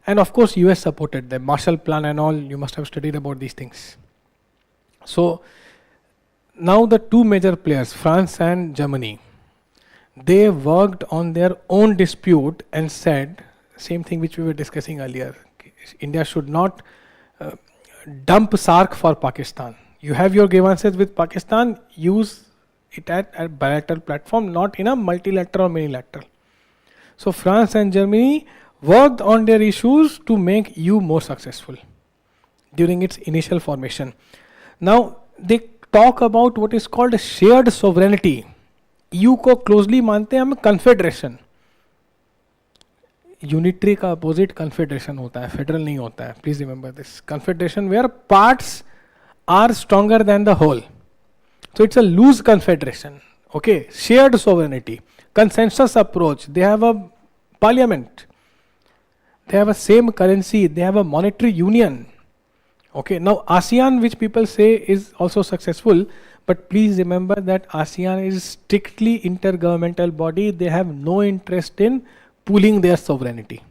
And of course, US supported the Marshall Plan and all. You must have studied about these things. So now the two major players, France and Germany, they worked on their own dispute and said, same thing which we were discussing earlier, India should not dump SAARC for Pakistan. You have your grievances with Pakistan, use it at a bilateral platform, not in a multilateral or minilateral. So France and Germany worked on their issues to make EU more successful during its initial formation. Now they talk about what is called a shared sovereignty. EU को closely मानते हैं हम confederation. Unitary का opposite confederation होता है, federal नहीं होता है. Please remember this. Confederation where parts are stronger than the whole. So it's a loose confederation. Okay, shared sovereignty, consensus approach. They have a parliament. They have a same currency. They have a monetary union. Okay, now ASEAN, which people say is also successful, but please remember that ASEAN is strictly intergovernmental body. They have no interest in pooling their sovereignty.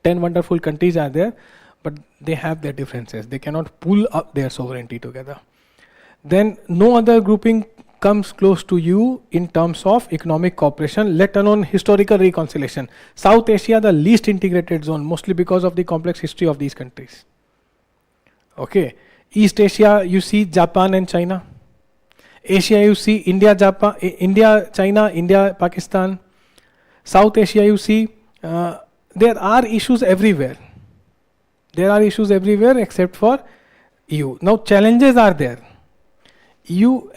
10 wonderful countries are there, but they have their differences. They cannot pool up their sovereignty together. Then no other grouping comes close to you in terms of economic cooperation, let alone historical reconciliation. South Asia, the least integrated zone, mostly because of the complex history of these countries. Okay. East Asia, you see Japan and China. Asia, you see India, Japan, India, China, India, Pakistan. South Asia, you see there are issues everywhere. There are issues everywhere except for EU. Now challenges are there. EU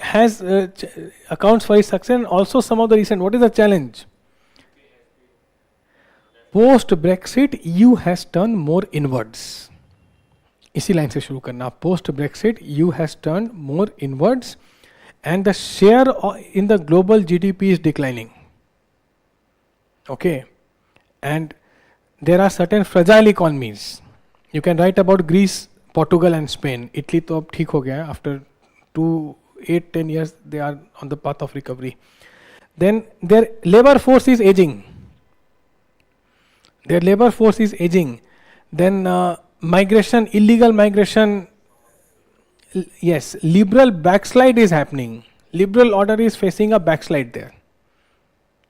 has accounts for its success and also some of the recent. What is the challenge? Post Brexit, EU has turned more inwards. इसी line से शुरू करना. Post Brexit, EU has turned more inwards, and the share in the global GDP is declining. Okay, and there are certain fragile economies. You can write about Greece, Portugal and Spain. Italy तो अब ठीक हो गया है. After 8-10 years they are on the path of recovery. Then their labor force is aging. Then migration, illegal migration yes, liberal backslide is happening. Liberal order is facing a backslide there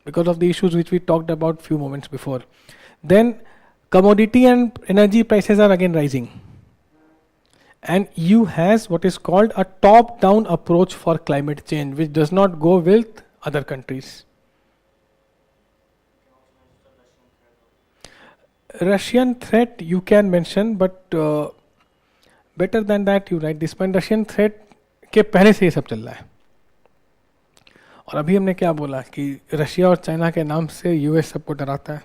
because of the issues which we talked about few moments before. Then commodity and energy prices are again rising. And EU has what is called a top-down approach for climate change, which does not go with other countries. Russian threat you can mention, but better than that you write this point. Russian threat के पहले से ये सब चल रहा है. और अभी हमने क्या बोला कि रशिया और चाइना के नाम से यूएस सबको डराता है.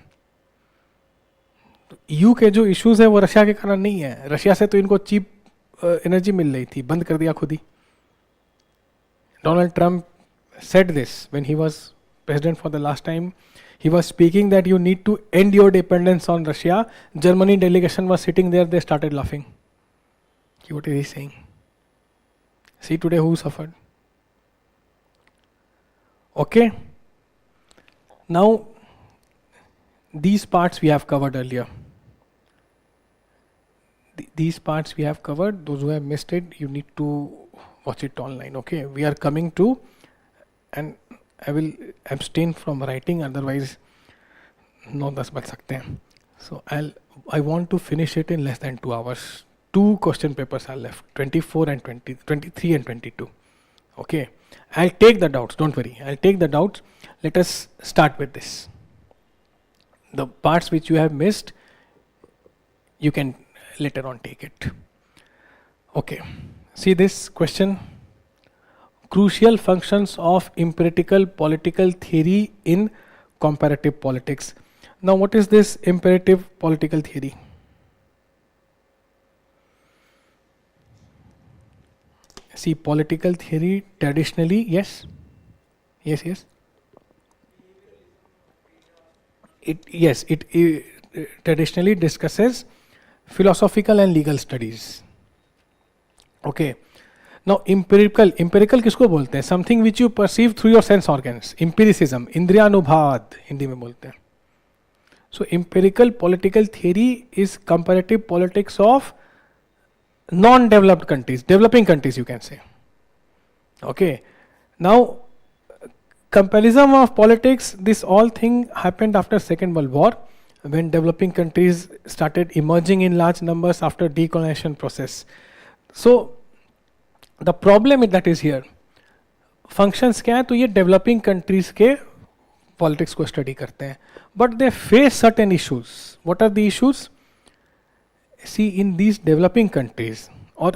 यू के जो इश्यूज है वो रशिया के कारण नहीं है. रशिया से तो इनको चीप एनर्जी मिल रही थी, बंद कर दिया खुद ही. Donald Trump said this when he was president for the last time. He was speaking that you need to end your dependence on Russia. Germany delegation was sitting there, they started laughing. What is he saying? See today who suffered. Okay. Now these parts we have covered earlier. These parts we have covered. Those who have missed it, you need to watch it online. Okay. We are coming to, and I will abstain from writing, otherwise 9-10 बज सकते हैं. So I want to finish it in less than 2 hours. 2 question papers are left, 24 and 23 and 22. Okay, I'll take the doubts, don't worry, I'll take the doubts. Let us start with this. The parts which you have missed, you can later on take it. Okay, see this question. Crucial functions of empirical political theory in comparative politics. Now what is this imperative political theory? See, political theory traditionally, yes. It traditionally discusses philosophical and legal studies. Okay. Now empirical किसको बोलते हैं? Something which you perceive through your sense organs. Empiricism, इंद्रियानुभाव Hindi में बोलते हैं. So empirical political theory is comparative politics of non-developed countries, developing countries you can say. Okay. Now comparison of politics, this all thing happened after Second World War, when developing countries started emerging in large numbers after decolonization process. So the problem that is here, functions क्या है? तो ये developing countries के politics को study करते हैं, but they face certain issues. What are the issues? See, in these developing countries, or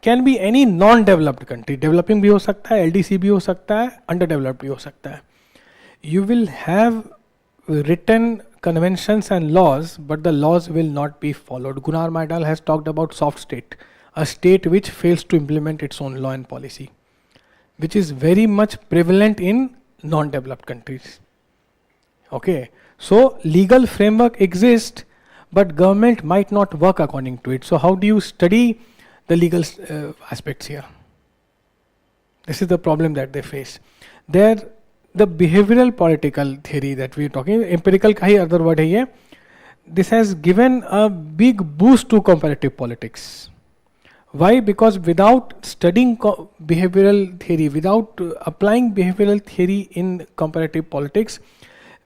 can be any non-developed country, developing भी हो सकता है, LDC भी हो सकता है, underdeveloped भी हो सकता है. You will have written conventions and laws, but the laws will not be followed. Gunnar Myrdal has talked about soft state, a state which fails to implement its own law and policy, which is very much prevalent in non-developed countries. Okay, so legal framework exists, but government might not work according to it. So how do you study the legal aspects here? This is the problem that they face. The behavioral political theory that we are talking, empirical का ही other word है ये. This has given a big boost to comparative politics. Why? Because without studying behavioral theory, without applying behavioral theory in comparative politics,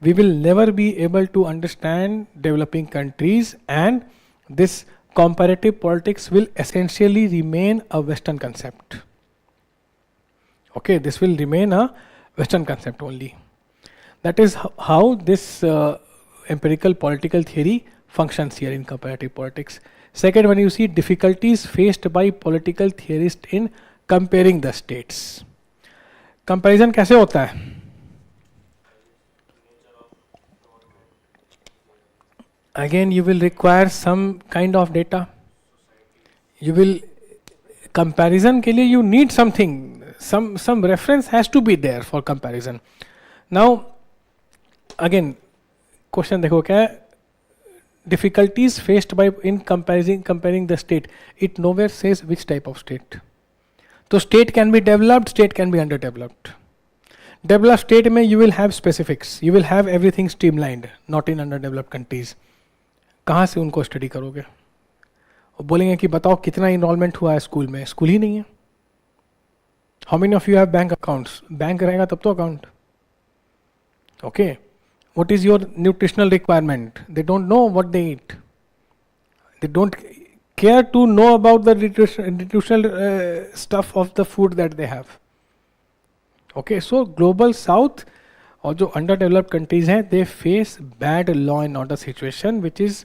we will never be able to understand developing countries, and this comparative politics will essentially remain a Western concept. Okay, this will remain a Western concept only. That is how this empirical political theory functions here in comparative politics. Second, when you see difficulties faced by political theorists in comparing the states. Comparison कैसे होता है? Again, you will require some kind of data. You will comparison के लिए you need something. Some reference has to be there for comparison. Now, again, question देखो क्या है? Difficulties faced by in comparing the state. It nowhere says which type of state. So state can be developed, state can be underdeveloped. Developed state में you will have specifics. You will have everything streamlined, not in underdeveloped countries. कहाँ से उनको study करोगे? बोलेंगे कि बताओ कितना enrolment हुआ है स्कूल में, स्कूल ही नहीं है. How many of you have bank accounts? Bank रहेगा तब तो account. Okay, what is your nutritional requirement? They don't know what they eat. They don't care to know about the nutritional stuff of the food that they have. Okay, so global south और जो underdeveloped countries हैं, they face bad law and order situation which is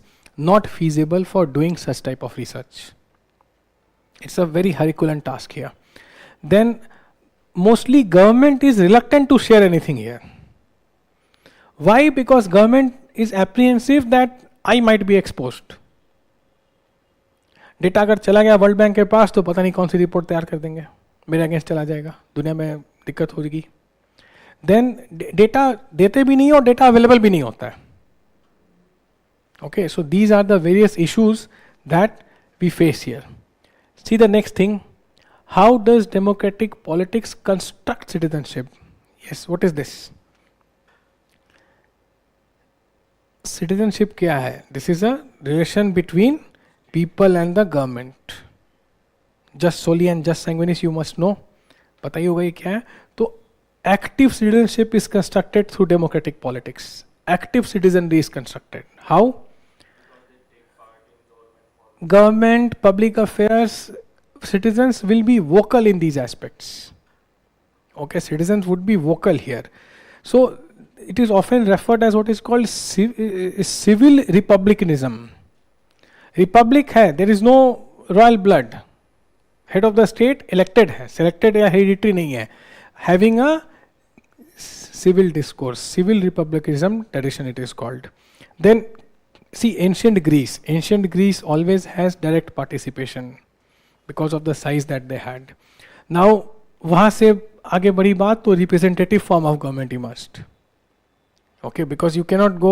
not feasible for doing such type of research. It's a very Herculean task here. Then mostly government is reluctant to share anything here. Why? Because government is apprehensive that I might be exposed. Data अगर चला गया world bank के पास तो पता नहीं कौन सी report तैयार कर देंगे, मेरे अगेंस्ट चला जाएगा, दुनिया में दिक्कत होगी. देन डेटा देते भी नहीं और डेटा अवेलेबल भी नहीं होता है. Okay, so these are the various issues that we face here. See the next thing, how does democratic politics construct citizenship? Yes, what is this? Citizenship क्या है? This is a relation between people and the government. Just solely and just sanguinis you must know. पता ही होगा ये क्या है. तो active citizenship is constructed through democratic politics. Active citizenry is constructed. How? Government, public affairs, citizens will be vocal in these aspects. Okay, citizens would be vocal here. So it is often referred as what is called civil republicanism. Republic है, there is no royal blood, head of the state elected है, selected या hereditary नहीं है, having a civil discourse, civil republicanism tradition it is called. Then see ancient Greece always has direct participation because of the size that they had. Now वहां से आगे बड़ी बात तो representative form of government emerged. Okay, because you cannot go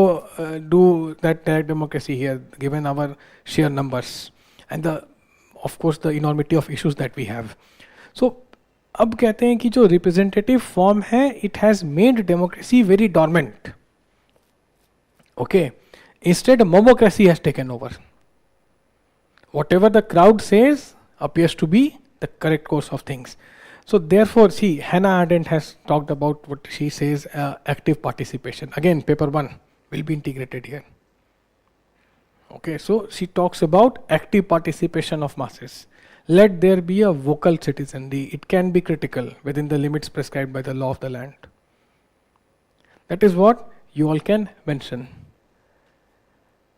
do that direct democracy here given our sheer numbers and of course the enormity of issues that we have. So अब कहते हैं कि जो representative form है, it has made democracy very dormant. Okay, instead mobocracy has taken over. Whatever the crowd says appears to be the correct course of things. So therefore, see, Hannah Arendt has talked about what she says, active participation. Again, paper 1 will be integrated here. Okay, so she talks about active participation of masses. Let there be a vocal citizenry. It can be critical within the limits prescribed by the law of the land. That is what you all can mention.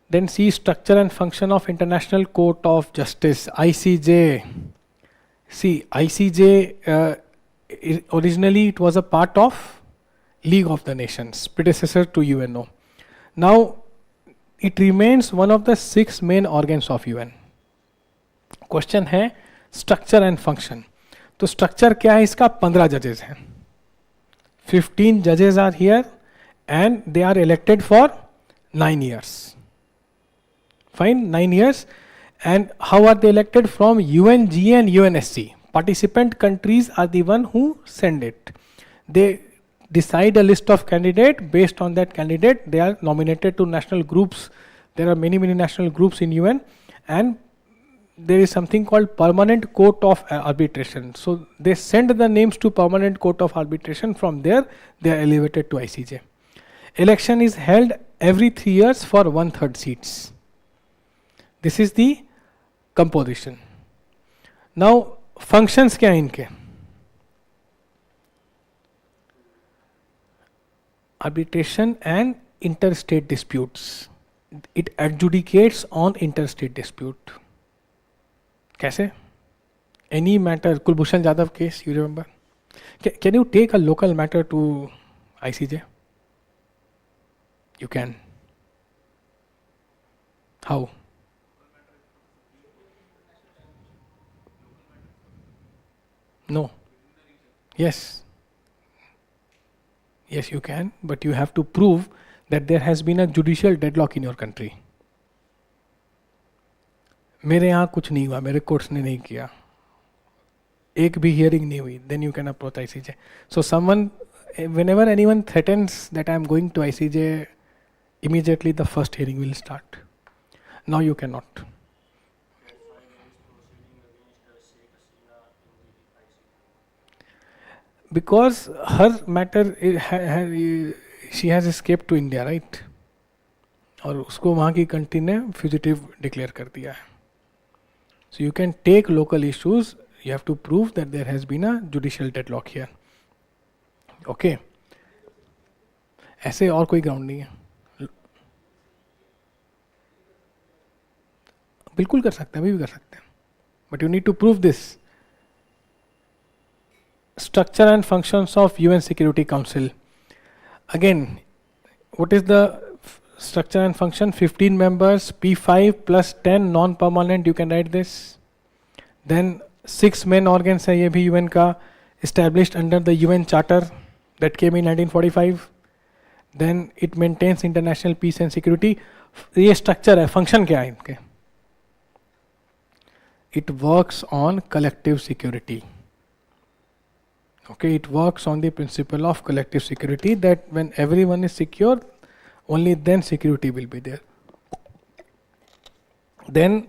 Then see structure and function of International Court of Justice, ICJ. See, ICJ originally it was a part of League of the Nations, predecessor to UNO. Now it remains one of the 6 main organs of UN. Question है structure and function. तो structure क्या है इसका? 15 judges हैं. 15 judges are here and they are elected for 9 years. Fine, 9 years. And how are they elected? From UNGA and UNSC. Participant countries are the one who send it. They decide a list of candidate. Based on that candidate, they are nominated to national groups. There are many national groups in UN, and there is something called Permanent Court of Arbitration. So they send the names to Permanent Court of Arbitration. From there, they are elevated to ICJ. Election is held every 3 years for 1/3 seats. This is the composition. Now functions क्या हैं इनके? Arbitration and interstate disputes. It adjudicates on interstate dispute. कैसे? Any matter, Kulbhushan Jadhav case, you remember? Can you take a local matter to ICJ? You can. How? No. Yes. Yes, you can, but you have to prove that there has been a judicial deadlock in your country. मेरे यहाँ कुछ नहीं हुआ, मेरे courts ने नहीं किया, एक भी हियरिंग नहीं हुई, then you can approach ICJ. So someone, whenever anyone threatens that I am going to ICJ, immediately the first hearing will start. Now you cannot. because her matter, she has escaped to India, right? और उसको वहाँ की country ने fugitive declare कर दिया है. So you can take local issues, you have to prove that there has been a judicial deadlock here. Okay. ऐसे और कोई ग्राउंड नहीं है. बिल्कुल कर सकते हैं, अभी भी कर सकते हैं, but you need to prove this. Structure and functions of UN Security Council. Again, what is the structure and function? 15 members, P5 plus 10 non-permanent, you can write this. Then 6 main organs है ये भी UN का, established under the UN Charter that came in 1945. Then it maintains international peace and security. ये structure है, function क्या है इनके? It works on collective security. Okay, it works on the principle of collective security, that when everyone is secure, only then security will be there. Then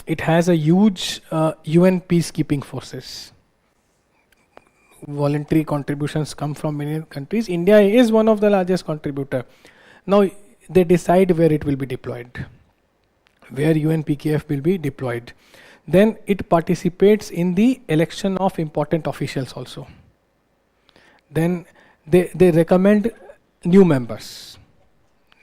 it has a huge UN peacekeeping forces. Voluntary contributions come from many countries. India is one of the largest contributor. Now they decide where it will be deployed, where UN PKF will be deployed. Then it participates in the election of important officials also. Then they recommend new members.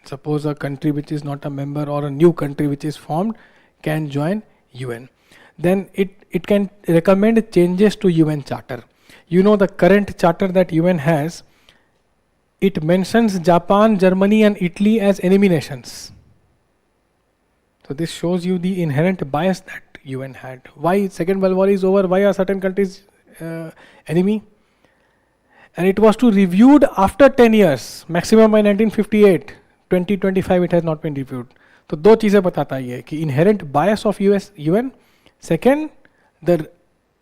Suppose a country which is not a member or a new country which is formed can join UN. Then it can recommend changes to UN Charter. You know the current charter that UN has, it mentions Japan, Germany and Italy as enemy nations. So this shows you the inherent bias that UN had. Why Second World War is over? Why are certain countries enemy? And it was to reviewed after 10 years, maximum by 1958. 2025 it has not been reviewed. तो दो चीज़ें बताता है ये कि inherent bias of UN. Second, the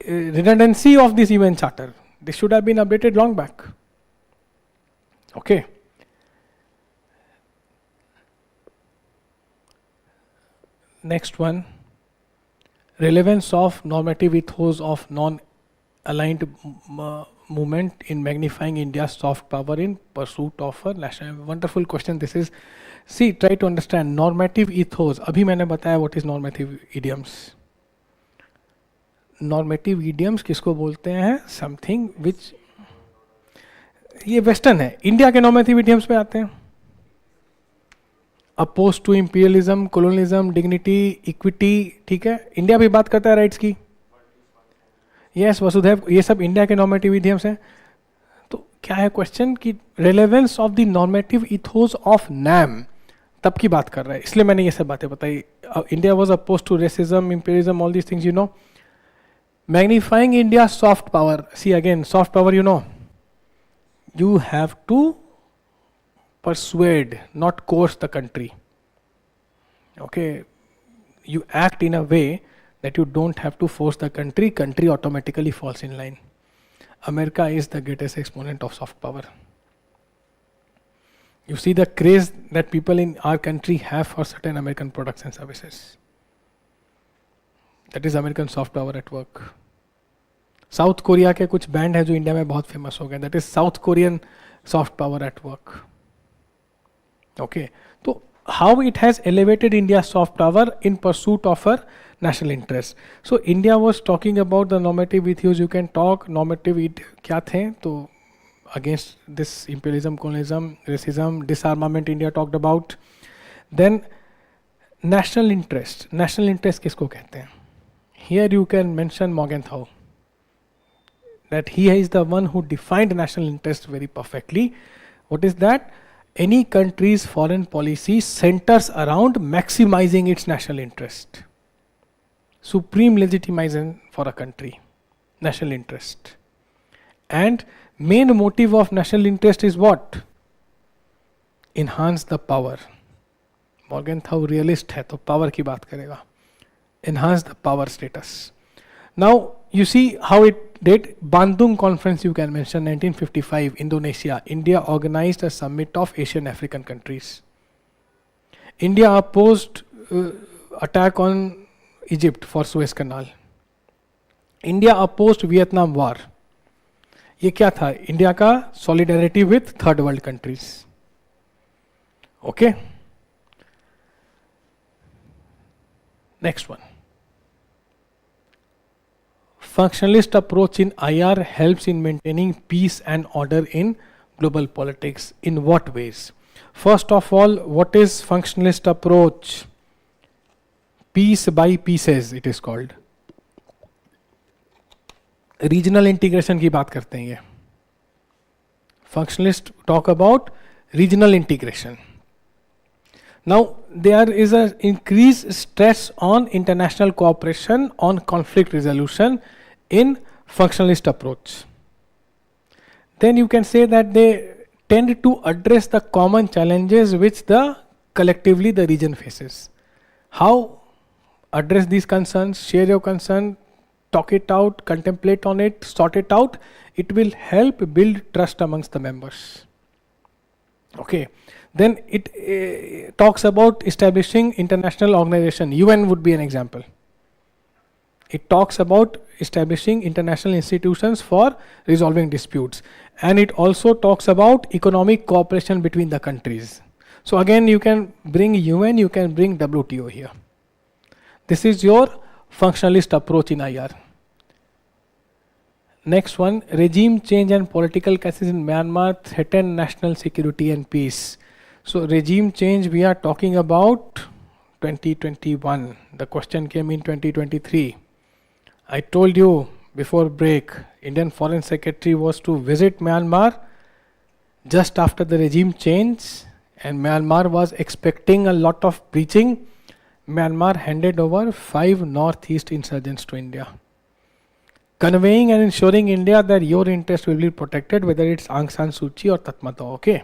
redundancy of this UN charter. This should have been updated long back. Okay. Next one. Relevance of normative ethos of non-aligned movement in magnifying India's soft power in pursuit of a national. Wonderful question this is. See, try to understand normative ethos. अभी मैंने बताया what is normative idioms. Normative idioms किसको बोलते हैं? Something which ये western है. India के normative idioms पे आते हैं. Opposed to imperialism, colonialism, dignity, equity. ठीक है, इंडिया भी बात करता है राइट्स की. यस वसुधैव, ये सब इंडिया के नॉर्मेटिव इडियम्स हैं. तो क्या है क्वेश्चन कि relevance of the normative ethos of NAM, तब की बात कर रहा है, इसलिए मैंने ये सब बातें बताई. India was opposed to racism, imperialism, all these things you know. Magnifying India soft power. See again soft power, you know, you have to persuade, not coerce the country. Okay, you act in a way that you don't have to force the country. Country automatically falls in line. America is the greatest exponent of soft power. You see the craze that people in our country have for certain American products and services. That is American soft power at work. South Korea के कुछ band है जो India में बहुत famous हो गए. That is South Korean soft power at work. Okay, तो how it has elevated India soft power in pursuit of our national interest. So India was talking about the normative ethos. You can talk normative क्या थे, तो against this imperialism, colonialism, racism, disarmament India talked about. Then national interest. National interest किसको कहते हैं? Here you can mention Morgenthau. That he is the one who defined national interest very perfectly. What is that? Any country's foreign policy centers around maximizing its national interest. Supreme legitimization for a country, national interest. And main motive of national interest is what? Enhance the power. Morgenthau realist है तो power की बात करेगा. Enhance the power status. Now you see how it did. Bandung Conference you can mention, 1955, Indonesia. India organized a summit of Asian African countries. India opposed attack on Egypt for Suez Canal. India opposed Vietnam War. ये क्या था? India का solidarity with third world countries. Okay, next one. Functionalist approach in IR helps in maintaining peace and order in global politics. In what ways? First of all, what is functionalist approach? Piece by pieces it is called. Regional integration की बात करते हैं ये. Functionalists talk about regional integration. Now there is an increased stress on international cooperation on conflict resolution in functionalist approach. Then you can say that they tend to address the common challenges which collectively the region faces. How address these concerns? Share your concern, talk it out, contemplate on it, sort it out. It will help build trust amongst the members. Okay. Then it talks about establishing international organization. UN would be an example. It talks about establishing international institutions for resolving disputes. And it also talks about economic cooperation between the countries. So again, you can bring UN, you can bring WTO here. This is your functionalist approach in IR. Next one, regime change and political crisis in Myanmar threaten national security and peace. So regime change, we are talking about 2021. The question came in 2023. I told you before break, Indian Foreign Secretary was to visit Myanmar just after the regime change, and Myanmar was expecting a lot of preaching. Myanmar handed over 5 northeast insurgents to India, conveying and ensuring India that your interest will be protected, whether it's Aung San Suu Kyi or Tatmadaw. Okay.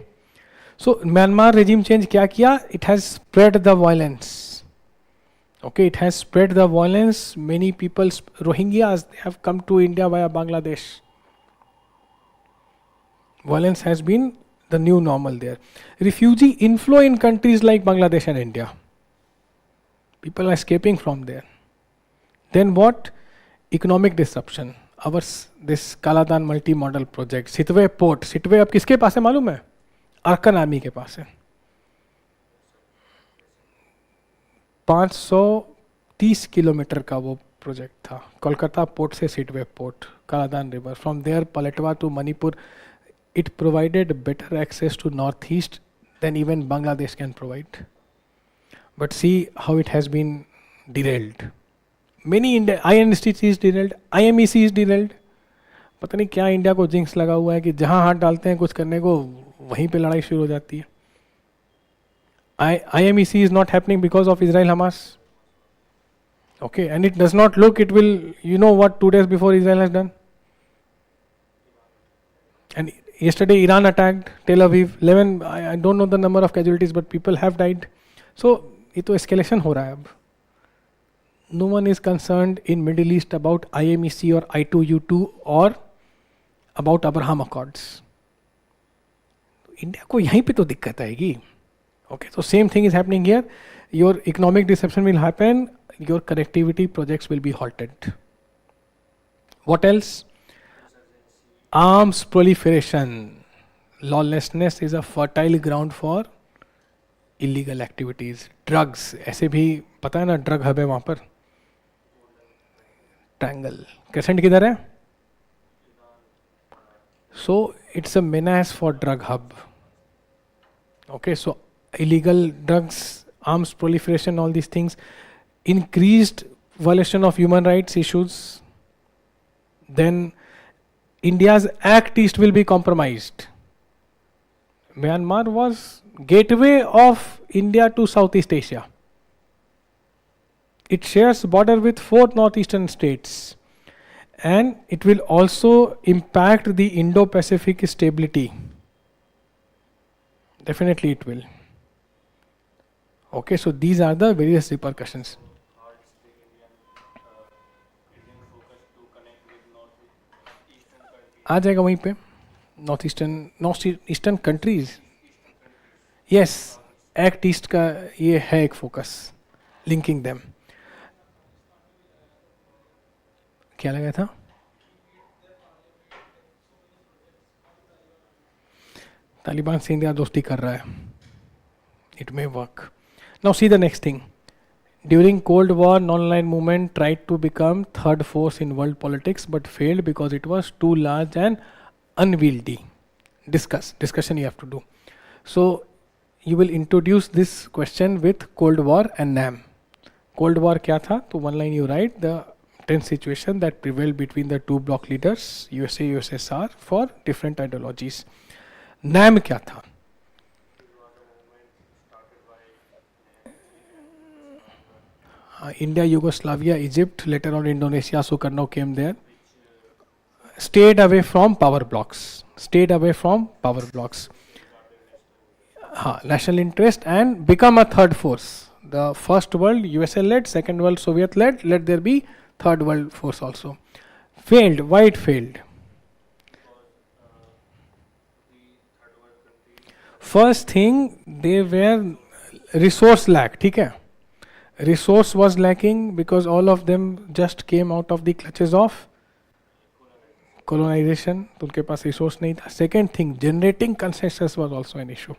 So Myanmar regime change क्या किया? It has spread the violence. Okay, it has spread the violence. Many people, Rohingyas, they have come to India via Bangladesh. Violence has been the new normal there. Refugee inflow in countries like Bangladesh and India. People are escaping from there. Then what? Economic disruption. This Kaladan multi-modal project. Sitwe port. Sitwe अब किसके पास है मालूम है? अर्कन army के पास है. 530 kilometre का वो project था. कोलकाता पोर्ट से Sittwe port, Kaladan river, from there Paletwa to Manipur. It provided better access to northeast than even Bangladesh can provide. But see how it has been derailed. Many INSTC is derailed, IMEC is derailed. पता नहीं क्या India को jinx लगा हुआ है कि जहां हाथ डालते हैं कुछ करने को वहीं पे लड़ाई शुरू हो जाती है. IMEC is not happening because of Israel-Hamas. Okay, and it does not look, it will, you know what 2 days before Israel has done? And yesterday Iran attacked Tel Aviv. 11, I don't know the number of casualties, but people have died. So, ये तो escalation हो रहा है अब. No one is concerned in Middle East about IMEC or I2U2 or about Abraham Accords. India को यहीं पे तो दिक्कत आएगी. Okay, so same thing is happening here. Your economic disruption will happen. Your connectivity projects will be halted. What else? Arms proliferation. Lawlessness is a fertile ground for illegal activities. Drugs. ऐसे भी पता है ना drug hub है वहाँ पर. Triangle. Crescent किधर है? So it's a menace for drug hub. Okay, so illegal drugs, arms proliferation, all these things, increased violation of human rights issues. Then India's Act East will be compromised. Myanmar was gateway of India to Southeast Asia. It shares border with 4 northeastern states, and it will also impact the Indo-Pacific stability. Definitely it will. Okay, so these are the various repercussions. आ जाएगा वहीं पे north eastern countries. Yes, act east का ये है एक focus, linking them. क्या लगा था? तालिबान से इंडिया दोस्ती कर रहा है. It may work. Now see the next thing. During Cold War, non-aligned movement tried to become third force in world politics but failed because it was too large and unwieldy. Discussion you have to do. So you will introduce this question with Cold War and NAM. Cold War क्या था? तो one line you write the tense situation that prevailed between the two bloc leaders USA, USSR for different ideologies. NAM क्या था? India, Yugoslavia, Egypt, later on Indonesia, Sukarno came there. Stayed away from power blocks. National interest and become a third force. The first world USA led, second world Soviet led, let there be third world force also. Failed. Why it failed? First thing, they were resource lack. ठीक है? Resource was lacking because all of them just came out of the clutches of colonization. तो उनके पास resource नहीं था. Second thing, generating consensus was also an issue.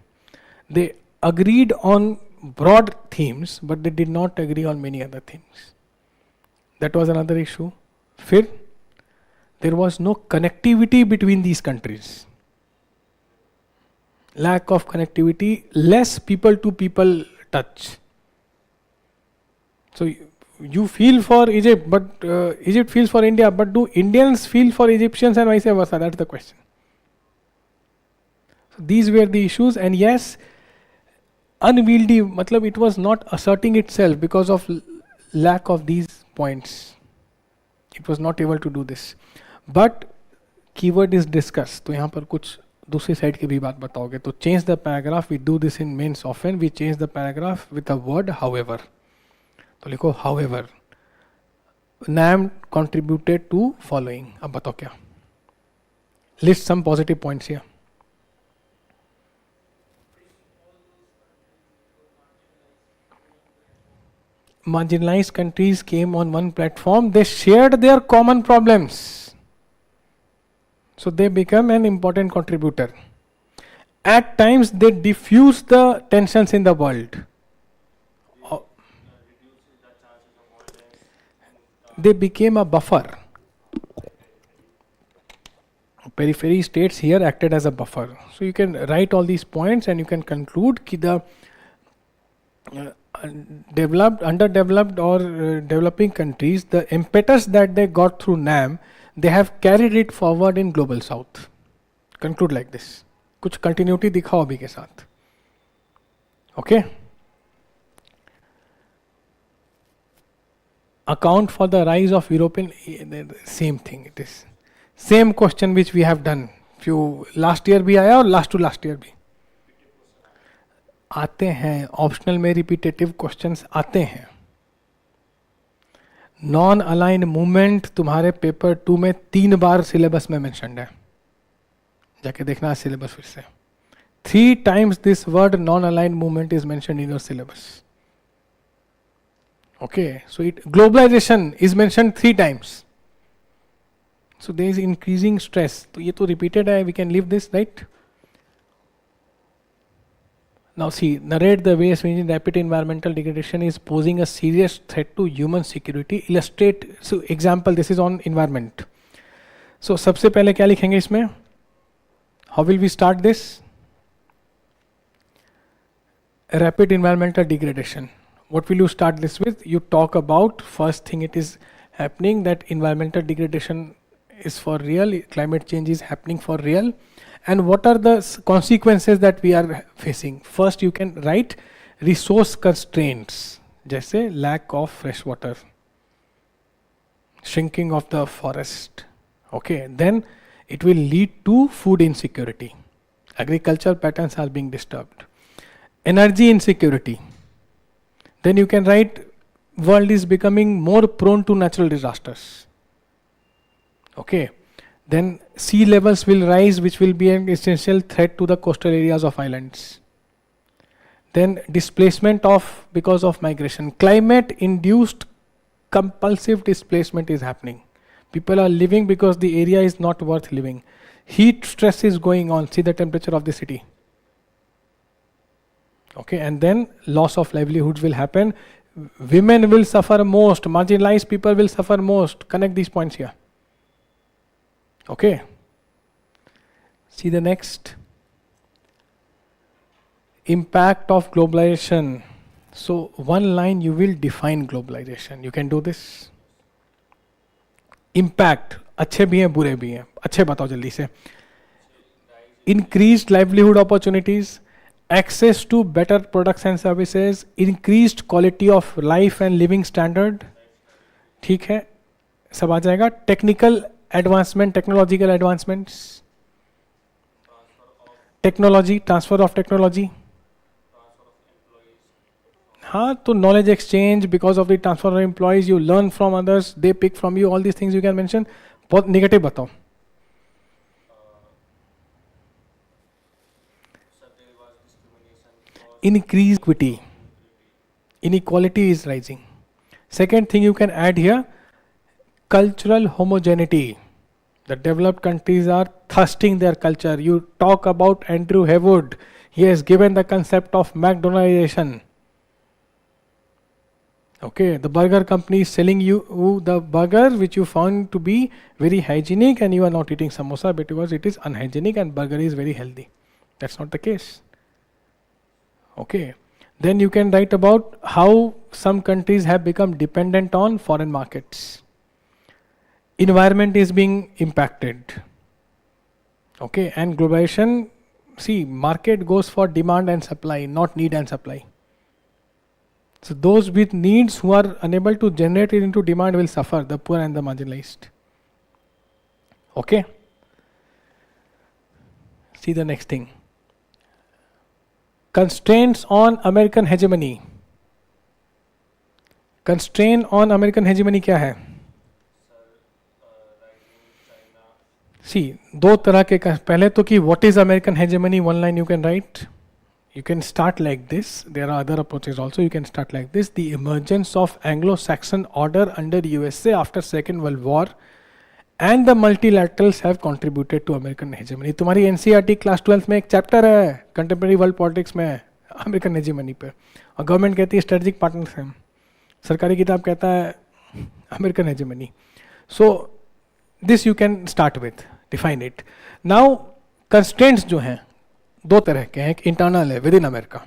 They agreed on broad themes, but they did not agree on many other themes. That was another issue. फिर there was no connectivity between these countries. Lack of connectivity, less people to people touch. So you feel for Egypt, but Egypt feels for India, but do Indians feel for Egyptians and vice versa? That's the question. So these were the issues, and yes, unwieldy, matlab it was not asserting itself because of lack of these points. It was not able to do this. But keyword is discuss. तो यहाँ पर कुछ दूसरी side की भी बात बताओगे. तो change the paragraph. We do this in mains often. We change the paragraph with the word however. तो लिखो however. NAM contributed to following. अब बताओ क्या? List some positive points here. Marginalized countries came on one platform. They shared their common problems. So they become an important contributor. At times they diffuse the tensions in the world. They became a buffer. Periphery states here acted as a buffer. So you can write all these points and you can conclude that the developed, underdeveloped or developing countries, the impetus that they got through NAM, they have carried it forward in global south. Conclude like this. कुछ continuity दिखाओ अभी के साथ. Okay? Account for the rise of European, same thing it is. Same question which we have done. few last year भी आया और last to last year भी आते हैं. ऑप्शनल में रिपीटेटिव क्वेश्चंस आते हैं. नॉन अलाइंड मूवमेंट तुम्हारे पेपर 2 में 3 बार सिलेबस में मेंशन्ड है. जाके देखना सिलेबस फिर से. 3 times this word non aligned movement is mentioned in your syllabus. Okay, so globalization is mentioned 3 times. So there is increasing stress. तो ये तो repeated है, we can leave this, right? Now see, narrate the ways in rapid environmental degradation is posing a serious threat to human security. Illustrate, so example, this is on environment. So सबसे पहले क्या लिखेंगे इसमें? How will we start this? Rapid environmental degradation. What will you start this with? You talk about, first thing it is happening, that environmental degradation is for real, climate change is happening for real, and what are the consequences that we are facing. First you can write resource constraints, जैसे lack of fresh water, shrinking of the forest. Okay, then it will lead to food insecurity. Agricultural patterns are being disturbed. Energy insecurity. Then you can write world is becoming more prone to natural disasters. Okay. Then sea levels will rise, which will be an essential threat to the coastal areas of islands. Then displacement because of migration. Climate induced compulsive displacement is happening. People are living because the area is not worth living. Heat stress is going on. See the temperature of the city. Okay, and then loss of livelihoods will happen. Women will suffer most, marginalized people will suffer most. Connect these points here. Okay. See the next. Impact of globalization. So one line you will define globalization. You can do this. Impact. अच्छे भी हैं बुरे भी हैं. अच्छे बताओ जल्दी से. Increased livelihood opportunities, access to better products and services, increased quality of life and living standard. ठीक है, सब आ जाएगा. Technical advancement, technological advancements, technology, transfer of technology. हाँ, तो knowledge exchange, because of the transfer of employees, you learn from others, they pick from you, all these things you can mention. बहुत negative बताओ. Increased equity. Inequality is rising. Second thing you can add here, cultural homogeneity. The developed countries are thirsting their culture. You talk about Andrew Haywood. He has given the concept of McDonaldization. Okay, the burger company is selling you the burger which you found to be very hygienic, and you are not eating samosa because it is unhygienic and burger is very healthy. That's not the case. Okay, then you can write about how some countries have become dependent on foreign markets. Environment is being impacted. Okay, and globalization, see, market goes for demand and supply, not need and supply. So those with needs who are unable to generate it into demand will suffer, the poor and the marginalized. Okay. See the next thing. Constraints on American hegemony. Constraint on American hegemony क्या है? See, दो तरह के पहले तो कि what is American hegemony, one line you can write. You can start like this. There are other approaches also. You can start like this. The emergence of Anglo-Saxon order under USA after Second World War and the multilaterals have contributed to American hegemony. तुम्हारी NCERT class 12 में एक chapter है contemporary world politics में American hegemony पे, और government कहती है strategic partners हैं, सरकारी किताब कहता है American hegemony. So this you can start with, define it. Now constraints जो हैं दो तरह के हैं. एक इंटरनल है with in America.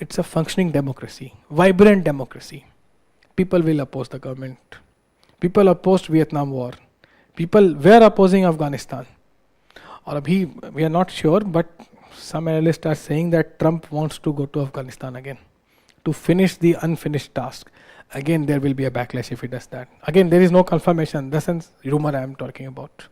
It's a functioning democracy, vibrant democracy. People will oppose the government. People opposed Vietnam War. People were opposing Afghanistan. और अभी we are not sure, but some analysts are saying that Trump wants to go to Afghanistan again to finish the unfinished task. Again, there will be a backlash if he does that. Again, there is no confirmation. This is rumor I am talking about.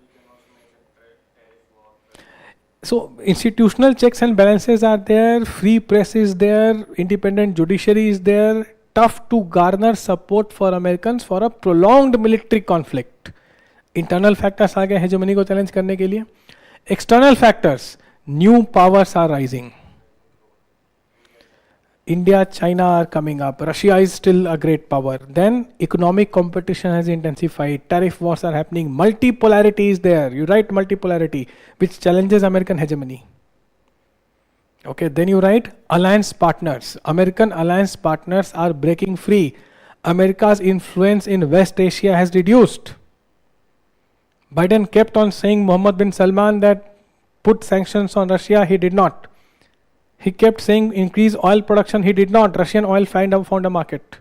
So institutional checks and balances are there. Free press is there. Independent judiciary is there. Tough to garner support for Americans for a prolonged military conflict. Internal factors आ गए hegemony को challenge करने के लिए. External factors, new powers are rising. India, China are coming up. Russia is still a great power. Then economic competition has intensified. Tariff wars are happening. Multipolarity is there. You write multipolarity, which challenges American hegemony. Okay, then you write alliance partners. American alliance partners are breaking free. America's influence in West Asia has reduced. Biden kept on saying Mohammed bin Salman that put sanctions on Russia, he did not. He kept saying increase oil production, he did not. Russian oil found a market.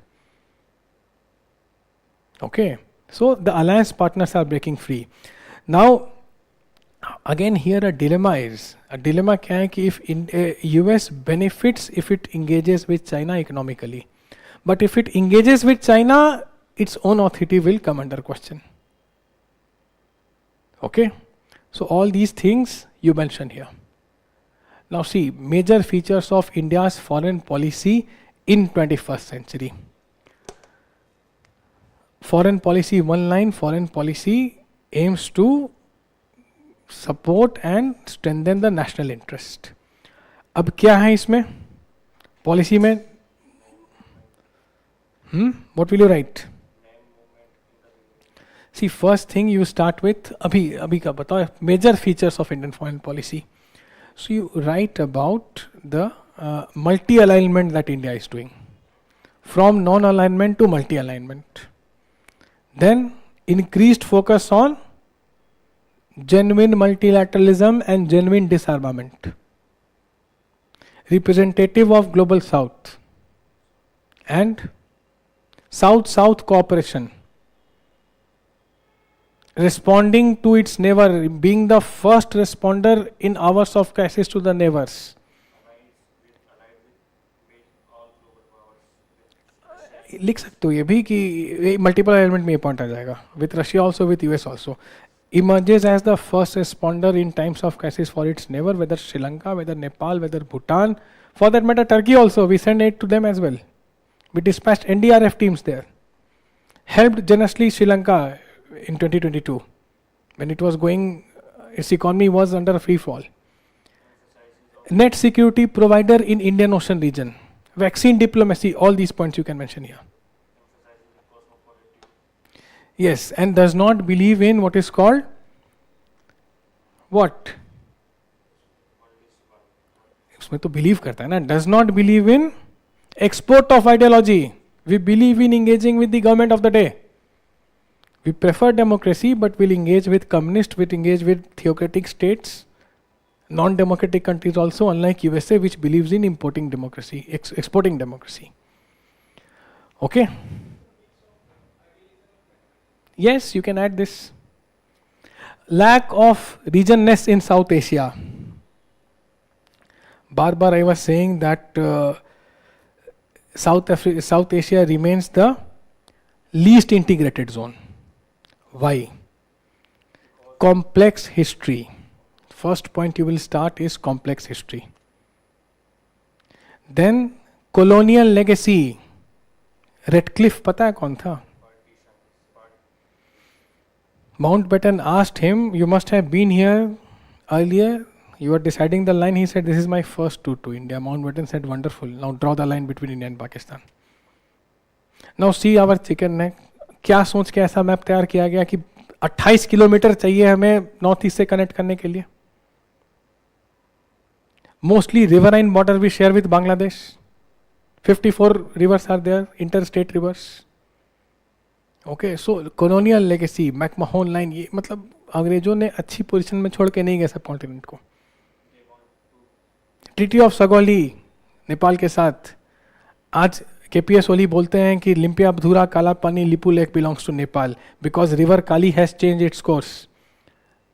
Okay, so the alliance partners are breaking free. Now, again here a dilemma क्या है कि if US benefits if it engages with China economically, but if it engages with China, its own authority will come under question. Okay, so all these things you mention here. Now see, major features of India's foreign policy in 21st century. Foreign policy, one line, foreign policy aims to support and strengthen the national interest. अब क्या है इसमें policy में? What will you write? See, first thing you start with अभी का बताओ major features of Indian foreign policy. So you write about the multi-alignment that India is doing, from non-alignment to multi-alignment. Then increased focus on genuine multilateralism and genuine disarmament, representative of global South, and South-South cooperation, responding to its neighbor, being the first responder in hours of crisis to the neighbors. लिख सकते हो ये भी कि multiple element में ये point आ जाएगा, with Russia also, with US also. Emerges as the first responder in times of crisis for its neighbor, whether Sri Lanka, whether Nepal, whether Bhutan, for that matter Turkey also, we send aid to them as well. We dispatched NDRF teams there. Helped generously Sri Lanka in 2022, when it was going, its economy was under a free fall. Net security provider in Indian Ocean region. Vaccine diplomacy, all these points you can mention here. Yes, and does not believe in what is called what? उसमें तो believe करता है ना. Does not believe in export of ideology. We believe in engaging with the government of the day. We prefer democracy, but will engage with communists, will engage with theocratic states, non-democratic countries also, unlike USA, which believes in importing democracy, exporting democracy. Okay? Yes, you can add this. Lack of regionness in South Asia. Barbar, I was saying that South Asia remains the least integrated zone. Why? Complex history. First point you will start is complex history. Then colonial legacy. Redcliffe, पता है कौन था? Mountbatten asked him, you must have been here earlier, you were deciding the line. He said, this is my first tour to India. Mountbatten said, wonderful, now draw the line between India and Pakistan. Now see our chicken neck. क्या सोच के ऐसा map तैयार किया गया कि 28 kilometre चाहिए हमें नॉर्थ ईस्ट से कनेक्ट करने के लिए. Mostly riverine border we share with Bangladesh. 54 rivers are there, interstate rivers. Okay, so colonial legacy, McMahon line, ये मतलब अंग्रेजों ने अच्छी पोजीशन में छोड़ के नहीं गए सब कॉन्टिनेंट को. ट्रीटी ऑफ सगौली नेपाल के साथ. आज केपीएस ओली बोलते हैं कि Limpiya बधूरा Kalapani Lipulekh belongs to Nepal because river Kali has changed its course.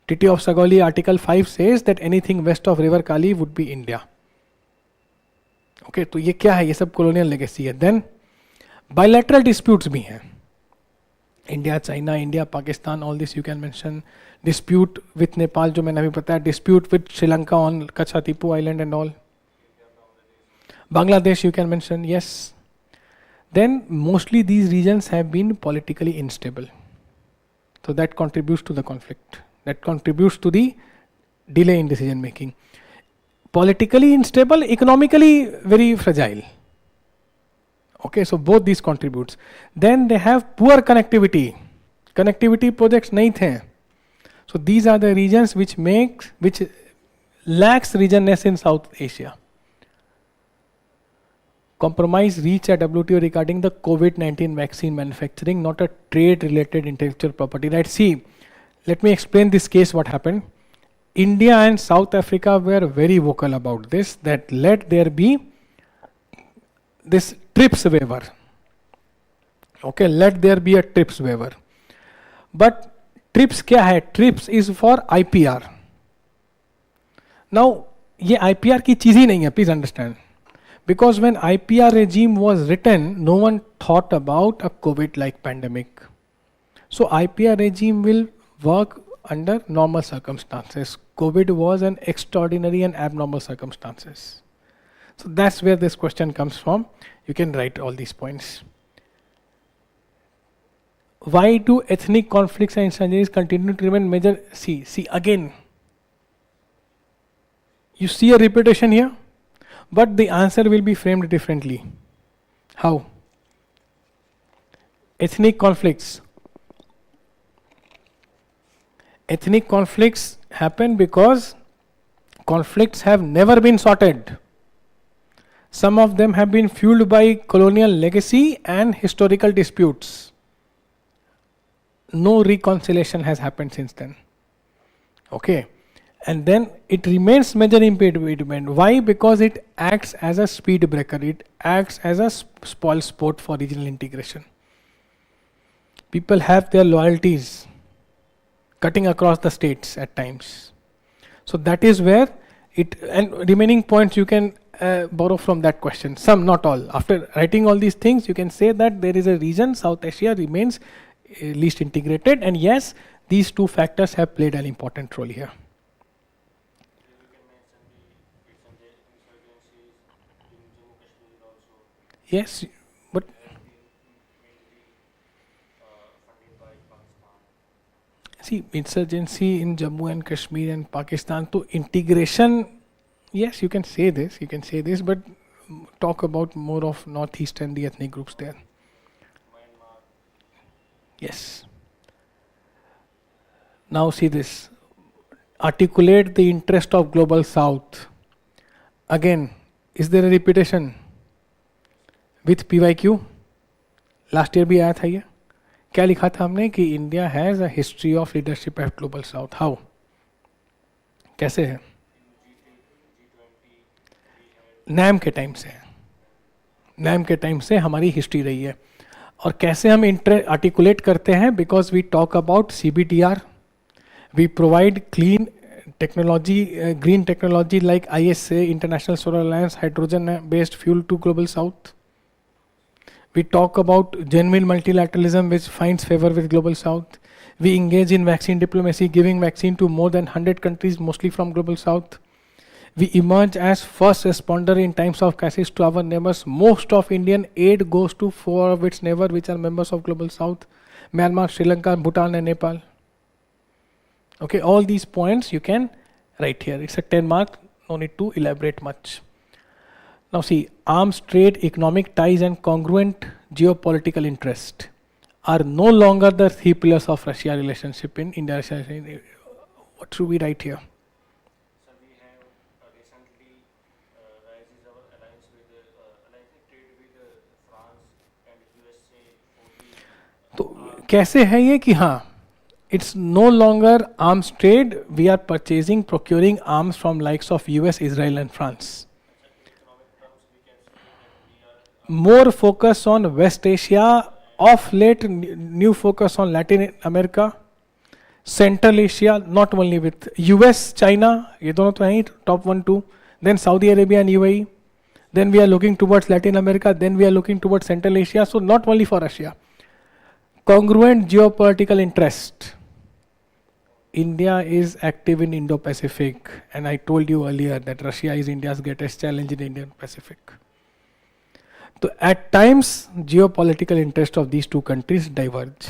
Treaty of Sagauli article 5 says that anything west of river Kali would be India. Okay, तो ये क्या है? ये सब कॉलोनियल लेगेसी है. देन बायलैटरल डिस्प्यूट्स भी हैं. India China, India Pakistan, all this you can mention. Dispute with Nepal जो मैंने अभी बताया. Dispute with Sri Lanka on Katchatheevu island and all. Bangladesh you can mention, yes. Then mostly these regions have been politically unstable. So that contributes to the conflict. That contributes to the delay in decision making. Politically unstable, economically very fragile. Okay, so both these contributes. Then they have poor connectivity. Connectivity projects nahi the. So these are the regions which lacks regionness in South Asia. Compromise reached at WTO regarding the COVID-19 vaccine manufacturing, not a trade-related intellectual property right. See, let me explain this case, what happened. India and South Africa were very vocal about this, that let there be this TRIPS waiver. Okay, let there be a TRIPS waiver. But TRIPS kya hai? TRIPS is for IPR. Now, ye IPR ki cheez hi nahi hai, please understand. Because when IPR regime was written, no one thought about a COVID-like pandemic. So IPR regime will work under normal circumstances. COVID was an extraordinary and abnormal circumstances. So that's where this question comes from. You can write all these points. Why do ethnic conflicts and insurgencies continue to remain major? See again. You see a repetition here? But the answer will be framed differently. How? Ethnic conflicts. Ethnic conflicts happen because conflicts have never been sorted. Some of them have been fueled by colonial legacy and historical disputes. No reconciliation has happened since then. Okay. And then it remains major impediment. Why? Because it acts as a speed breaker. It acts as a spoil sport for regional integration. People have their loyalties cutting across the states at times. So that is where it, and remaining points you can borrow from that question. Some, not all. After writing all these things, you can say that there is a reason South Asia remains least integrated, and yes, these two factors have played an important role here. Yes, but see, insurgency in Jammu and Kashmir and Pakistan to integration, yes, you can say this, but talk about more of northeast and the ethnic groups there. Yes. Now see this. Articulate the interest of global south. Again, is there a repetition? With PYQ, last year भी आया था ये. क्या लिखा था हमने कि India has a history of leadership eight global south. How, कैसे है? नैम के टाइम से, नैम के टाइम से हमारी हिस्ट्री रही है. और कैसे हम आर्टिकुलेट करते हैं? Because we talk about CBTR, we provide clean technology, green technology like ISA, International Solar Alliance, hydrogen-based fuel to global south. We talk about genuine multilateralism which finds favor with global south. We engage in vaccine diplomacy, giving vaccine to more than 100 countries, mostly from global south. We emerge as first responder in times of crisis to our neighbors. Most of Indian aid goes to 4 of its neighbors which are members of global south: Myanmar, Sri Lanka, Bhutan and Nepal. Okay, all these points you can write here. It's a 10 mark, no need to elaborate much. Now see, arms trade, economic ties and congruent geopolitical interest are no longer the 3 pillars of Russia relationship in India. What should we write here? So we have recently rises our alliance with trade with France and USA. तो कैसे है ये कि हाँ, it's no longer arms trade. We are purchasing, procuring arms from likes of US, Israel and France. More focus on West Asia, of late new focus on Latin America, Central Asia, not only with US, China, ये दोनों तो हैं top 1, 2, then Saudi Arabia and UAE, then we are looking towards Latin America, then we are looking towards Central Asia, so not only for Russia. Congruent geopolitical interest. India is active in Indo-Pacific, and I told you earlier that Russia is India's greatest challenge in Indo-Pacific. So at times, geopolitical interest of these two countries diverge.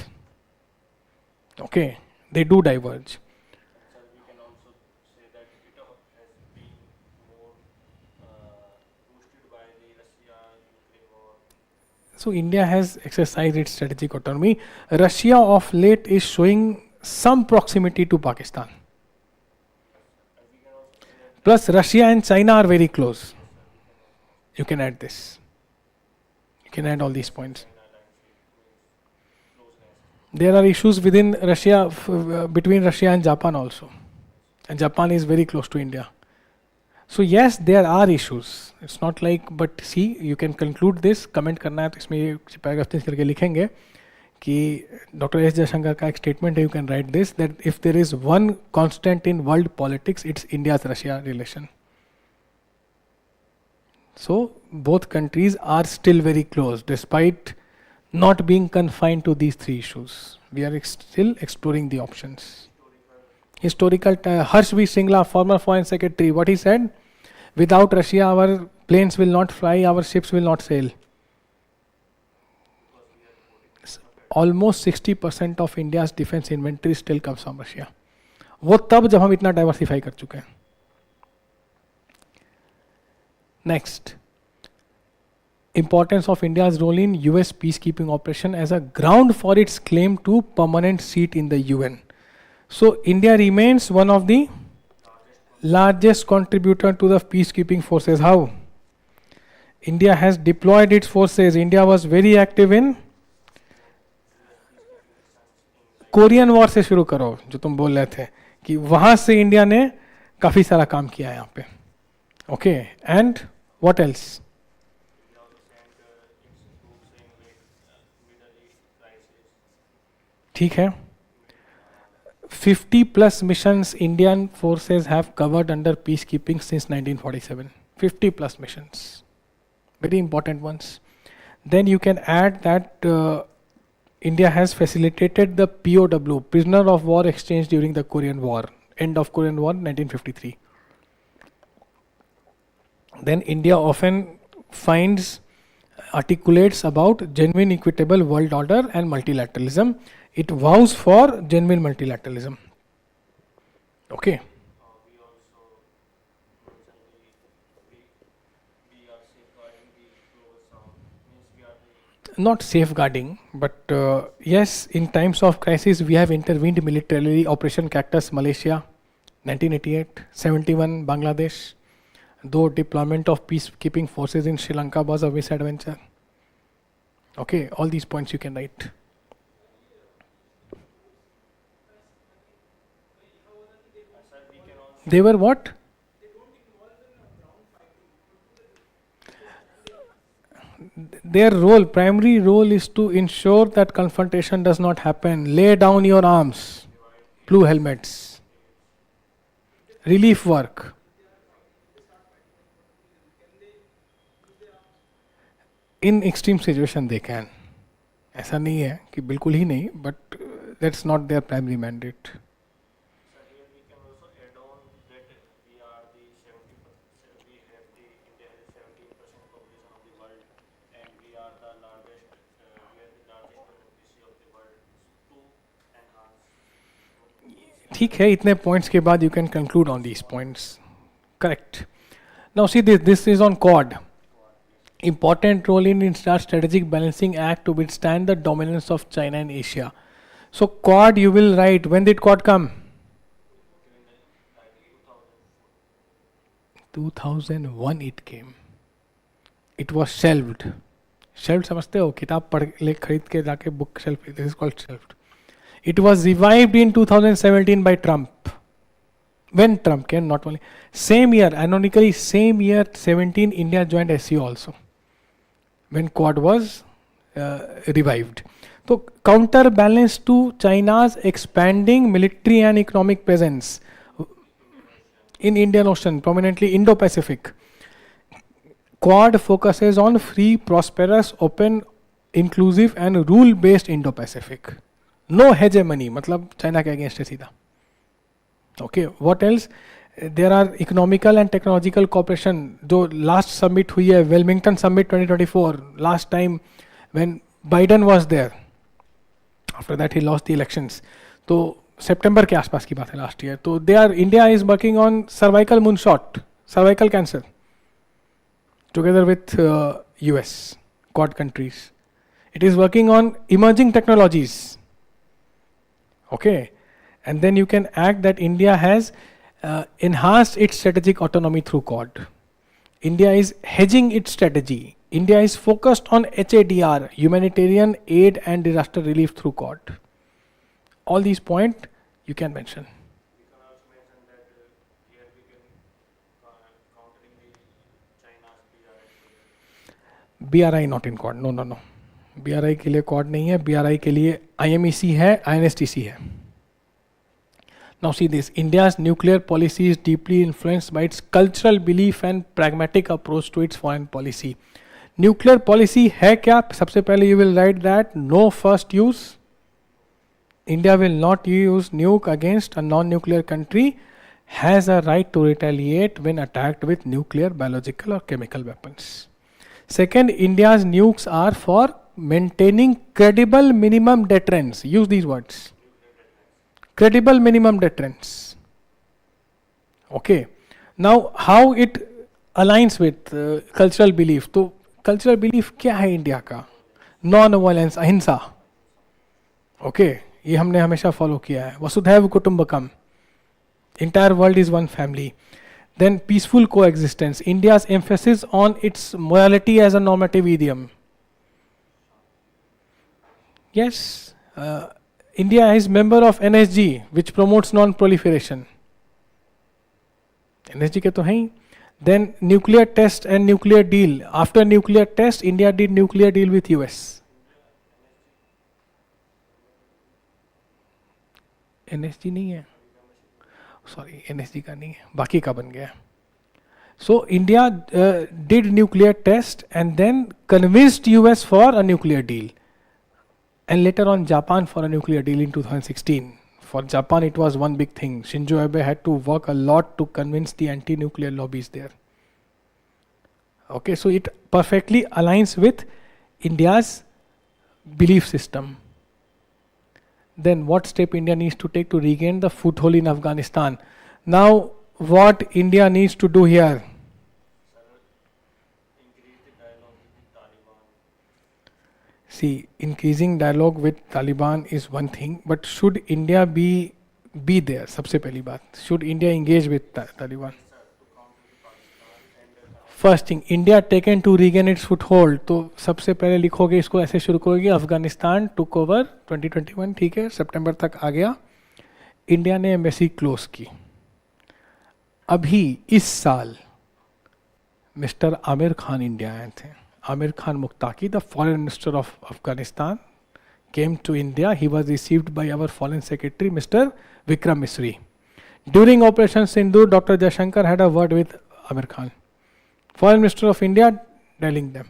Okay, they do diverge. So we can also say that it has been more boosted by the Russia-Ukraine war. So India has exercised its strategic autonomy. Russia of late is showing some proximity to Pakistan. Plus Russia and China are very close. You can add this. You can add all these points. There are issues within Russia, between Russia and Japan also. And Japan is very close to India. So yes, there are issues. It's not like, but see, you can conclude this. Comment करना है तो इसमें paragraph change करके लिखेंगे कि Dr. S. Jaishankar का एक statement है. You can write this, that if there is one constant in world politics, it's India's Russia relation. So both countries are still very close, despite not being confined to these 3 issues. We are still exploring the options. Historical, Harsh V. Singla, former Foreign Secretary, what he said? Without Russia, our planes will not fly, our ships will not sail. Almost 60% of India's defense inventory still comes from Russia. वो तब जब हम इतना diversify कर चुके हैं. Next, importance of India's role in US peacekeeping operation as a ground for its claim to permanent seat in the UN. So India remains one of the largest contributor to the peacekeeping forces. How? India has deployed its forces. India was very active in Korean war से शुरू करो, जो तुम बोल रहे थे कि वहां से इंडिया ने काफी सारा काम किया यहाँ पे. Okay, and what else? ठीक है. 50 plus missions Indian forces have covered under peacekeeping since 1947. 50 plus missions. Very important ones. Then you can add that India has facilitated the POW, prisoner of war exchange during the Korean War, end of Korean War 1953. Then India often articulates about genuine equitable world order and multilateralism. It vows for genuine multilateralism. Okay. We also mentioned we are safeguarding the global south. Means we are the Not safeguarding, but yes, in times of crisis, we have intervened militarily. Operation Cactus, Malaysia, 1988, 71, Bangladesh. Though deployment of peacekeeping forces in Sri Lanka was a misadventure. Okay, all these points you can write. They were what? Their role, primary role, is to ensure that confrontation does not happen. Lay down your arms. Blue helmets. Relief work. In extreme situation they can. ऐसा नहीं है कि बिल्कुल ही नहीं, but that's not their primary mandate. So here we can also add on that we are the 70%, we have the India has a 17% population of the world, and we are the largest democracy of the world. To enhance. ठीक है, इतने points के बाद you can conclude on these points. Correct. Now see this is on Quad. Important role in India's strategic balancing act to withstand the dominance of China in Asia. So Quad you will write. When did Quad come? 2001 it came. It was shelved. Shelved समझते हो? किताब पढ़ ले खरीद के जाके book shelf. This is called shelved. It was revived in 2017 by Trump. When Trump came, not only same year, ironically same year 17 India joined SCO also. When Quad was revived. So counterbalance to China's expanding military and economic presence in Indian Ocean, prominently Indo-Pacific. Quad focuses on free, prosperous, open, inclusive and rule-based Indo-Pacific. No hegemony, मतलब China के against है सीधा. Okay, what else? There are economical and technological cooperation. जो last summit हुई है, Wilmington Summit 2024, last time when Biden was there. After that he lost the elections. तो September के आसपास की बात है last year. तो India is working on cervical moonshot, cervical cancer, together with US, Quad countries. It is working on emerging technologies. Okay, and then you can add that India has enhanced its strategic autonomy through Quad. India is hedging its strategy. India is focused on HADR, humanitarian aid and disaster relief through Quad. All these points you can mention. We can also mention that here we can countering the China's BRI. BRI not in Quad. No. BRI के लिए Quad नहीं है. BRI के लिए IMEC है, INSTC है. Now see this, India's nuclear policy is deeply influenced by its cultural belief and pragmatic approach to its foreign policy. Nuclear policy है क्या? सबसे पहले you will write that no first use. India will not use nuke against a non-nuclear country, has a right to retaliate when attacked with nuclear, biological or chemical weapons. Second, India's nukes are for maintaining credible minimum deterrence. Use these words. Credible minimum deterrence. Okay. Now, how it aligns with cultural belief? तो cultural belief क्या है India का? Non-violence, अहिंसा. Okay. ये हमने हमेशा follow किया है. वसुधैव कुटुंबकम. Entire world is one family. Then peaceful coexistence. India's emphasis on its morality as a normative idiom. Yes, India is member of NSG, which promotes non-proliferation. NSG के तो हैं ही. Then nuclear test and nuclear deal. After nuclear test, India did nuclear deal with US. NSG नहीं है. Sorry, NSG का नहीं है. बाकी का बन गया. So India did nuclear test and then convinced US for a nuclear deal. And later on Japan for a nuclear deal in 2016. For Japan it was one big thing. Shinzo Abe had to work a lot to convince the anti-nuclear lobbies there. Okay, so it perfectly aligns with India's belief system. Then what step India needs to take to regain the foothold in Afghanistan? Now what India needs to do here? See, increasing dialogue with Taliban is one thing, but should India be there? सबसे पहली बात, should India engage with Taliban? First thing, India taken to regain its foothold. तो सबसे पहले लिखोगे इसको ऐसे शुरू करोगे, अफगानिस्तान took over 2021, ठीक है, सितंबर तक आ गया. इंडिया ने एम्बेसी क्लोज की. अभी इस साल मिस्टर आमिर खान इंडिया आए थे. Amir Khan Muqtaki, the foreign minister of Afghanistan, came to India. He was received by our foreign secretary, Mr. Vikram Misri. During Operation Sindoor, Dr. Jaishankar had a word with Amir Khan. Foreign minister of India telling them.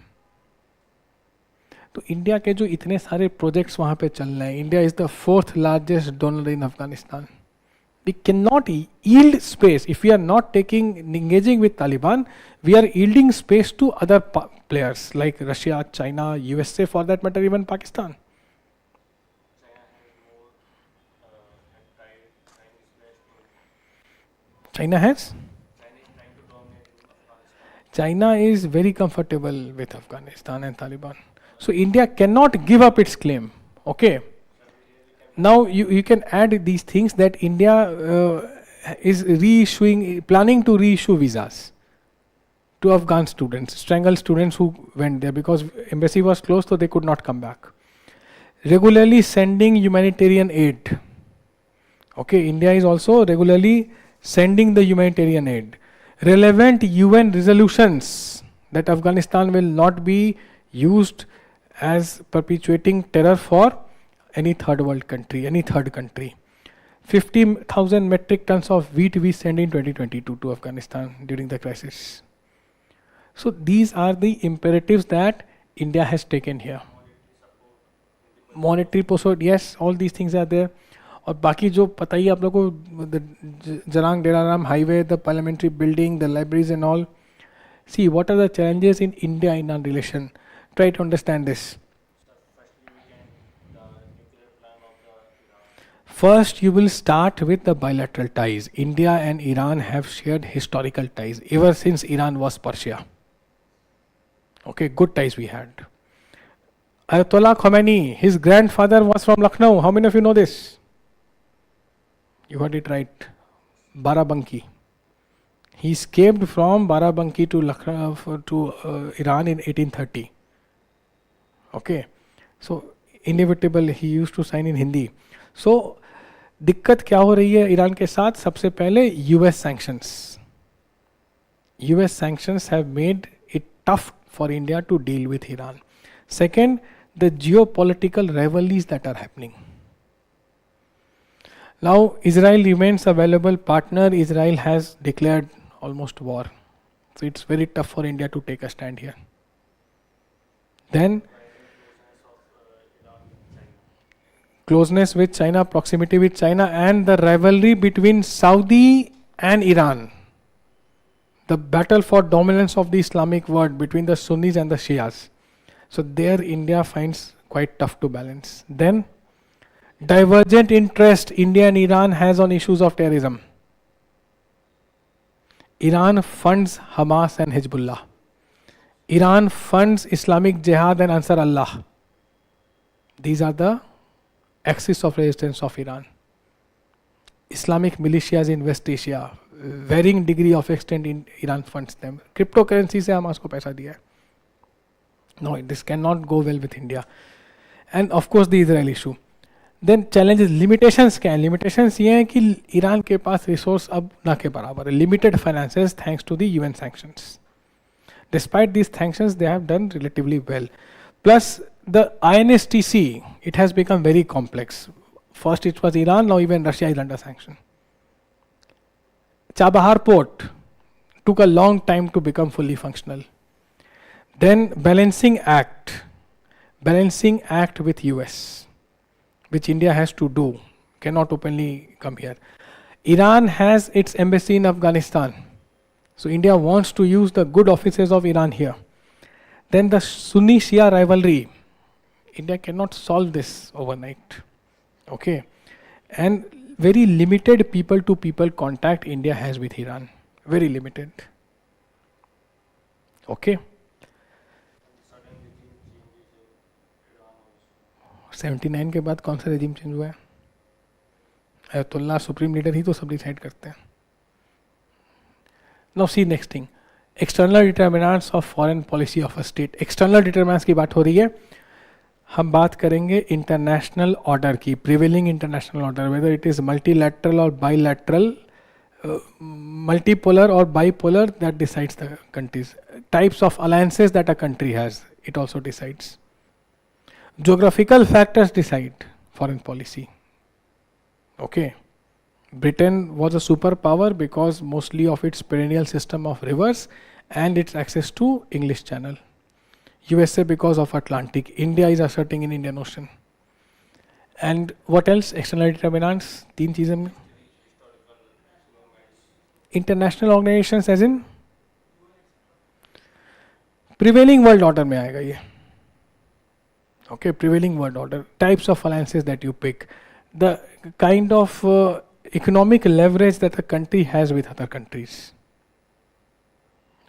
तो India के जो इतने सारे projects वहाँ पे चल रहे हैं, India is the fourth largest donor in Afghanistan. We cannot yield space. If we are not engaging with Taliban, we are yielding space to other players like Russia, China, USA, for that matter, even Pakistan. China has? China is very comfortable with Afghanistan and Taliban. So India cannot give up its claim. Okay. Now you can add these things that India is planning to reissue visas to Afghan students, strangled students who went there because embassy was closed, so they could not come back. Regularly sending humanitarian aid. Okay, India is also regularly sending the humanitarian aid. Relevant UN resolutions that Afghanistan will not be used as perpetuating terror for any third world country, any third country. 50,000 metric tons of wheat we sent in 2022 to Afghanistan during the crisis. So these are the imperatives that India has taken here. Monetary support, yes, all these things are there. और बाकी जो पता ही आप लोगों को, the Jarang Delaram highway, the parliamentary building, the libraries and all. See, what are the challenges in India in our relation? Try to understand this. First, you will start with the bilateral ties. India and Iran have shared historical ties ever since Iran was Persia. Okay, good ties we had. Ayatollah Khomeini, his grandfather was from Lucknow. How many of you know this? You heard it right. Barabanki. He escaped from Barabanki to Lucknow to Iran in 1830. Okay, so inevitable he used to sign in Hindi. So दिक्कत क्या हो रही है Iran के साथ? सबसे पहले US sanctions. US sanctions have made it tough for India to deal with Iran. Second, the geopolitical rivalries that are happening. Now Israel remains a valuable partner. Israel has declared almost war. So it's very tough for India to take a stand here. Then closeness with China, proximity with China, and the rivalry between Saudi and Iran. The battle for dominance of the Islamic world between the Sunnis and the Shias. So there India finds quite tough to balance. Then divergent interest India and Iran has on issues of terrorism. Iran funds Hamas and Hezbollah. Iran funds Islamic Jihad and Ansar Allah. These are the axis of resistance of Iran. Islamic militias in West Asia, varying degree of extent in Iran funds them. Cryptocurrency से हमारे को पैसा दिया है. No, this cannot go well with India. And of course the Israel issue. Then challenges, limitations क्या हैं? Limitations ये हैं कि ईरान के पास resource अब ना के बराबर है. Limited finances thanks to the UN sanctions. Despite these sanctions, they have done relatively well. Plus the INSTC, it has become very complex. First it was Iran, now even Russia is under sanction. Chabahar port took a long time to become fully functional. Then balancing act with US, which India has to do, cannot openly come here. Iran has its embassy in Afghanistan, so India wants to use the good offices of Iran here. Then the Sunni Shia rivalry, India cannot solve this overnight. Okay, and very limited people to people contact India has with Iran, very limited. Okay. 79 के बाद कौन सा regime change हुआ है? अयतुल्ला supreme leader ही तो सब decide करते हैं. Now C next thing, external determinants of foreign policy of a state. External determinants की बात हो रही है. हम बात करेंगे इंटरनेशनल ऑर्डर की, prevailing international order, whether it is multilateral और bilateral, multipolar or bipolar, that decides the countries. Types of alliances that a country has, it also decides. Geographical factors decide foreign policy. Okay. Britain was a superpower because mostly of its perennial system of rivers and its access to English Channel. USA because of Atlantic. India is asserting in Indian Ocean. And what else? External determinants. तीन चीजें में. International organizations as in prevailing world order में आएगा ये. Okay, prevailing world order. Types of alliances that you pick. The kind of economic leverage that a country has with other countries.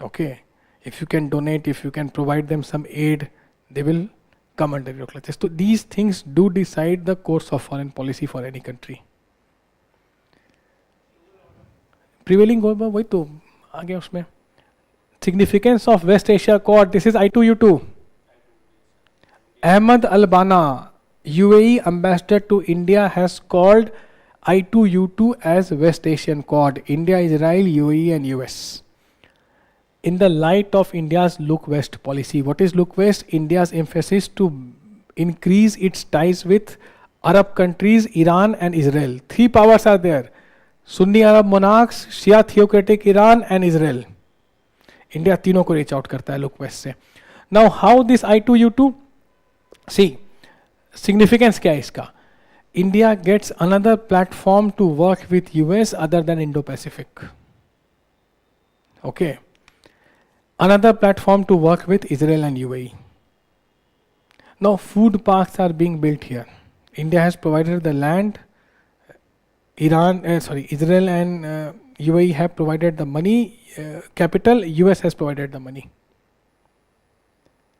Okay, if you can donate, if you can provide them some aid, they will come under your clutches. So these things do decide the course of foreign policy for any country. Prevailing वही तो आ गया उसमें. Significance of West Asia Accord. This is I2U2. Ahmed Al-Bana, UAE ambassador to India, has called I2U2 as West Asian Accord. India, Israel, UAE and US. In the light of India's Look West policy. What is Look West? India's emphasis to increase its ties with Arab countries, Iran and Israel. Three powers are there. Sunni Arab monarchs, Shia theocratic Iran and Israel. India तीनों को reach out करता है Look West से. Now how this I2U2? See, significance क्या है इसका? India gets another platform to work with US other than Indo-Pacific. Okay. Another platform to work with Israel and UAE. Now food parks are being built here. India has provided the land. Israel and UAE have provided the money, capital, US has provided the money.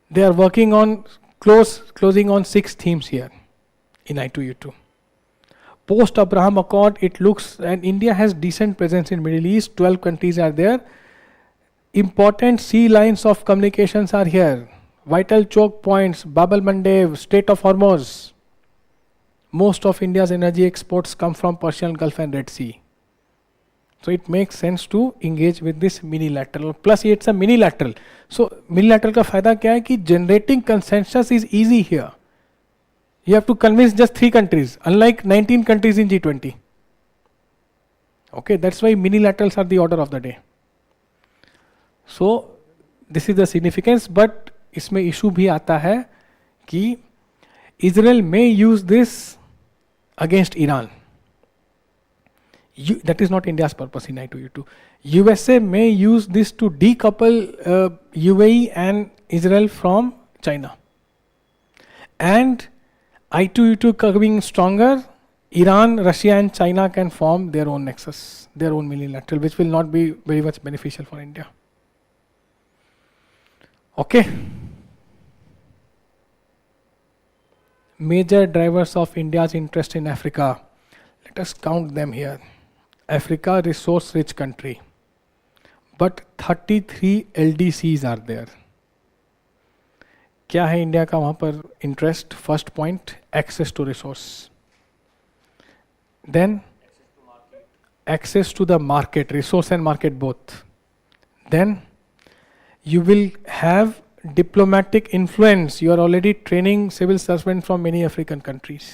They are working on closing on 6 themes here in I2U2. Post-Abraham Accord, it looks, and India has decent presence in Middle East, 12 countries are there. Important sea lines of communications are here. Vital choke points, Bab el-Mandeb, Strait of Hormuz. Most of India's energy exports come from Persian Gulf and Red Sea. So it makes sense to engage with this minilateral. Plus it's a minilateral. So minilateral का फायदा क्या है कि generating consensus is easy here. You have to convince just 3 countries, unlike 19 countries in G20. Okay, that's why minilaterals are the order of the day. So this is the significance, but इसमें issue भी आता है कि Israel may use this against Iran. That is not India's purpose in I2U2. USA may use this to decouple UAE and Israel from China. And I2U2 becoming stronger, Iran, Russia and China can form their own nexus, their own multilateral, which will not be very much beneficial for India. Okay. Major drivers of India's interest in Africa. Let us count them here. Africa resource rich country, but 33 LDCs are there. क्या है India का वहाँ पर interest? First point, access to resource, then access to the market, resource and market both. Then you will have diplomatic influence. You are already training civil servants from many African countries.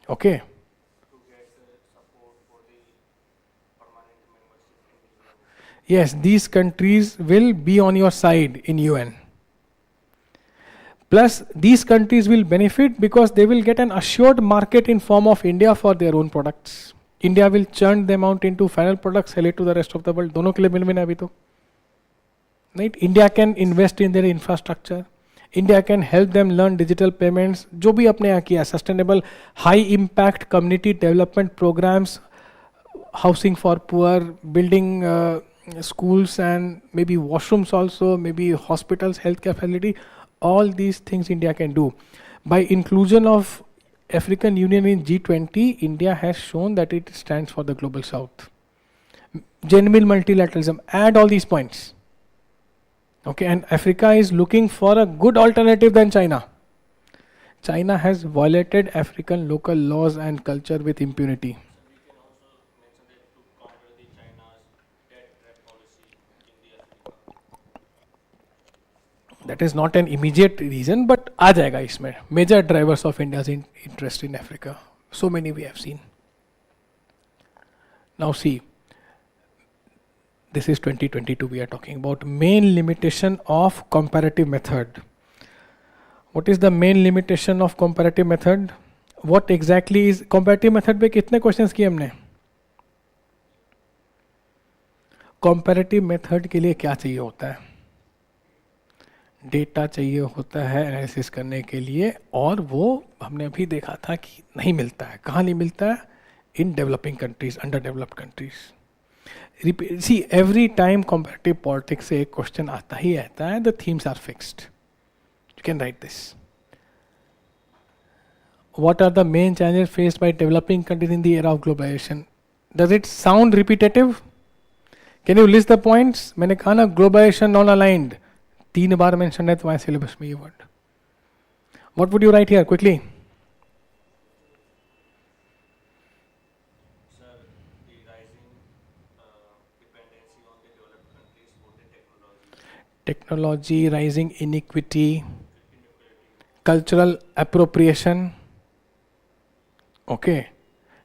Okay. To get support for the permanent membership in the UN. Yes, these countries will be on your side in UN. Plus, these countries will benefit because they will get an assured market in form of India for their own products. India will churn them out into final products, sell it to the rest of the world. दोनों के लिए win-win है अभी तो. Right? India can invest in their infrastructure. India can help them learn digital payments. जो भी अपने यहाँ किया, sustainable, high impact community development programs, housing for poor, building schools and maybe washrooms also, maybe hospitals, healthcare facility. All these things India can do. By inclusion of African Union in G20, India has shown that it stands for the global south. Genuine multilateralism, add all these points. Okay, and Africa is looking for a good alternative than China. China has violated African local laws and culture with impunity. We can also mention that to counter the China's debt trap policy in the Africa. That is not an immediate reason, but आ जाएगा इसमें. Major drivers of India's interest in Africa. So many we have seen. Now see, this is 2022 we are talking about. Main limitation of comparative method. What is the main limitation of comparative method? What exactly is comparative method पे कितने questions किए हमने? Comparative method के लिए क्या चाहिए होता है? डेटा चाहिए होता है एनालिसिस करने के लिए, और वो हमने अभी देखा था कि नहीं मिलता है. कहाँ नहीं मिलता है? In developing countries, under developed countries. See every time comparative politics से एक क्वेश्चन आता ही रहता है. The themes are fixed. You can write this. What are the main challenges faced by developing countries in the era of globalisation? Does it sound repetitive? Can you list the points? मैंने कहा ना, globalisation non aligned 3 बार mention है तुम्हारे syllabus में ये word. What would you right here quickly? Sir, the rising dependency on the developed countries for the technology. Technology, rising inequity, cultural appropriation, okay,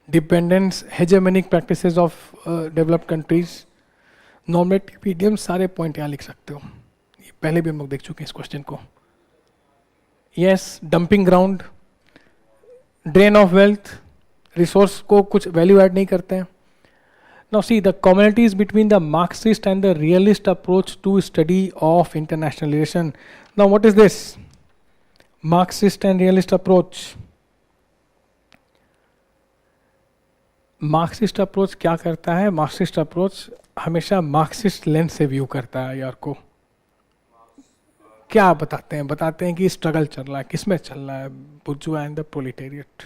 dependence, hegemonic practices of developed countries. Normative idioms, सारे point यहाँ लिख सकते हो. पहले भी हम लोग देख चुके हैं इस क्वेश्चन को. Yes, dumping ground, drain of wealth, resource को कुछ वैल्यू ऐड नहीं करते हैं. Now see the commonalities between the Marxist and the realist approach to study of international relation. Now what is this Marxist and realist approach? Marxist approach क्या करता है? Marxist approach हमेशा Marxist lens से view करता है यार को. क्या बताते हैं? बताते हैं कि स्ट्रगल चल रहा है. किसमें चल रहा है? बुर्जुआ and the proletariat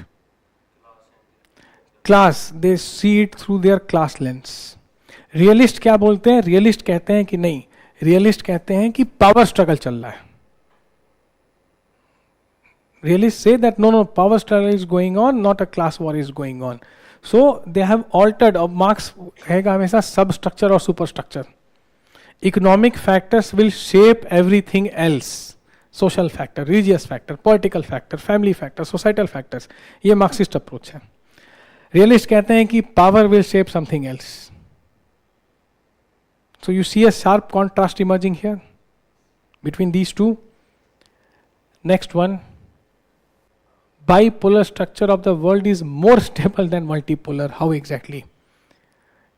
class. They see it through their class lens. Realist क्या बोलते हैं? रियलिस्ट कहते हैं कि नहीं, रियलिस्ट कहते हैं कि पावर स्ट्रगल चल रहा है. रियलिस्ट से that no power struggle is going on, not a class war is going on. So they have altered. और मार्क्स कहेगा हमेशा सब स्ट्रक्चर और superstructure. Economic factors will shape everything else. Social factor, religious factor, political factor, family factor, societal factors. ये Marxist approach है. Realist कहते हैं कि power will shape something else. So you see a sharp contrast emerging here between these two. Next one, bipolar structure of the world is more stable than multipolar. How exactly?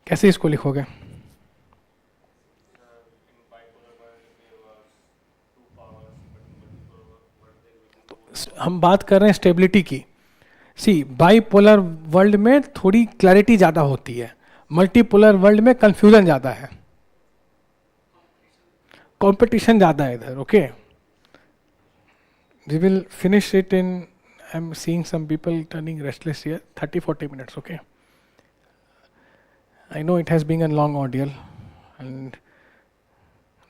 कैसे इसको लिखोगे? हम बात कर रहे हैं स्टेबिलिटी की. सी bipolar world में थोड़ी क्लैरिटी ज्यादा होती है, मल्टीपोलर वर्ल्ड में कंफ्यूजन ज्यादा है, कंपटीशन ज्यादा है इधर. Okay, we will finish it in, I am seeing some people turning restless here, 30-40 minutes. Okay, I know it has been a long ordeal, and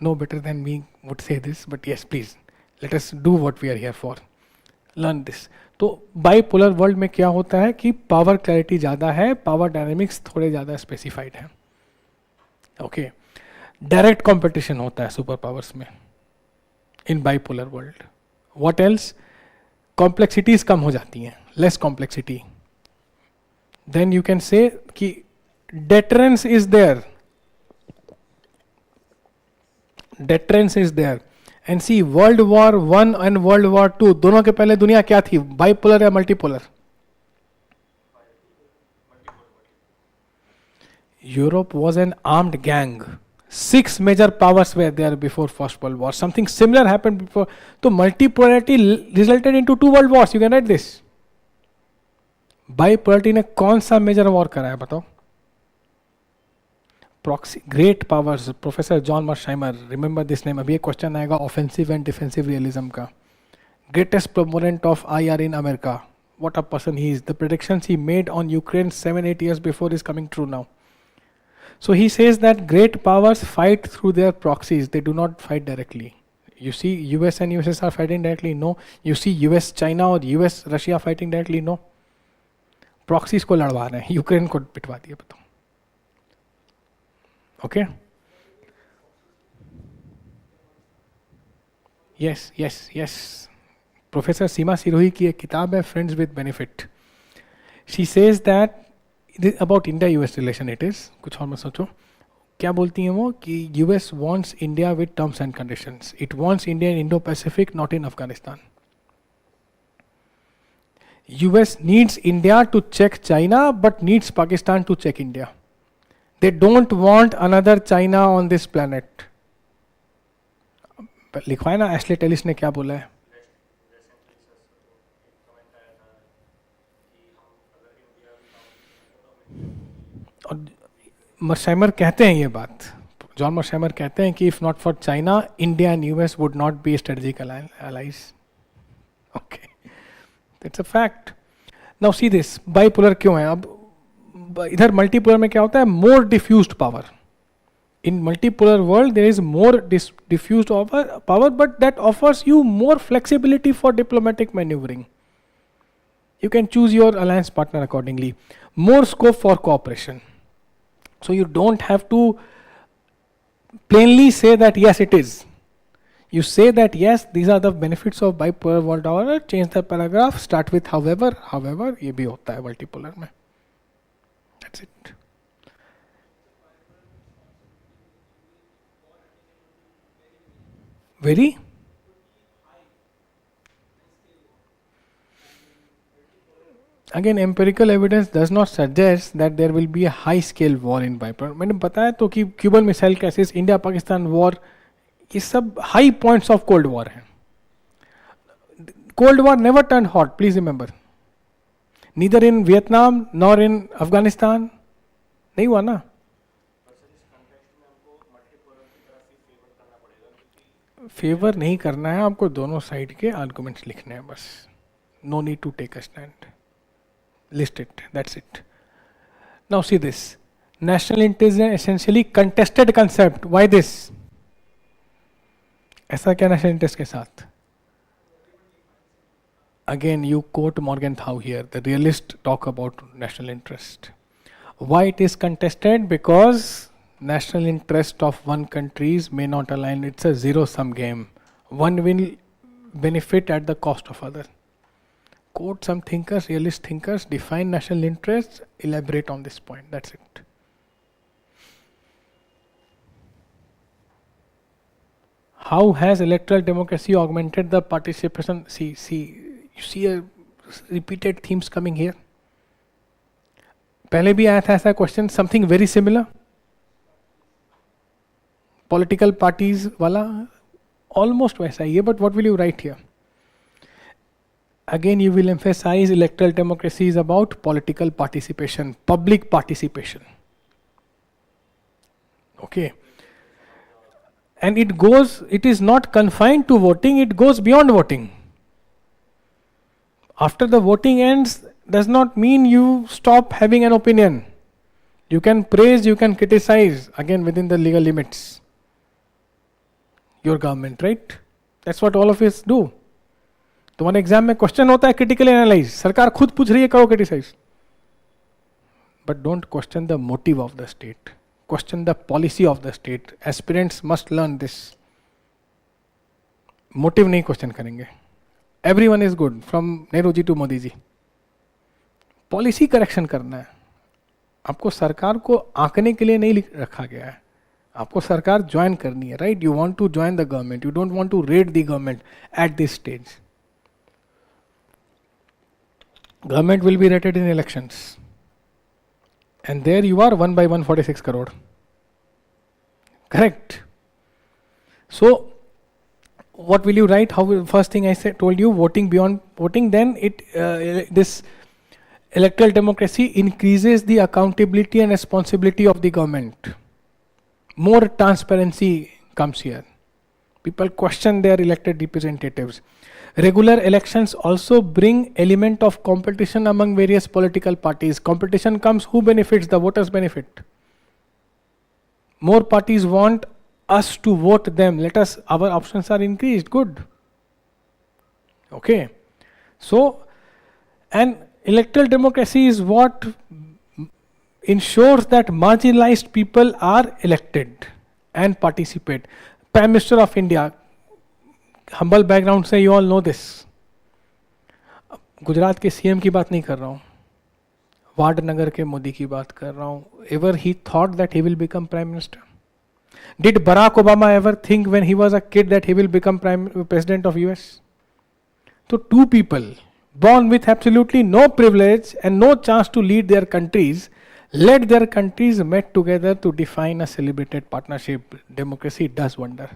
no better than me would say this, but yes, please, let us do what we are here for. Learn this. तो bipolar world में क्या होता है कि power clarity ज़्यादा है, power dynamics थोड़े ज़्यादा स्पेसिफाइड है. ओके, डायरेक्ट कंपटीशन होता है सुपर पावर्स में in bipolar world. What else? Complexities कम हो जाती हैं, less complexity. Then you can say कि deterrence is there. Deterrence is there. And see, World War I and World War II, दोनों के पहले दुनिया क्या थी? बाइपोलर या multipolar? Europe was an armed gang. 6 major powers were there before First World War. Something similar happened before. So multipolarity resulted into 2 world wars. You can write this. Bipolarity ने कौन सा मेजर वॉर कराया बताओ? Proxy, great powers. Professor John Mearsheimer, remember this name. अभी एक question आएगा offensive and defensive realism का. Greatest proponent of IR in America. What a person he is. The predictions he made on Ukraine 7-8 years before is coming true now. So he says that great powers fight through their proxies. They do not fight directly. You see US and USSR fighting directly? No. You see US China और US Russia fighting directly? No. Proxies को लड़वा रहे हैं, Ukraine को पिटवा दिया. बताओ. Okay, yes yes yes. Professor Seema Sirohi की एक किताब है, friends with benefit. She says that about India US relation it is. कुछ और मत सोचो. क्या बोलती हैं वो कि US wants India with terms and conditions. It wants India in Indo Pacific, not in Afghanistan. US needs India to check China, but needs Pakistan to check India. They don't want another China on this planet. लिखवाए ना, Ashley Tellis ने क्या बोला है? और मर्शाइमर कहते हैं ये बात. जॉन मर्शाइमर कहते हैं कि if not for China, India and US would not be strategic allies. Okay. That's a fact. Now see this, bipolar क्यों है? अब इधर मल्टीपोलर में क्या होता है? More diffused power. In multipolar world there is more diffused power, but that offers you more flexibility for diplomatic maneuvering. You can choose your alliance partner accordingly. More scope for cooperation. So you don't have to plainly say that yes it is. You say that yes, these are the benefits of bipolar world order, change the paragraph, start with however, ये भी होता है multipolar में. That's it. Very? Again, empirical evidence does not suggest that there will be a high scale war in bipolar. मैंने बताया तो कि Cuban missile crisis, India Pakistan war, ये सब high points of cold war हैं. Cold war never turn hot, please remember. Neither in Vietnam nor in Afghanistan. नहीं हुआ ना. फेवर नहीं करना है आपको, दोनों साइड के आर्गुमेंट्स लिखने हैं बस. No need to take a stand. List it, that's it. Now see this. National interest is essentially contested concept. Why this? ऐसा क्या नेशनल इंटरेस्ट के साथ? Again, you quote Morgenthau here. The realists talk about national interest. Why it is contested? Because national interest of one countries may not align. It's a zero-sum game. One will benefit at the cost of other. Quote some thinkers, realist thinkers, define national interests, elaborate on this point. That's it. How has electoral democracy augmented the participation? See, you see a repeated themes coming here. पहले भी आया था ऐसा question, something very similar. Political parties वाला almost वैसा ही है, but what will you right here? Again, you will emphasize electoral democracy is about political participation, public participation. Okay. And it is not confined to voting, it goes beyond voting. After the voting ends, does not mean you stop having an opinion. You can praise, you can criticize, again within the legal limits, your government, right? That's what all of us do. तुम्हारे exam में question होता है critical analyse, सरकार खुद पूछ रही है करो criticise, but don't question the motive of the state, question the policy of the state. Aspirants must learn this. Motive नहीं क्वेश्चन करेंगे. Everyone is good from Nehru ji to Modi ji. Policy correction करना है. आपको सरकार को आंकने के लिए नहीं रखा गया है, आपको सरकार ज्वाइन करनी है, right? You want to join the government, you don't want to raid the government at this stage. Government will be rated in elections, and there you are 1 by 146 crore. Correct? So, what will you write? How will, first thing I said, told you, voting beyond voting. Then this electoral democracy increases the accountability and responsibility of the government. More transparency comes here. People question their elected representatives. Regular elections also bring element of competition among various political parties. Competition comes, who benefits? The voters benefit. More parties want us to vote them. Let us, our options are increased. Good. Okay. So, and electoral democracy is what ensures that marginalized people are elected and participate. Prime Minister of India, humble background से, you all know this. Gujarat के CM की बात नहीं कर रहा हूँ, ward नगर के मोदी की बात कर रहा हूँ. Ever he thought that he will become prime minister? Did Barack Obama ever think when he was a kid that he will become president of US? तो two people born with absolutely no privilege and no chance to lead their countries, let their countries met together to define a celebrated partnership. Democracy does wonder.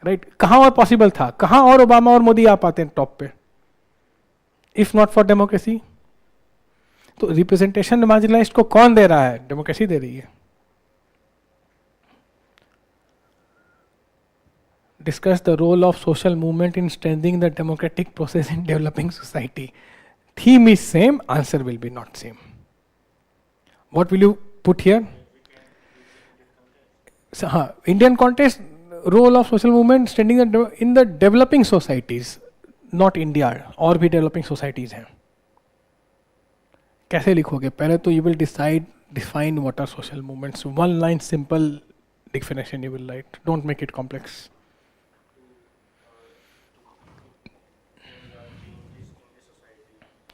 Right कहाँ और possible था, कहाँ और Obama और मोदी आ पाते हैं top पे, if not for democracy? तो रिप्रेजेंटेशन मार्जिनलाइज्ड को कौन दे रहा है? डेमोक्रेसी दे रही है. Discuss the role of social movement in strengthening the democratic process in developing society. Theme is same, answer will be not same. What will you put here? So, Indian context, role of social movement strengthening in the developing societies, not India, और भी developing societies हैं. कैसे लिखोगे? पहले तो you will define what are social movements. One line simple definition you will write. Don't make it complex.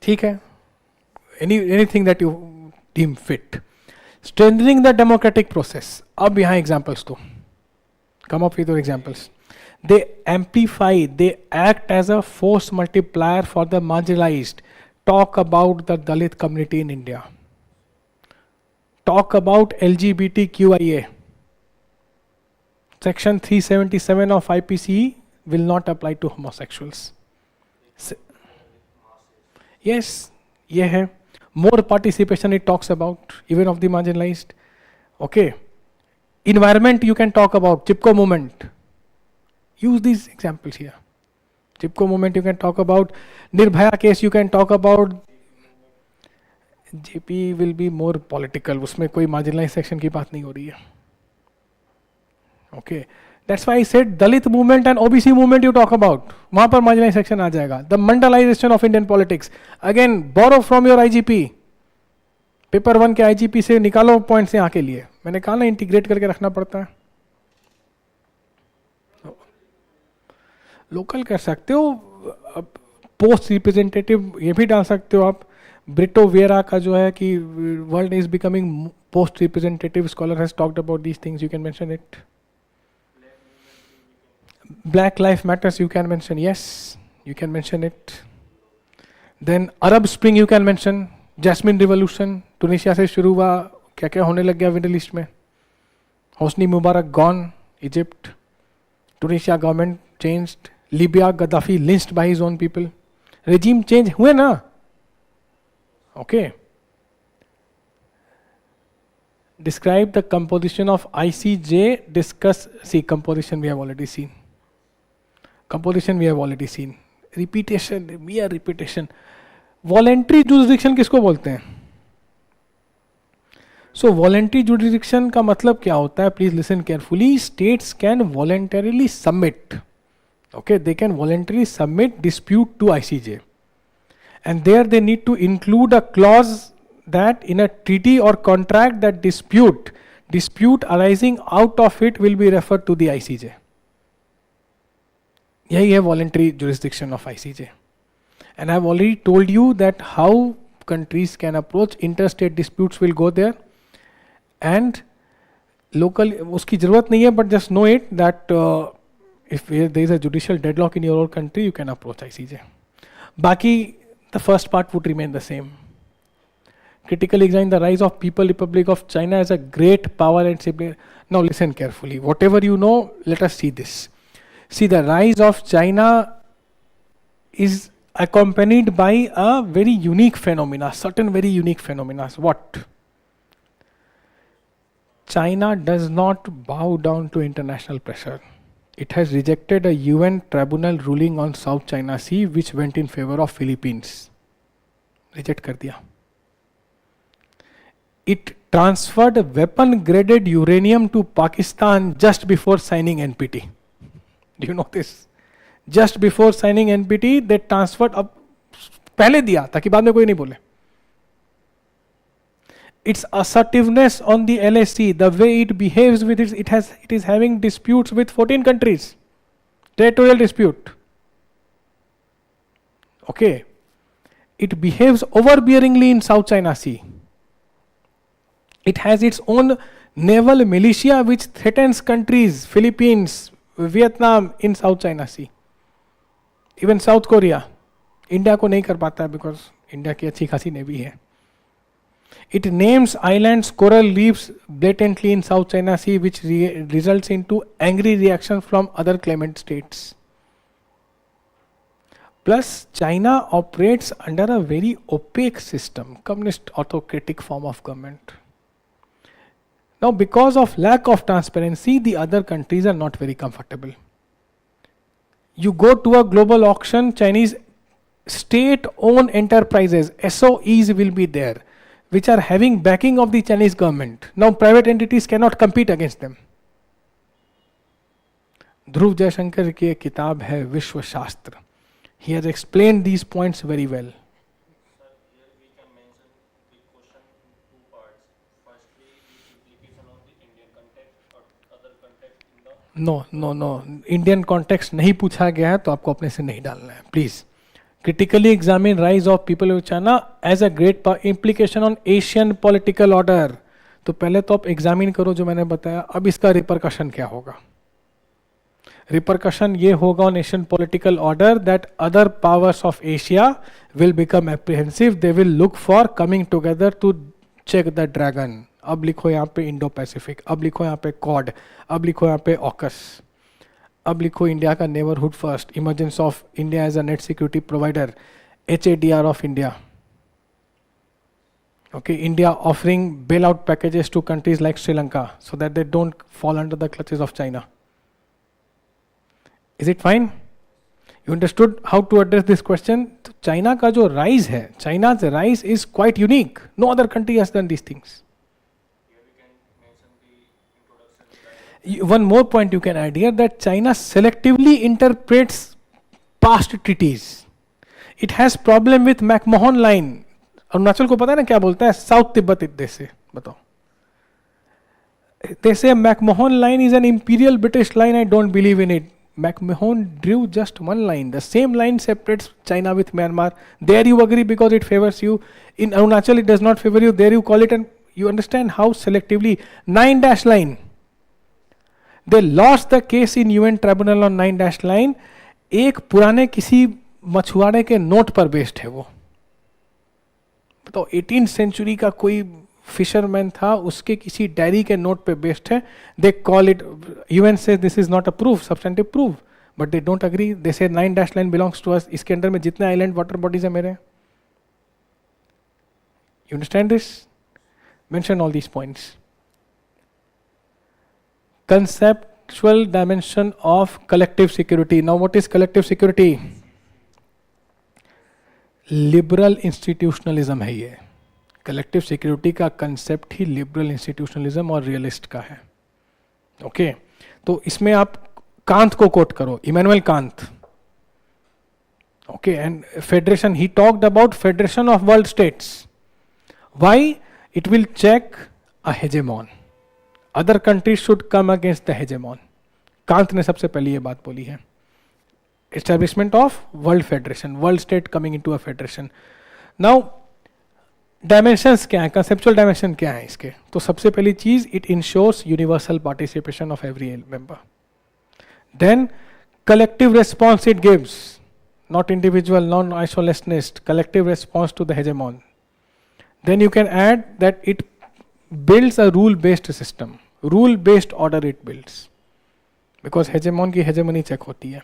ठीक है, anything that you deem fit. Strengthening the democratic process. अब यहाँ examples दो. Come up with your examples. They amplify, they act as a force multiplier for the marginalized. Talk about the Dalit community in India. Talk about LGBTQIA. Section 377 of IPC will not apply to homosexuals. Yes, ये है. More participation it talks about, even of the marginalized. Okay. Environment you can talk about, Chipko movement. Use these examples here. Chipko movement you can talk about. Nirbhaya case you can talk about. JP will be more political. उसमें कोई marginalized section की बात नहीं हो रही है. Okay. That's why I said Dalit movement and OBC movement you talk about. वहाँ पर marginalized section आ जाएगा. The mandalization of Indian politics. Again, borrow from your IGP. Paper 1 के IGP से निकालो पॉइंट्स यहाँ के लिए. मैंने कहा ना इंटीग्रेट करके रखना पड़ता है. लोकल कर सकते हो, पोस्ट रिप्रेजेंटेटिव ये भी डाल सकते हो आप. ब्रिटो वेरा का जो है कि world is becoming post representative scholar has talked about these things, you can mention it. Black Lives Matters you can mention, yes, you can mention it. Then Arab Spring you can mention. Jasmine Revolution, Tunisia से शुरू हुआ, क्या क्या होने लग गया middle east में. Hosni Mubarak gone, Egypt. Tunisia government changed. Libya, Gaddafi lynched by his own people. Regime change हुए ना. Okay. Describe the composition of ICJ. Discuss, see composition we have already seen. Composition we have already seen. Repetition, mere repetition. Voluntary jurisdiction किसको बोलते हैं? सो voluntary जुडिक्शन का मतलब क्या होता है? Please listen carefully. States can voluntarily submit, okay, they can voluntarily submit dispute to ICJ, and there they need to include a clause that in a treaty or contract that dispute arising out of it will be referred to the ICJ. यही है voluntary jurisdiction of ICJ. And I have already told you that how countries can approach interstate disputes will go there, and local उसकी जरूरत नहीं है, but just know it that if there is a judicial deadlock in your own country, you can approach ICJ. Baki, the first part would remain the same. Critically examine the rise of People Republic of China as a great power and stability. Now listen carefully. Whatever you know, let us see this. See, the rise of China is accompanied by a very unique phenomena, certain very unique phenomena. What? China does not bow down to international pressure. It has rejected a UN tribunal ruling on South China Sea which went in favor of Philippines. Reject कर दिया. It transferred weapon-graded uranium to Pakistan just before signing NPT. Do you know this? Just before signing NPT, they transferred. अब पहले दिया ताकि बाद में कोई नहीं बोले. Its assertiveness on the LAC, the way it behaves with it is having disputes with 14 countries, territorial dispute. Okay, it behaves overbearingly in South China Sea. It has its own naval militia which threatens countries, Philippines, Vietnam in South China Sea. Even South Korea. India को नहीं कर पाता है because India की अच्छी खासी navy है. It names islands, coral reefs blatantly in South China Sea, which results into angry reactions from other claimant states. Plus, China operates under a very opaque system, communist autocratic form of government. Now, because of lack of transparency, the other countries are not very comfortable. You go to a global auction, Chinese state-owned enterprises, SOEs will be there, which are having backing of the Chinese government. Now private entities cannot compete against them. ध्रुव जयशंकर की एक किताब है विश्व शास्त्र. He has explained these points very well. Sir, here we can mention the question in two parts. Firstly, the implication of the Indian context or other context in the... No. Indian context नहीं पूछा गया है तो आपको अपने से नहीं डालना है. Please. Critically examine rise of people of China as a great implication on Asian political order. तो पहले तो आप एग्जामिन करो जो मैंने बताया. अब इसका रिपरकशन क्या होगा? रिपरकशन ये होगा on Asian political order that other powers of Asia will become apprehensive. They will look for coming together to check the dragon. अब लिखो यहाँ पे Indo-Pacific, अब लिखो यहाँ पे Quad, अब लिखो यहाँ पे AUKUS, अब लिखो इंडिया का neighbourhood first, emergence of India as a net security provider, HADR of India. Okay, India offering bailout packages to countries like Sri Lanka so that they don't fall under the clutches of China. Is it fine? You understood how to address this question? तो China का जो rise है, China's rise is quite unique. No other country has done these things. One more point you can add here that China selectively interprets past treaties. It has problem with McMahon line. Arunachal को पता है ना क्या बोलता है? South Tibet देश से बताओ. They say McMahon line is an imperial British line. I don't believe in it. McMahon drew just one line. The same line separates China with Myanmar. There you agree because it favors you. In Arunachal it does not favor you. There you call it, and you understand how selectively 9- line. They lost the case in UN tribunal on 9- line. एक पुराने किसी मछुआरे के note पर based है वो. बताओ 18th century का कोई फिशरमैन था, उसके किसी डायरी के नोट पे बेस्ड है. They call it, UN say this is not a proof, substantive proof, but they don't agree. They say 9- line belongs to us. इसके अंदर में जितने आइलैंड वाटर बॉडीज है मेरे. You understand this? Mention all these points. Conceptual dimension of collective security. Now what is collective security? Liberal institutionalism है ये. Collective security का concept ही liberal institutionalism और रियलिस्ट का है. ओके, तो इसमें आप कांत को कोट करो, Immanuel Kant. Okay, and federation, he talked about federation of world states. Why? It will check a hegemon. Other countries should come against the hegemon. Kant ने सबसे पहले ये बात बोली है. Establishment of world federation, world state coming into a federation. Now dimensions क्या है, conceptual dimension क्या है इसके? तो सबसे पहली चीज, it ensures universal participation of every member. Then collective response it gives, not individual, non-isolationist, collective response to the hegemon. Then you can add that it builds a rule-based system, rule-based order it builds, because hegemon की hegemony check होती है.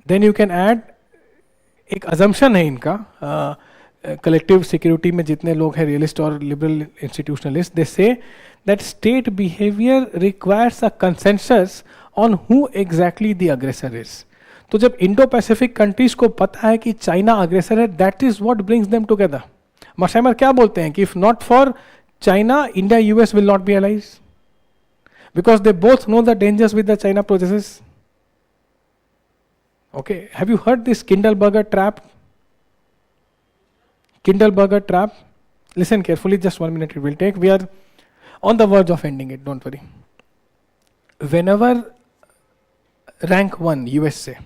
Then you can add, एक assumption है इनका, collective security में जितने लोग हैं realist और liberal institutionalist, they say that state behavior requires a consensus on who exactly the aggressor is. तो जब इंडो पैसिफिक कंट्रीज को पता है कि चाइना अग्रेसर है, that is what brings them together. Mearsheimer क्या बोलते हैं कि if not for China, India US will not be allies, because they both know the dangers with the China processes. Okay, have you heard this Kindleberger trap? Kindleberger trap, listen carefully, just 1 minute it will take. We are on the verge of ending it, don't worry. Whenever rank 1 USA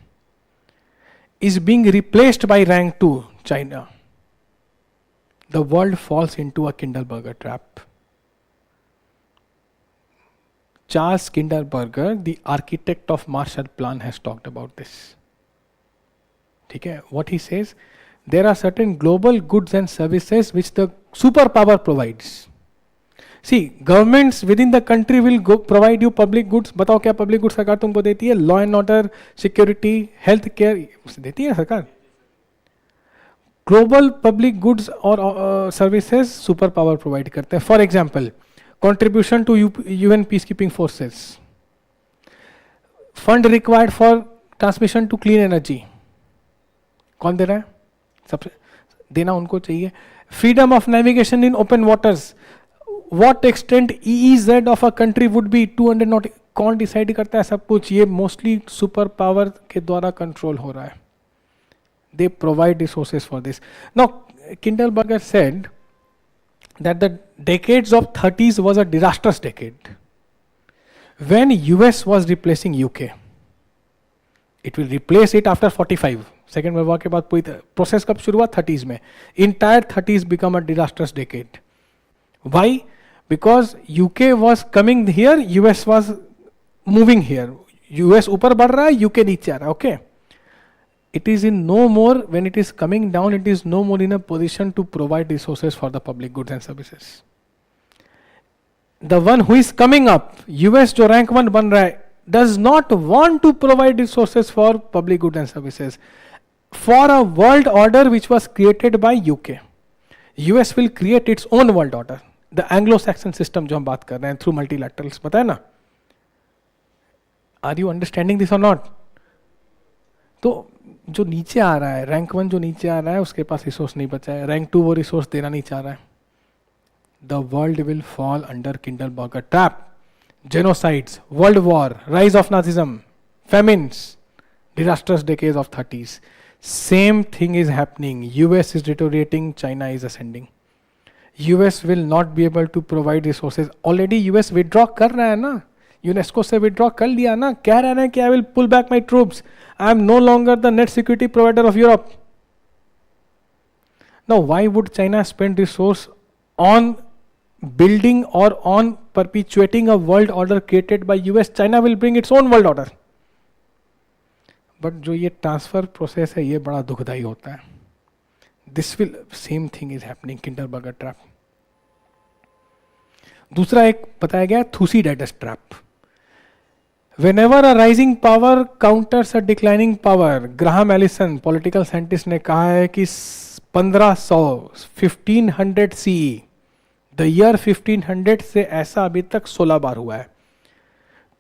is being replaced by rank 2 China, the world falls into a Kindleberger trap. Charles Kindleberger, the architect of Marshall Plan, has talked about this. ठीक है, what he says, there are certain global goods and services which the superpower provides. See, governments within the country will provide you public goods. बताओ क्या public goods सरकार तुमको देती है? Law and order, security, health care, देती है सरकार. Global public goods और services super power provide करते हैं. For example, contribution to UN peacekeeping forces, fund required for transmission to clean energy. कौन दे रहा है? सबसे देना उनको चाहिए. Freedom of navigation in open waters. What extent EEZ of a country would be 200 not, कौन डिसाइड करता है सब कुछ? ये मोस्टली सुपर पावर के द्वारा कंट्रोल हो रहा है. They provide resources for this. Now Kindleberger said that the decades of 30s was a disastrous decade when US was replacing UK. It will replace it after 45. Second world war के बाद पूरी process कब शुरू हुआ? 30s में. Entire 30s become a disasters decade. Why? Because UK was coming here, US was moving here. US ऊपर बढ़ रहा है, UK नीचे आ रहा है. Okay? It is in no more, when it is coming down, it is no more in a position to provide resources for the public goods and services. The one who is coming up, US जो rank 1 बन रहा है, does not want to provide resources for public goods and services for a world order which was created by UK. US will create its own world order. The Anglo Saxon system जो हम बात कर रहे हैं through मल्टीलैटरल्स, पता है ना? Are you understanding this और नॉट? तो जो नीचे आ रहा है, रैंक 1 जो नीचे आ रहा है, उसके पास रिसोर्स नहीं बचा है. रैंक 2 वो रिसोर्स देना नहीं चाह रहा है. The world will fall under Kindleberger trap. Genocides, world war, rise of Nazism, famines, disasters decades of 30s. Same thing is happening. US is deteriorating, China is ascending. US will not be able to provide resources. Already US withdraw कर रहा है ना, UNESCO से withdraw कर लिया ना, कह रहा है कि I will pull back my troops. I am no longer the net security provider of Europe. Now, why would China spend resource on building or on perpetuating a world order created by US? China will bring its own world order. But जो ये transfer process है, ये बड़ा दुखदाई होता है. This will, same thing is happening, Kindleberger trap. दूसरा एक बताया गया Thucydides trap. Whenever a rising power counters a declining power, Graham Allison political scientist ने कहा है कि 1500 CE, द ईयर 1500 से ऐसा अभी तक 16 बार हुआ है.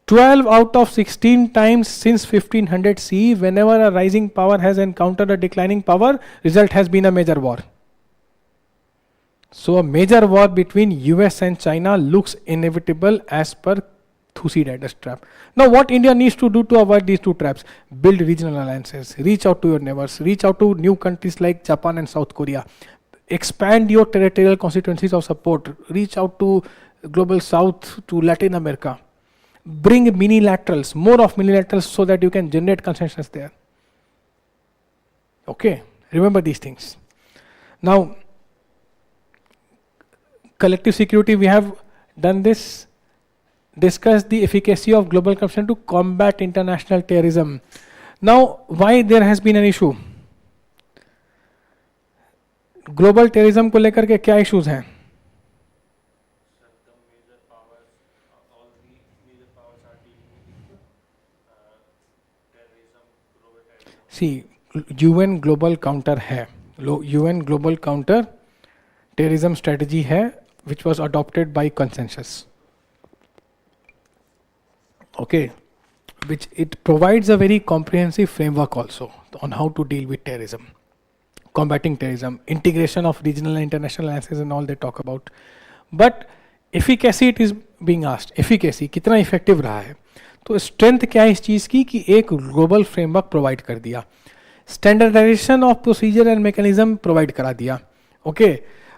12 out of 16 times since 1500 CE, whenever a rising power has encountered a declining power, result has been a major war. So a major war between US and China looks inevitable as per Thucydides trap. Now what India needs to do to avoid these two traps? Build regional alliances, reach out to your neighbors, reach out to new countries like Japan and South Korea, expand your territorial constituencies of support, reach out to global south, to Latin America, bring minilaterals, more of minilaterals so that you can generate consensus there. Okay, remember these things. Now, collective security, we have done this. Discuss the efficacy of global cooperation to combat international terrorism. Now, why there has been an issue? Global terrorism को लेकर के क्या issues हैं? See UN global counter है, UN global counter terrorism strategy है which was adopted by consensus. Okay, which it provides a very comprehensive framework also on how to deal with terrorism, combating terrorism, integration of regional and international alliances and all they talk about. But efficacy it is being asked, efficacy कितना effective रहा है? तो strength क्या है इस चीज़ की कि एक global framework provide कर दिया, standardization of procedure and mechanism provide करा दिया. Okay,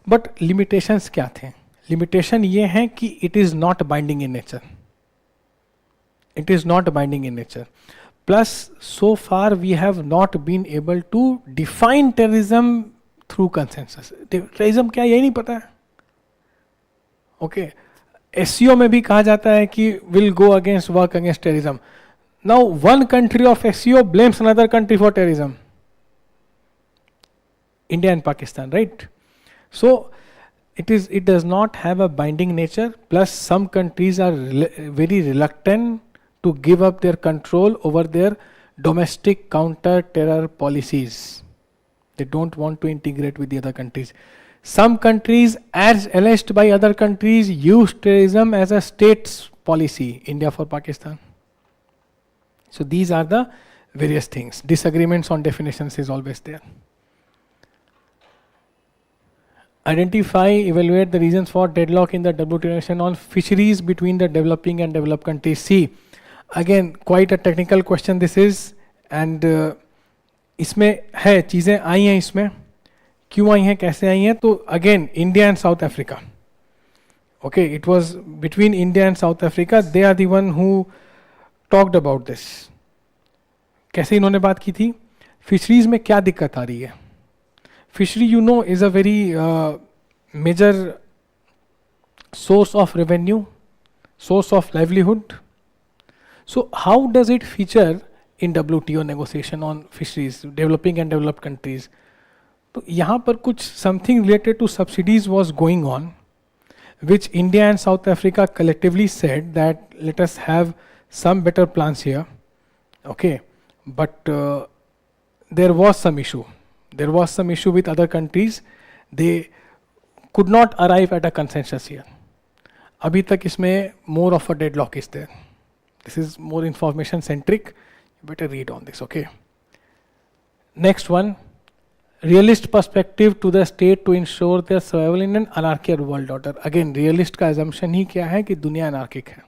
but limitations क्या थे? Limitation ये हैं कि it is not binding in nature. It is not binding in nature. Plus, so far we have not been able to define terrorism through consensus. Terrorism क्या यही नहीं पता है. Okay, SCO में भी कहा जाता है कि will go against work against terrorism. Now one country of SCO blames another country for terrorism. India and Pakistan, right? So it does not have a binding nature. Plus, some countries are very reluctant to give up their control over their domestic counter-terror policies. They don't want to integrate with the other countries. Some countries, as alleged by other countries, use terrorism as a state's policy. India for Pakistan. So these are the various things. Disagreements on definitions is always there. Identify, evaluate the reasons for deadlock in the WTO negotiation on fisheries between the developing and developed countries. See, again, quite a technical question this is, and इसमें है चीज़ें आई हैं, इसमें क्यों आई हैं, कैसे आई हैं? तो again, India and South Africa. Okay, it was between India and South Africa. They are the one who talked about this. कैसे इन्होंने बात की थी? फिशरीज में क्या दिक्कत आ रही है? Fishery, you know, is a very major source of revenue, source of livelihood. So how does it feature in WTO negotiation on fisheries, developing and developed countries? तो यहाँ पर कुछ something related to subsidies was going on, which India and South Africa collectively said that let us have some better plans here. Okay, but there was some issue. There was some issue with other countries. They could not arrive at a consensus here. अभी तक इसमें more of a deadlock is there. This is more information centric. You better read on this, okay? Next one, realist perspective to the state to ensure their survival in an anarchic world order. Again, realist का assumption ही क्या है कि दुनिया anarchic है.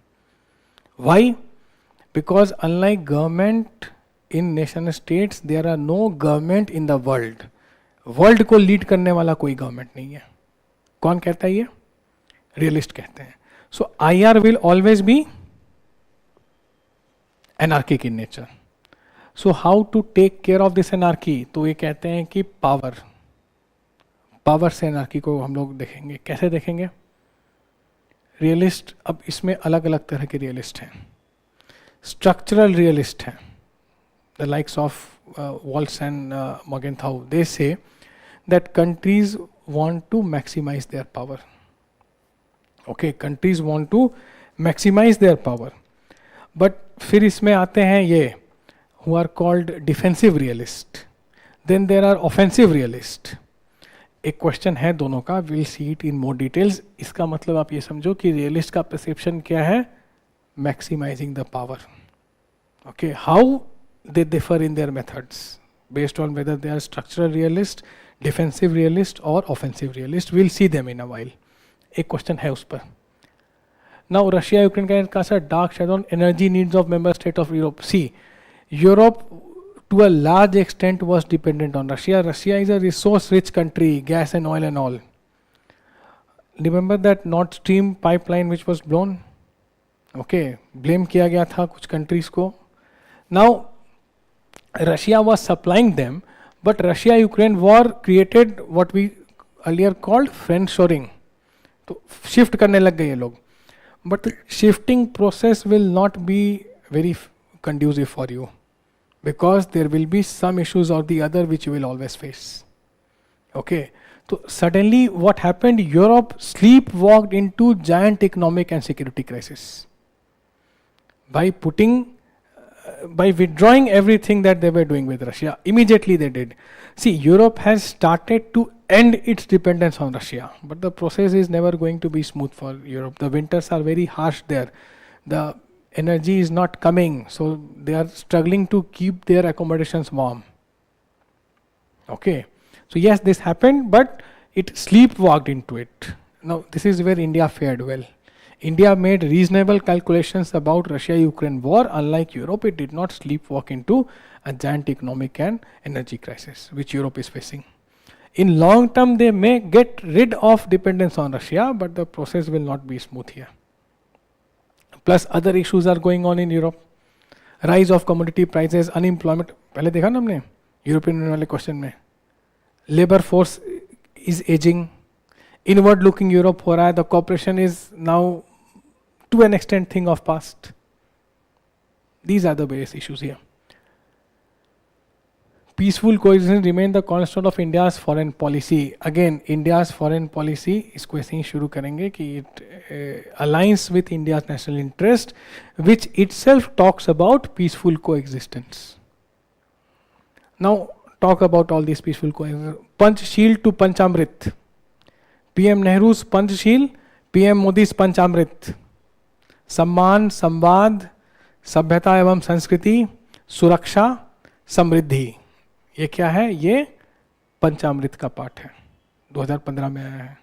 Why? Because unlike government in nation states, there are no government in the world. World को lead करने वाला कोई government नहीं है. कौन कहता है ये? Realist कहते हैं. So IR will always be anarchic in nature. So how to take care of this anarchy? तो ये कहते हैं कि पावर से anarchy को हम लोग देखेंगे. कैसे देखेंगे? Realist, अब इसमें अलग अलग तरह के realist हैं. Structural realist हैं. The likes of Waltz and Morgenthau, they say that countries want to maximize their power. Okay, countries want to maximize their power. But फिर इसमें आते हैं ये who are called defensive realist. Then there are offensive realist. एक question है दोनों का, we'll see it in more details. इसका मतलब आप ये समझो कि realist का perception क्या है? Maximizing the power. Okay, how they differ in their methods. based on whether they are structural realist, defensive realist or offensive realist. We'll see them in a while. एक क्वेश्चन है उस पर. Now Russia Ukraine का sir dark shadow on energy needs of member state of Europe. See, Europe to a large extent was dependent on Russia. Russia is a resource rich country, gas and oil and all. Remember that Nord Stream pipeline which was blown? Okay, blame किया गया था कुछ countries को. Now Russia was supplying them, but Russia-Ukraine war created what we earlier called friendshoring. तो shift करने लग गए ये लोग. But the shifting process will not be very conducive for you, because there will be some issues or the other which you will always face. Okay, so suddenly what happened? Europe sleepwalked into giant economic and security crisis by withdrawing everything that they were doing with Russia. Immediately they did. See, Europe has started to end its dependence on Russia, but the process is never going to be smooth for Europe. The winters are very harsh there. The energy is not coming, so they are struggling to keep their accommodations warm. Okay, so yes, this happened, but it sleepwalked into it. Now, this is where India fared well. India made reasonable calculations about Russia-Ukraine war. Unlike Europe, it did not sleepwalk into a giant economic and energy crisis, which Europe is facing. In long term, they may get rid of dependence on Russia, but the process will not be smooth here. Plus, other issues are going on in Europe. Rise of commodity prices, unemployment. पहले देखा ना हमने European वाले question में. Labor force is aging. Inward looking Europe हो रहा है. The cooperation is now to an extent thing of past. These are the various issues here. Peaceful coexistence remain the cornerstone of India's foreign policy. Again, India's foreign policy इसको ऐसे ही शुरू करेंगे कि it aligns with India's national interest, which itself talks about peaceful coexistence. Now, talk about all these peaceful coexistence. Panchsheel to Panchamrit. PM Nehru's Panchsheel, PM Modi's Panchamrit. सम्मान, संवाद, सभ्यता एवं संस्कृति, सुरक्षा, समृद्धि. ये क्या है? ये पंचामृत का पाठ है, 2015 में आया है.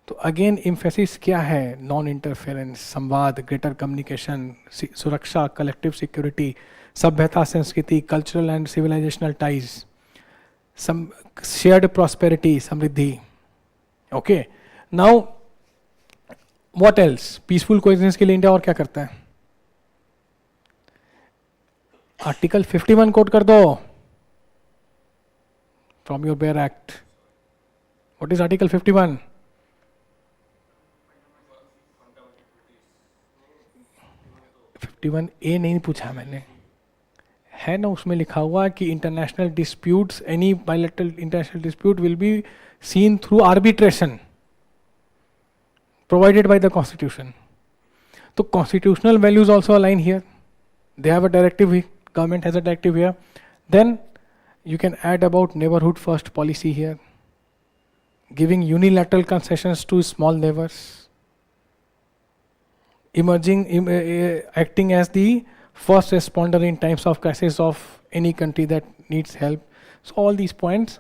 तो अगेन इम्फेसिस क्या है? नॉन इंटरफेरेंस, संवाद, ग्रेटर कम्युनिकेशन, सुरक्षा, कलेक्टिव सिक्योरिटी, सभ्यता, संस्कृति, cultural and civilizational ties, shared prosperity, समृद्धि. Okay, now what else? Peaceful coexistence के लिए इंडिया और क्या करता है? आर्टिकल 51 कोट कर दो from your bare act. What is Article 51? A नहीं पूछा मैंने, है ना उसमें लिखा हुआ कि international disputes, any bilateral international dispute will be seen through arbitration provided by the constitution. So constitutional values also align here. They have a directive, government has a directive here. Then you can add about neighborhood first policy here, giving unilateral concessions to small neighbors, acting as the first responder in times of crisis of any country that needs help. So all these points,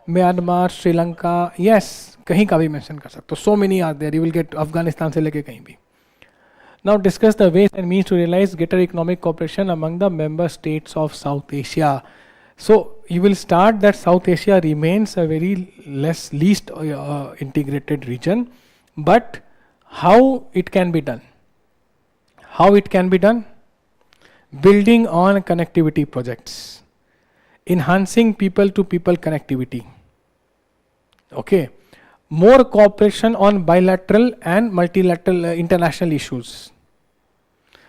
Myanmar, Sri Lanka, yes, कहीं का भी mention कर सकते हो. So many are there. You will get Afghanistan से लेके कहीं भी. Now discuss the ways and means to realize greater economic cooperation among the member states of South Asia. So you will start that South Asia remains a very least integrated region, but how it can be done? How it can be done? Building on connectivity projects, enhancing people-to-people connectivity. Okay, more cooperation on bilateral and multilateral international issues.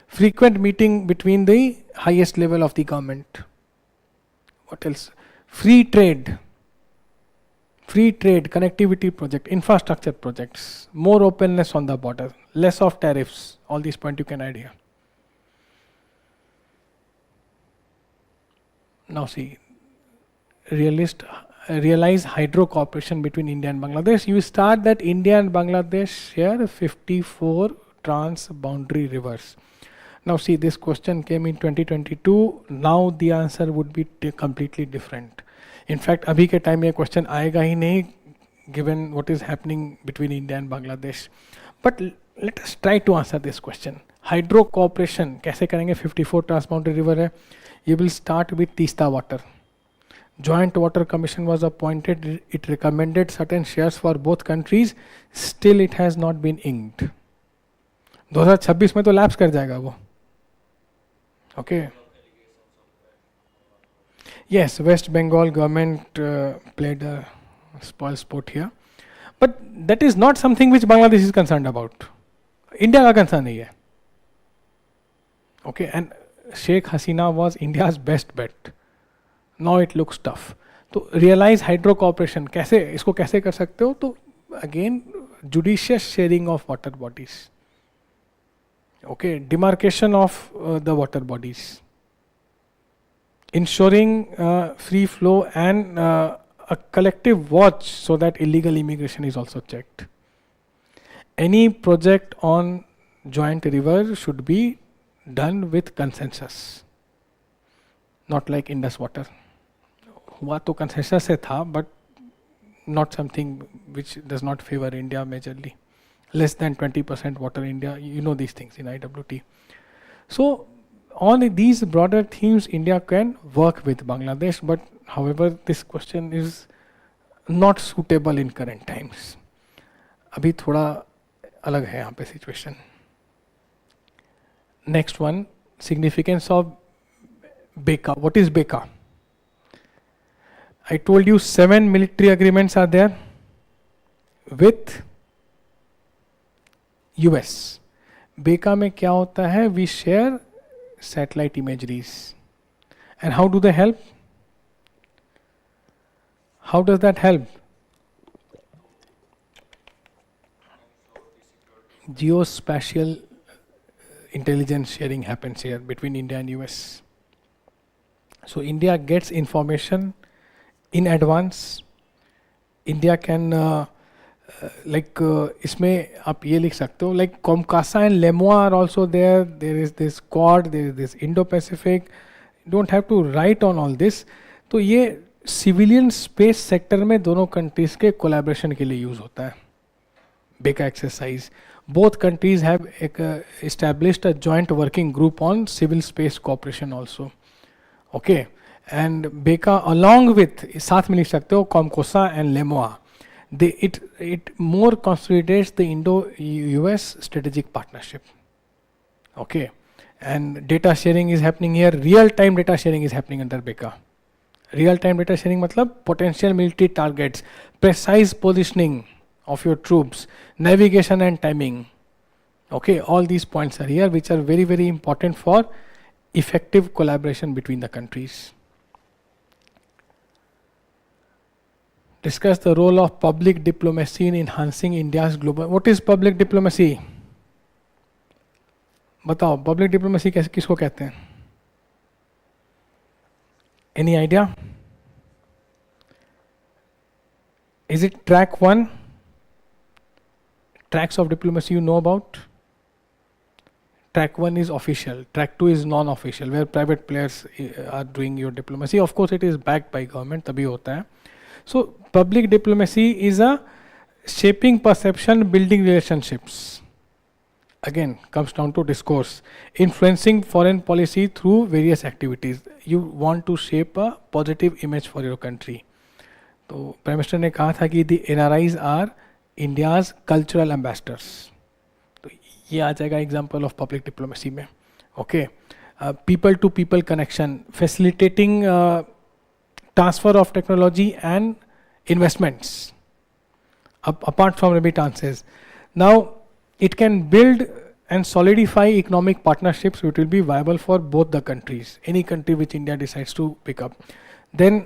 Frequent meeting between the highest level of the government. What else? Free trade, connectivity project, infrastructure projects, more openness on the border, less of tariffs. All these points you can add here. Now see, realize hydro cooperation between India and Bangladesh. You start that India and Bangladesh share 54 trans-boundary rivers. Now see, this question came in 2022. Now the answer would be completely different. In fact, अभी के time में question आएगा ही नहीं, given what is happening between India and Bangladesh. But let us try to answer this question. Hydro cooperation कैसे करेंगे? 54 transboundary river है. You will start with Teesta water. Joint Water Commission was appointed. It recommended certain shares for both countries. Still, it has not been inked. 2026 में तो lapse कर जाएगा वो. Okay. Yes, West Bengal government played a spoil sport here, but that is not something which Bangladesh is concerned about. India का concern नहीं है. Okay, and Sheikh Hasina was India's best bet. Now it looks tough. तो realize hydro cooperation कैसे इसको कैसे कर सकते हो? तो again judicious sharing of water bodies. Okay, demarcation of the water bodies. Ensuring free flow and a collective watch so that illegal immigration is also checked. Any project on joint river should be done with consensus. Not like Indus water. हुआ तो consensus से था, but not something which does not favor India majorly. Less than 20% water India, you know these things in IWT. So on these broader themes, India can work with Bangladesh, but however, this question is not suitable in current times. अभी थोड़ा अलग है यहाँ पे situation. Next one, significance of BECA. What is BECA? I told you 7 military agreements are there with US. BECA में क्या होता है? We share satellite imageries. And how do they help? How does that help? Geospatial intelligence sharing happens here between India and US. So India gets information in advance. India can इसमें आप ये लिख सकते हो, like Comcasa and Lemoa are also there. There is this Quad, there is this Indo-Pacific. You don't have to write on all this. तो ये civilian space sector में दोनों कंट्रीज के कोलैबोरेशन के लिए यूज होता है. BECA exercise. Both countries have established a joint working group on civil space cooperation also. Okay. And BECA along with, साथ में लिख सकते हो, Comcosa and Lemoa. It more consolidates the Indo-US strategic partnership. Okay. And data sharing is happening here. Real-time data sharing is happening under BECA. Real-time data sharing matlab potential military targets, precise positioning of your troops, navigation and timing. Okay, all these points are here, which are very, very important for effective collaboration between the countries. Discuss the role of public diplomacy in enhancing India's global. What is public diplomacy? बताओ, public diplomacy किसको कहते हैं? Any idea? Is it track 1? Tracks of diplomacy you know about? Track 1 is official. Track 2 is non-official, where private players are doing your diplomacy. Of course, it is backed by government, तभी होता है. So, public diplomacy is a shaping perception, building relationships. Again, comes down to discourse. Influencing foreign policy through various activities. You want to shape a positive image for your country. तो Prime Minister ने कहा था कि the NRIs are India's cultural ambassadors. तो ये आ जाएगा example of public diplomacy में. Okay. People to people connection, facilitating transfer of technology and investments, apart from remittances. Now, it can build and solidify economic partnerships which will be viable for both the countries, any country which India decides to pick up. Then,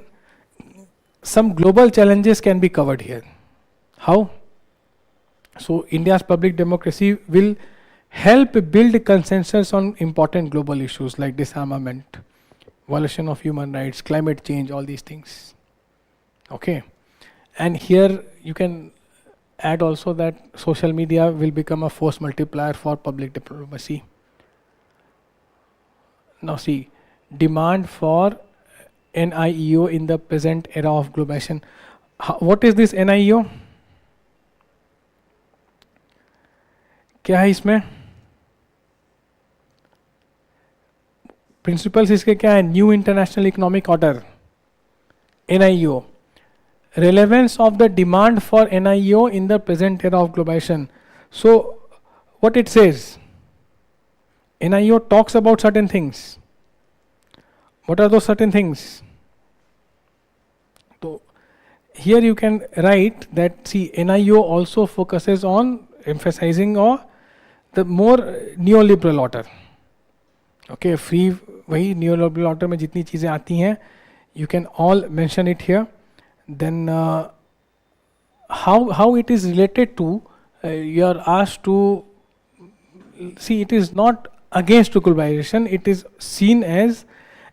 some global challenges can be covered here. How? So, India's public democracy will help build consensus on important global issues like disarmament, violation of human rights, climate change, all these things. Okay. And here you can add also that social media will become a force multiplier for public diplomacy. Now see, demand for NIEO in the present era of globalization. What is this NIEO? क्या है इसमें? Principles इसके क्या है? New international economic order, NIEO. Relevance of the demand for NIEO in the present era of globalization. So, what it says? NIEO talks about certain things. What are those certain things? So, here you can write that, see, NIEO also focuses on emphasizing or the more neoliberal order. Okay, free वही neoliberal order में जितनी चीज़ें आती हैं, you can all mention it here. Then how it is related to, you are asked to see, it is not against globalization, it is seen as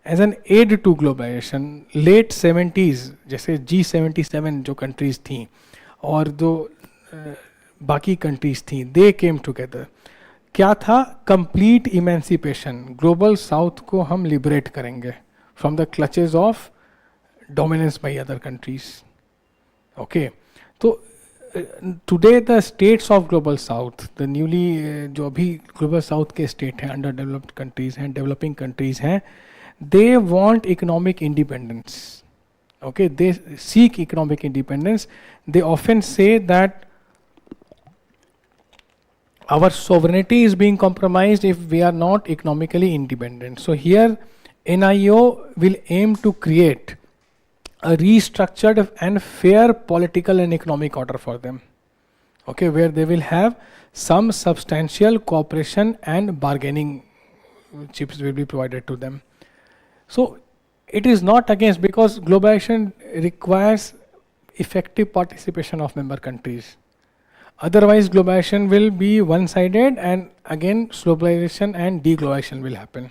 an aid to globalization. Late 70s जैसे G77 जो countries थी और जो बाकी countries थी, they came together. क्या था? Complete emancipation. Global south को हम लिबरेट करेंगे from the clutches of dominance by other countries. Okay, तो today the states of global south, the newly जो अभी ग्लोबल साउथ के स्टेट हैं, अंडर डेवलप्ड कंट्रीज हैं, डेवलपिंग कंट्रीज हैं, they want economic independence. Okay, they seek economic independence. They often say that our sovereignty is being compromised if we are not economically independent. So here NIO will aim to create a restructured and fair political and economic order for them. Okay, where they will have some substantial cooperation and bargaining chips will be provided to them. So it is not against, because globalization requires effective participation of member countries. Otherwise, globalization will be one-sided, and again, globalization and deglobalization will happen.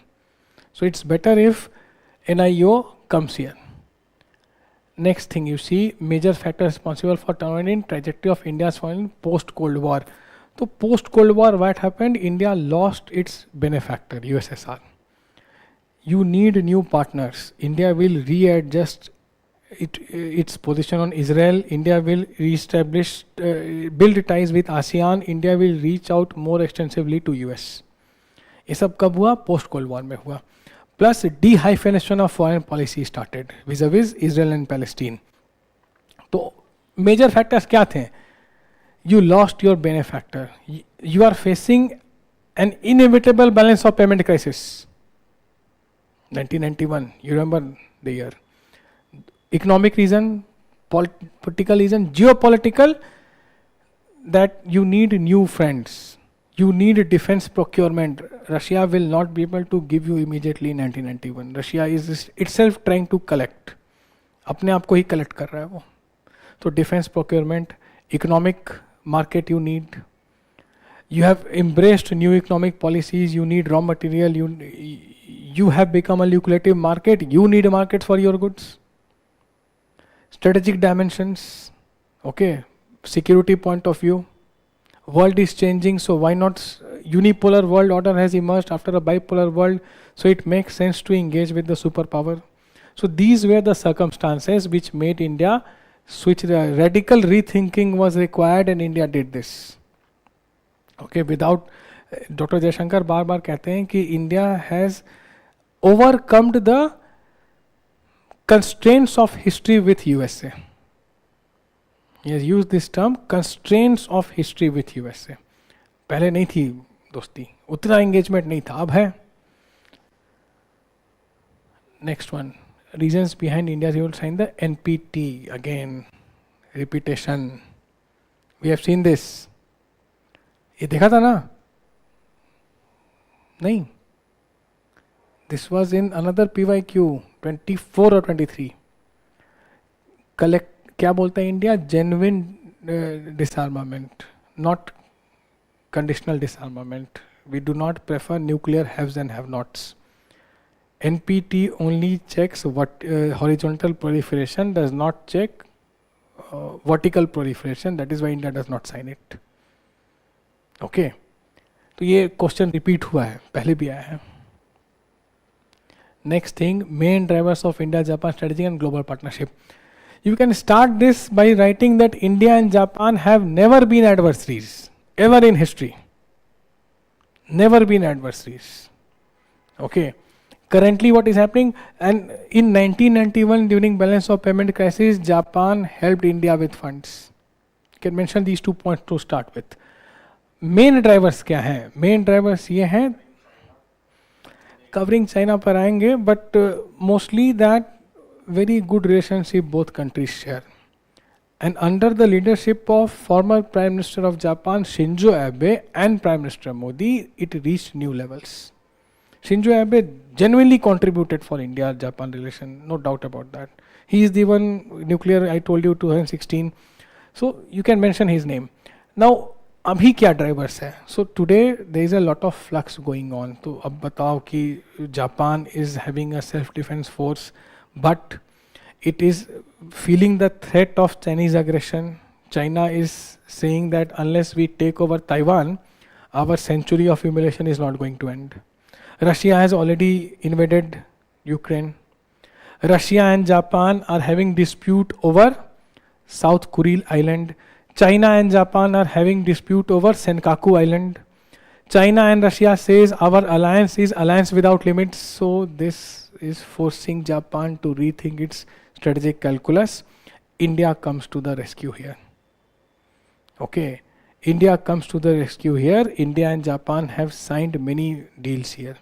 So it's better if NIO comes here. Next thing you see, major factor responsible for turning trajectory of India's foreign post-Cold War. So post-Cold War, what happened? India lost its benefactor, USSR. You need new partners. India will readjust its position on Israel. India will reestablish, build ties with ASEAN. India will reach out more extensively to US. ये सब कब हुआ? Post cold war में हुआ. Plus dehyphenation of foreign policy started vis Israel and Palestine. तो major factors क्या थे? You lost your benefactor, you are facing an inevitable balance of payment crisis. 1991, you remember the year. Economic reason, political reason, geopolitical, that you need new friends. You need defense procurement. Russia will not be able to give you immediately in 1991. Russia is itself trying to collect. अपने आप को ही collect कर रहा है वो. So defense procurement, economic market you need. You have embraced new economic policies. You need raw material. You have become a lucrative market. You need a market for your goods. Strategic dimensions, okay, security point of view. World is changing, so why not? Unipolar world order has emerged after a bipolar world, so it makes sense to engage with the superpower. So these were the circumstances which made India switch. The radical rethinking was required, and India did this. Okay, without Dr. Jaishankar बार बार कहते हैं कि India has overcome the constraints of history with USA. He has used this term, constraints of history with USA. पहले नहीं थी दोस्ती, उतना engagement नहीं था, अब है. Next one, reasons behind India's able to sign the NPT. Again, repetition. We have seen this. ये देखा था ना? नहीं. This was in another PYQ 24 or 23. Collect, क्या बोलता है India? Genuine disarmament, not conditional disarmament. We do not prefer nuclear haves and have-nots. NPT only checks what horizontal proliferation, does not check vertical proliferation. That is why India does not sign it. Okay. तो ये question repeat हुआ है, पहले भी आया है. Next thing, main drivers of India-Japan strategy and global partnership. You can start this by writing that India and Japan have never been adversaries, ever in history. Never been adversaries. Okay. Currently what is happening, and in 1991 during balance of payment crisis, Japan helped India with funds. You can mention these 2 points to start with. Main drivers क्या हैं? Main drivers ये हैं, covering China पर आएंगे, but mostly that very good relationship both countries share. And under the leadership of former Prime Minister of Japan, Shinzo Abe, and Prime Minister Modi, it reached new levels. Shinzo Abe genuinely contributed for India-Japan relation, no doubt about that. He is the one, nuclear, I told you, 2016. So you can mention his name. Now, अभी क्या drivers है? So today there is a lot of flux going on. तो अब बताओ कि Japan is having a self-defense force, but it is feeling the threat of Chinese aggression. China is saying that unless we take over Taiwan, our century of humiliation is not going to end. Russia has already invaded Ukraine. Russia and Japan are having dispute over South Kuril Island. China and Japan are having dispute over Senkaku Island. China and Russia says our alliance is alliance without limits. So this is forcing Japan to rethink its strategic calculus. India comes to the rescue here. Okay, India comes to the rescue here. India and Japan have signed many deals here.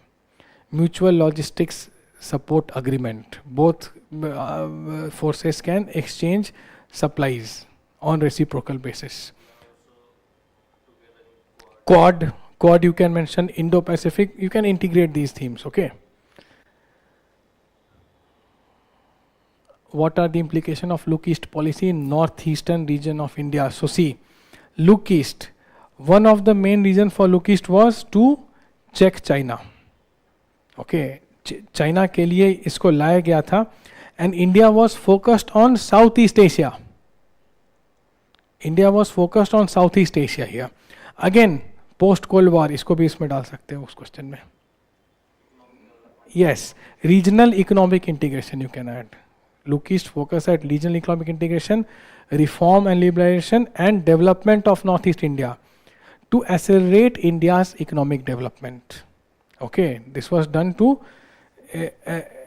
Mutual logistics support agreement. Both forces can exchange supplies on reciprocal basis. Quad you can mention, Indo-Pacific, you can integrate these themes, okay? What are the implications of Look East policy in northeastern region of India? So see, Look East, one of the main reasons for Look East was to check China. Okay, China के लिए इसको लाया गया था, and India was focused on Southeast Asia. India was focused on Southeast Asia here. Again, post Cold War, इसको भी इसमें डाल सकते हो उस क्वेश्चन में. Yes, regional economic integration you can add. Look East focus at regional economic integration, reform and liberalization, and development of Northeast India to accelerate India's economic development. Okay, this was done to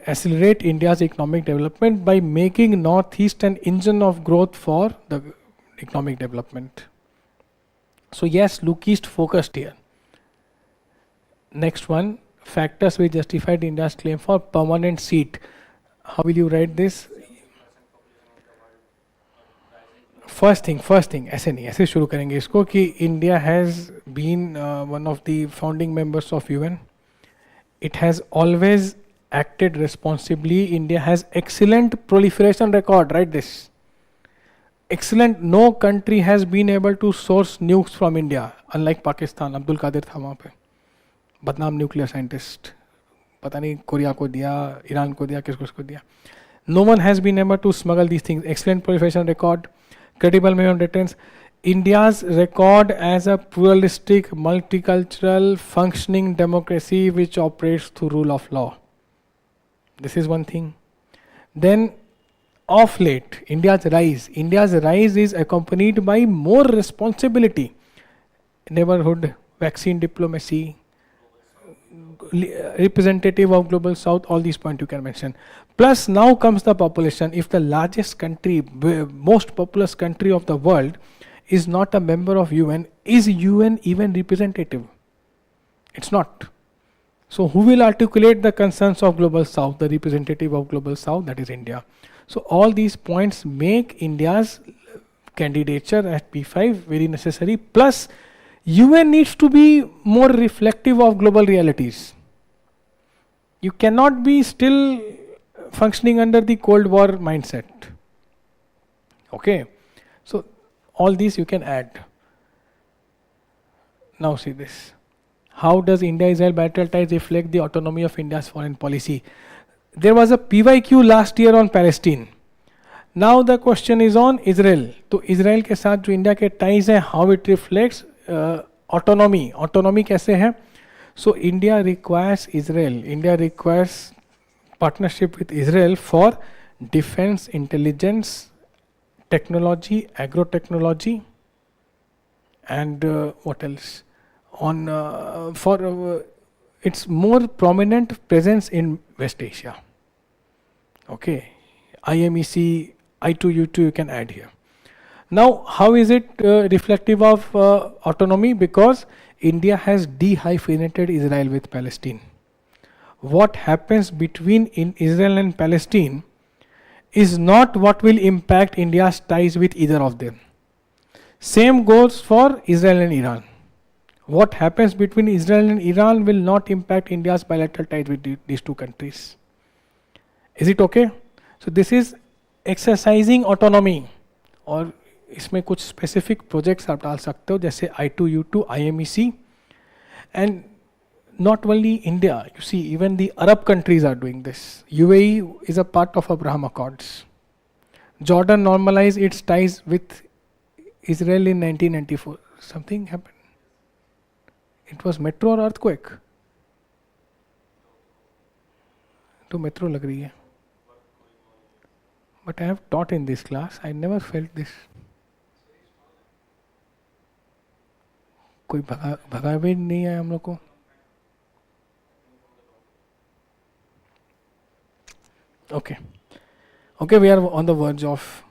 accelerate India's economic development by making Northeast an engine of growth for the economic development. So yes, Look East focused here. Next one, factors which justified India's claim for permanent seat. How will you write this? First thing, ऐसे नहीं, ऐसे शुरू करेंगे इसको कि India has been one of the founding members of UN. It has always acted responsibly. India has excellent proliferation record, write this. Excellent, no country has been able to source nukes from India, unlike Pakistan. Abdul Qadir था वहाँ पे, बदनाम nuclear scientist. पता नहीं Korea को दिया, Iran को दिया, किसको दिया. No one has been able to smuggle these things. Excellent proliferation record, credible minimum deterrence. India's record as a pluralistic, multicultural, functioning democracy which operates through rule of law. This is one thing. Then, of late, India's rise is accompanied by more responsibility. Neighborhood, vaccine diplomacy, representative of global south, all these points you can mention. Plus now comes the population. If the largest country, most populous country of the world is not a member of UN, is UN even representative? It's not. So who will articulate the concerns of global south? The representative of global south, that is India. So all these points make India's candidature at P5 very necessary. Plus UN needs to be more reflective of global realities. You cannot be still functioning under the Cold War mindset. Okay. So all these you can add. Now see this. How does India-Israel bilateral ties reflect the autonomy of India's foreign policy? There was a PYQ last year on Palestine. Now the question is on Israel. तो Israel के साथ जो India के ties हैं, how it reflects autonomy. Autonomy कैसे है? So India requires Israel. India requires partnership with Israel for defense, intelligence, technology, agro-technology, and what else? On for its more prominent presence in West Asia. Okay, IMEC, I2U2 you can add here. Now, how is it reflective of autonomy? Because India has dehyphenated Israel with Palestine. What happens between in Israel and Palestine is not what will impact India's ties with either of them. Same goes for Israel and Iran. What happens between Israel and Iran will not impact India's bilateral ties with these two countries. Is it okay? So this is exercising autonomy. और इसमें कुछ specific projects आप डाल सकते हो जैसे I2U2, IMEC, and not only India, you see even the Arab countries are doing this. UAE is a part of Abraham Accords. Jordan normalized its ties with Israel in 1994. Something happened. It was metro or earthquake? तो metro लग रही है. But I have taught in this class. I never felt this. कोई भगा भी नहीं है हम लोग को. Okay. Okay, we are on the verge of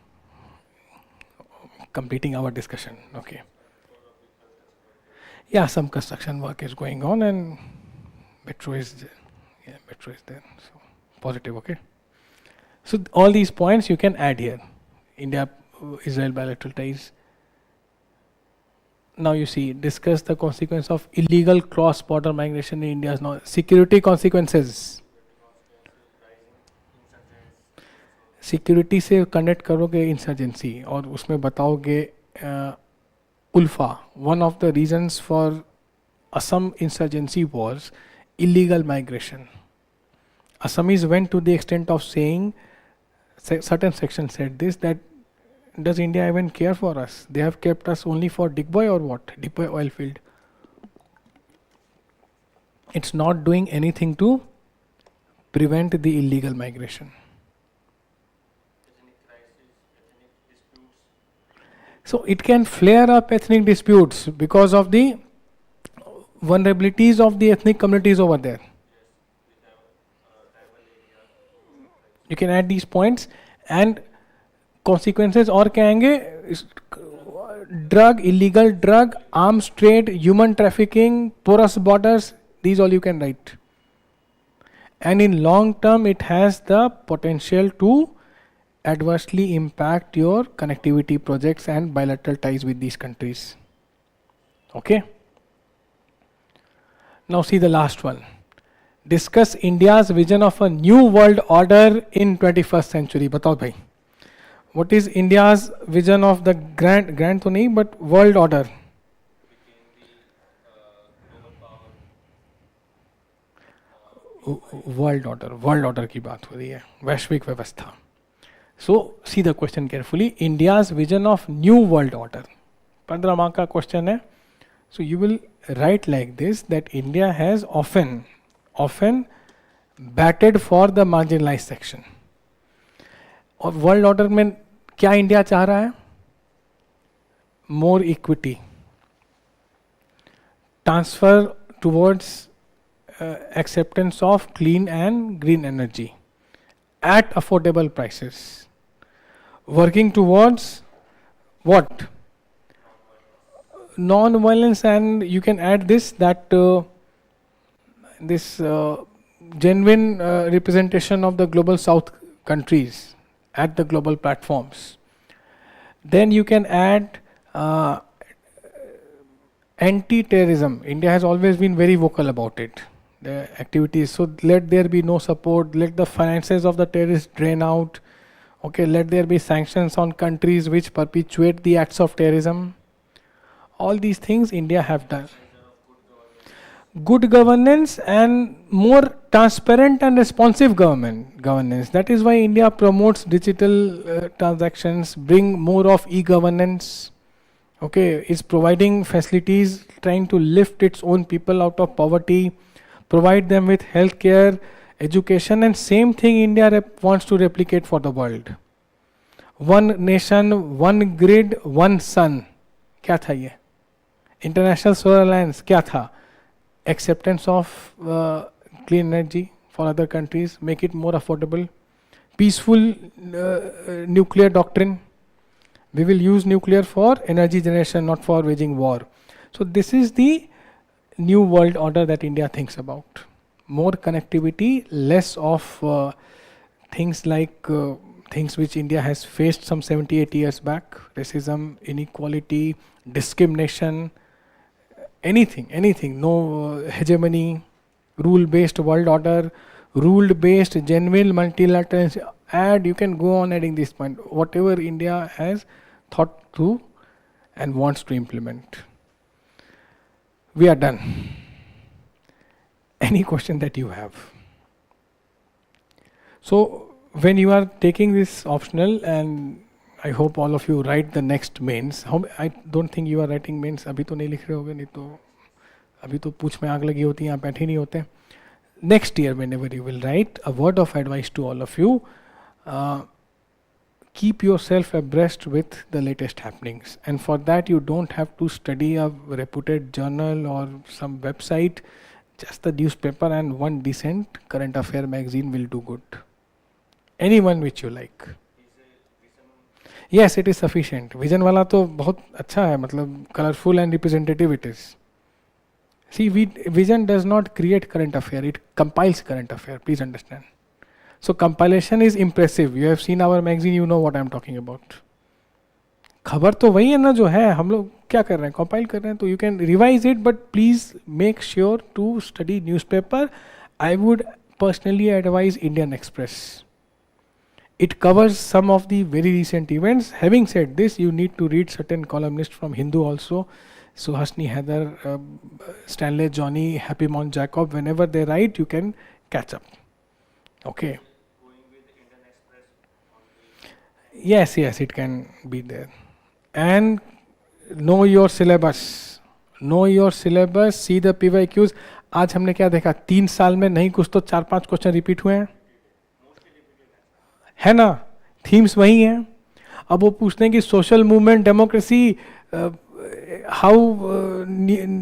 completing our discussion. Okay. Yeah, some construction work is going on and metro is there. So positive, okay. So all these points you can add here. India, Israel bilateral ties. Now you see, discuss the consequence of illegal cross-border migration in India's security consequences. Security से connect करोगे insurgency और उसमें बताओगे ULFA. One of the reasons for Assam insurgency was illegal migration. Assamese went to the extent of saying, certain sections said this, that does India even care for us? They have kept us only for Digboy or what? Digboy oil field. It's not doing anything to prevent the illegal migration. So it can flare up ethnic disputes because of the vulnerabilities of the ethnic communities over there. You can add these points and consequences और क्या आएंगे? Drug, illegal drug, arms trade, human trafficking, porous borders, these all you can write. And in long term it has the potential to adversely impact your connectivity projects and bilateral ties with these countries. Okay? Now see the last one. Discuss India's vision of a new world order in 21st century. बताओ भाई. What is India's vision of the grand तो नहीं, but world order? World order की बात हो रही है, वैश्विक व्यवस्था. So see the question carefully. India's vision of new world order. 15 mark का question है. So you will write like this, that India has often batted for the marginalized section. और वर्ल्ड ऑर्डर में क्या इंडिया चाह रहा है? More equity, transfer towards acceptance of clean and green energy at affordable prices, working towards what? Non-violence, and you can add this, that this genuine representation of the global south countries at the global platforms. Then you can add anti-terrorism. India has always been very vocal about it. The activities, so let there be no support, let the finances of the terrorists drain out. Okay, let there be sanctions on countries which perpetuate the acts of terrorism. All these things India have done. Good governance and more transparent and responsive governance. That is why India promotes digital transactions, bring more of e-governance. Okay, is providing facilities, trying to lift its own people out of poverty, provide them with healthcare, education, and same thing India wants to replicate for the world. One nation, one grid, one sun. क्या था ये? International Solar Alliance क्या था? Acceptance of clean energy for other countries, make it more affordable. Peaceful nuclear doctrine. We will use nuclear for energy generation, not for waging war. So this is the new world order that India thinks about. More connectivity, less of things like things which India has faced some 78 years back: racism, inequality, discrimination, anything. No hegemony, rule-based world order, rule-based genuine multilateralism. You can go on adding this point. Whatever India has thought through and wants to implement. We are done. Any question that you have? So when you are taking this optional, and I hope all of you write the next mains. I don't think you are writing mains. अभी तो नहीं लिख रहे होगे, नहीं तो अभी तो पूछ में आग लगी होती है, यहाँ बैठे नहीं होते. Next year, whenever you will write, a word of advice to all of you: keep yourself abreast with the latest happenings, and for that you don't have to study a reputed journal or some website. Just the newspaper and one decent current affair magazine will do good. Anyone which you like. Yes, it is sufficient. Vision वाला तो बहुत अच्छा है, मतलब colorful and representative it is. See, vision does not create current affair, it compiles current affair, please understand. So compilation is impressive. You have seen our magazine, you know what I am talking about. खबर तो वही है ना जो है, हम लोग क्या कर रहे हैं, compile कर रहे हैं, तो you can revise it, but please make sure to study newspaper. I would personally advise Indian Express. It covers some of the very recent events. Having said this, you need to read certain columnists from Hindu also. Suhasini Heather, Stanley Johnny, Happy Mount Jacob. Whenever they write, you can catch up. Okay. Going with Indian Express on the Yes, it can be there. And know your syllabus. Know your syllabus. See the PYQs. आज हमने क्या देखा, 3 साल में नहीं कुछ तो 4-5 question repeat हुए हैं, है ना? थीम्स वही हैं. अब वो पूछते हैं कि सोशल मूवमेंट, डेमोक्रेसी, हाउ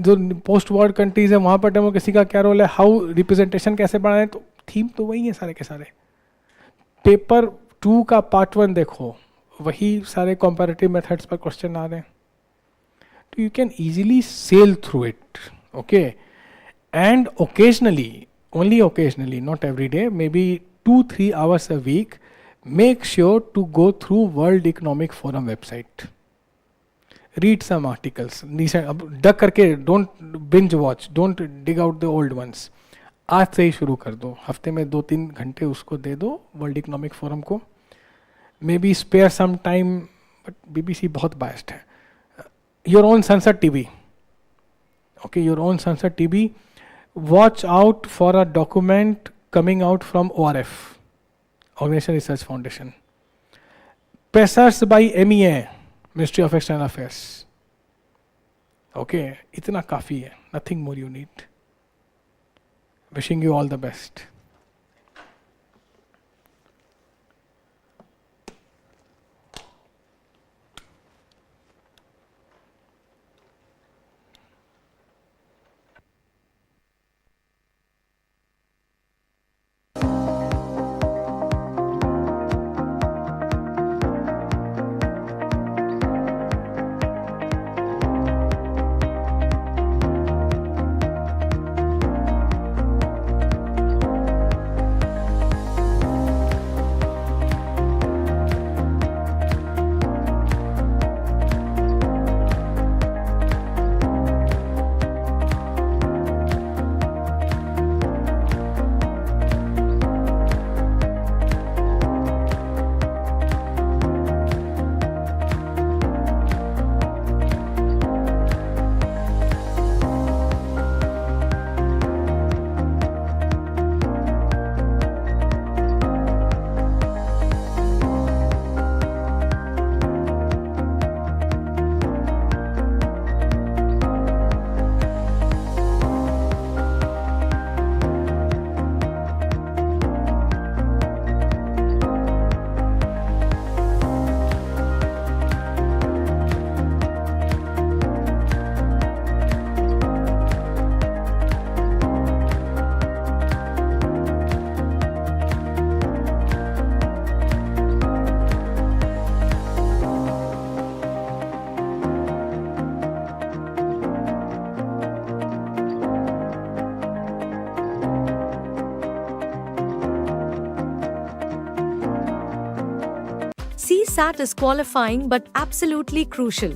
जो पोस्ट वॉर कंट्रीज है वहाँ पर डेमोक्रेसी का क्या रोल है, हाउ रिप्रेजेंटेशन कैसे बढ़ाएं, तो थीम तो वही है सारे के सारे. पेपर 2 का पार्ट 1 देखो, वही सारे कंपैरेटिव मेथड्स पर क्वेश्चन आ रहे हैं. तो you can easily sail through it. Okay. And occasionally, only occasionally, not every day, maybe 2-3 hours a week, make sure to go through World Economic Forum website. Read some articles. Duck करके, don't binge watch, don't dig out the old ones. आज से ही शुरू कर दो, हफ्ते में 2-3 घंटे उसको दे दो वर्ल्ड इकोनॉमिक फोरम को. Maybe spare some time, but BBC बहुत biased है. Your own Sansad TV. Okay, your own Sansad TV. Watch out for a document coming out from ORF, Organization Research Foundation. PSIRs by MEA, Ministry of External Affairs. Okay, इतना काफ़ी है. Nothing more you need. Wishing you all the best. CSAT is qualifying but absolutely crucial.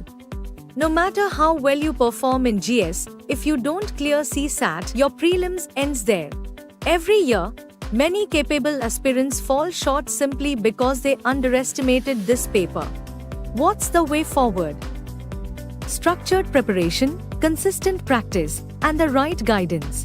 No matter how well you perform in GS, if you don't clear CSAT, your prelims ends there. Every year, many capable aspirants fall short simply because they underestimated this paper. What's the way forward? Structured preparation, consistent practice, and the right guidance.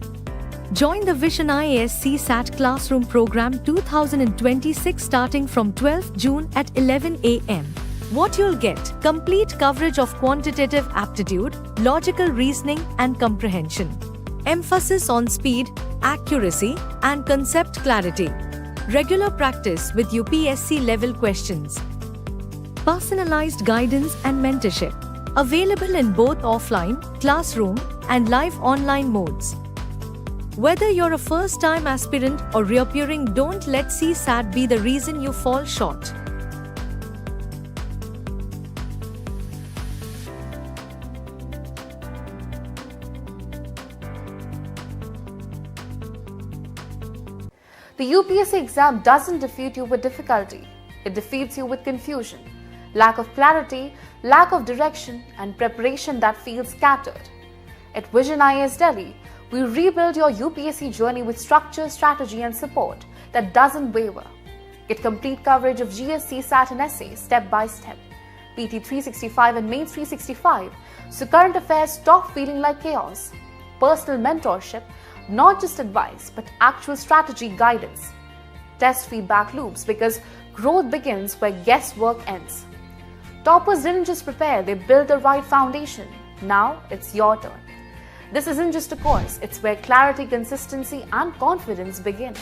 Join the Vision IAS CSAT Classroom Program 2026 starting from 12th June at 11 a.m. What you'll get: complete coverage of quantitative aptitude, logical reasoning, and comprehension. Emphasis on speed, accuracy, and concept clarity. Regular practice with UPSC level questions. Personalized guidance and mentorship. Available in both offline, classroom, and live online modes. Whether you're a first-time aspirant or reappearing, don't let CSAT be the reason you fall short. The UPSC exam doesn't defeat you with difficulty. It defeats you with confusion, lack of clarity, lack of direction, and preparation that feels scattered. At Vision IAS Delhi, we rebuild your UPSC journey with structure, strategy, and support that doesn't waver. Get complete coverage of GS, CSAT, and essays step by step. PT 365 and Mains 365, so current affairs stop feeling like chaos. Personal mentorship, not just advice, but actual strategy guidance. Test feedback loops, because growth begins where guesswork ends. Toppers didn't just prepare, they built the right foundation. Now it's your turn. This isn't just a course, it's where clarity, consistency, and confidence begin.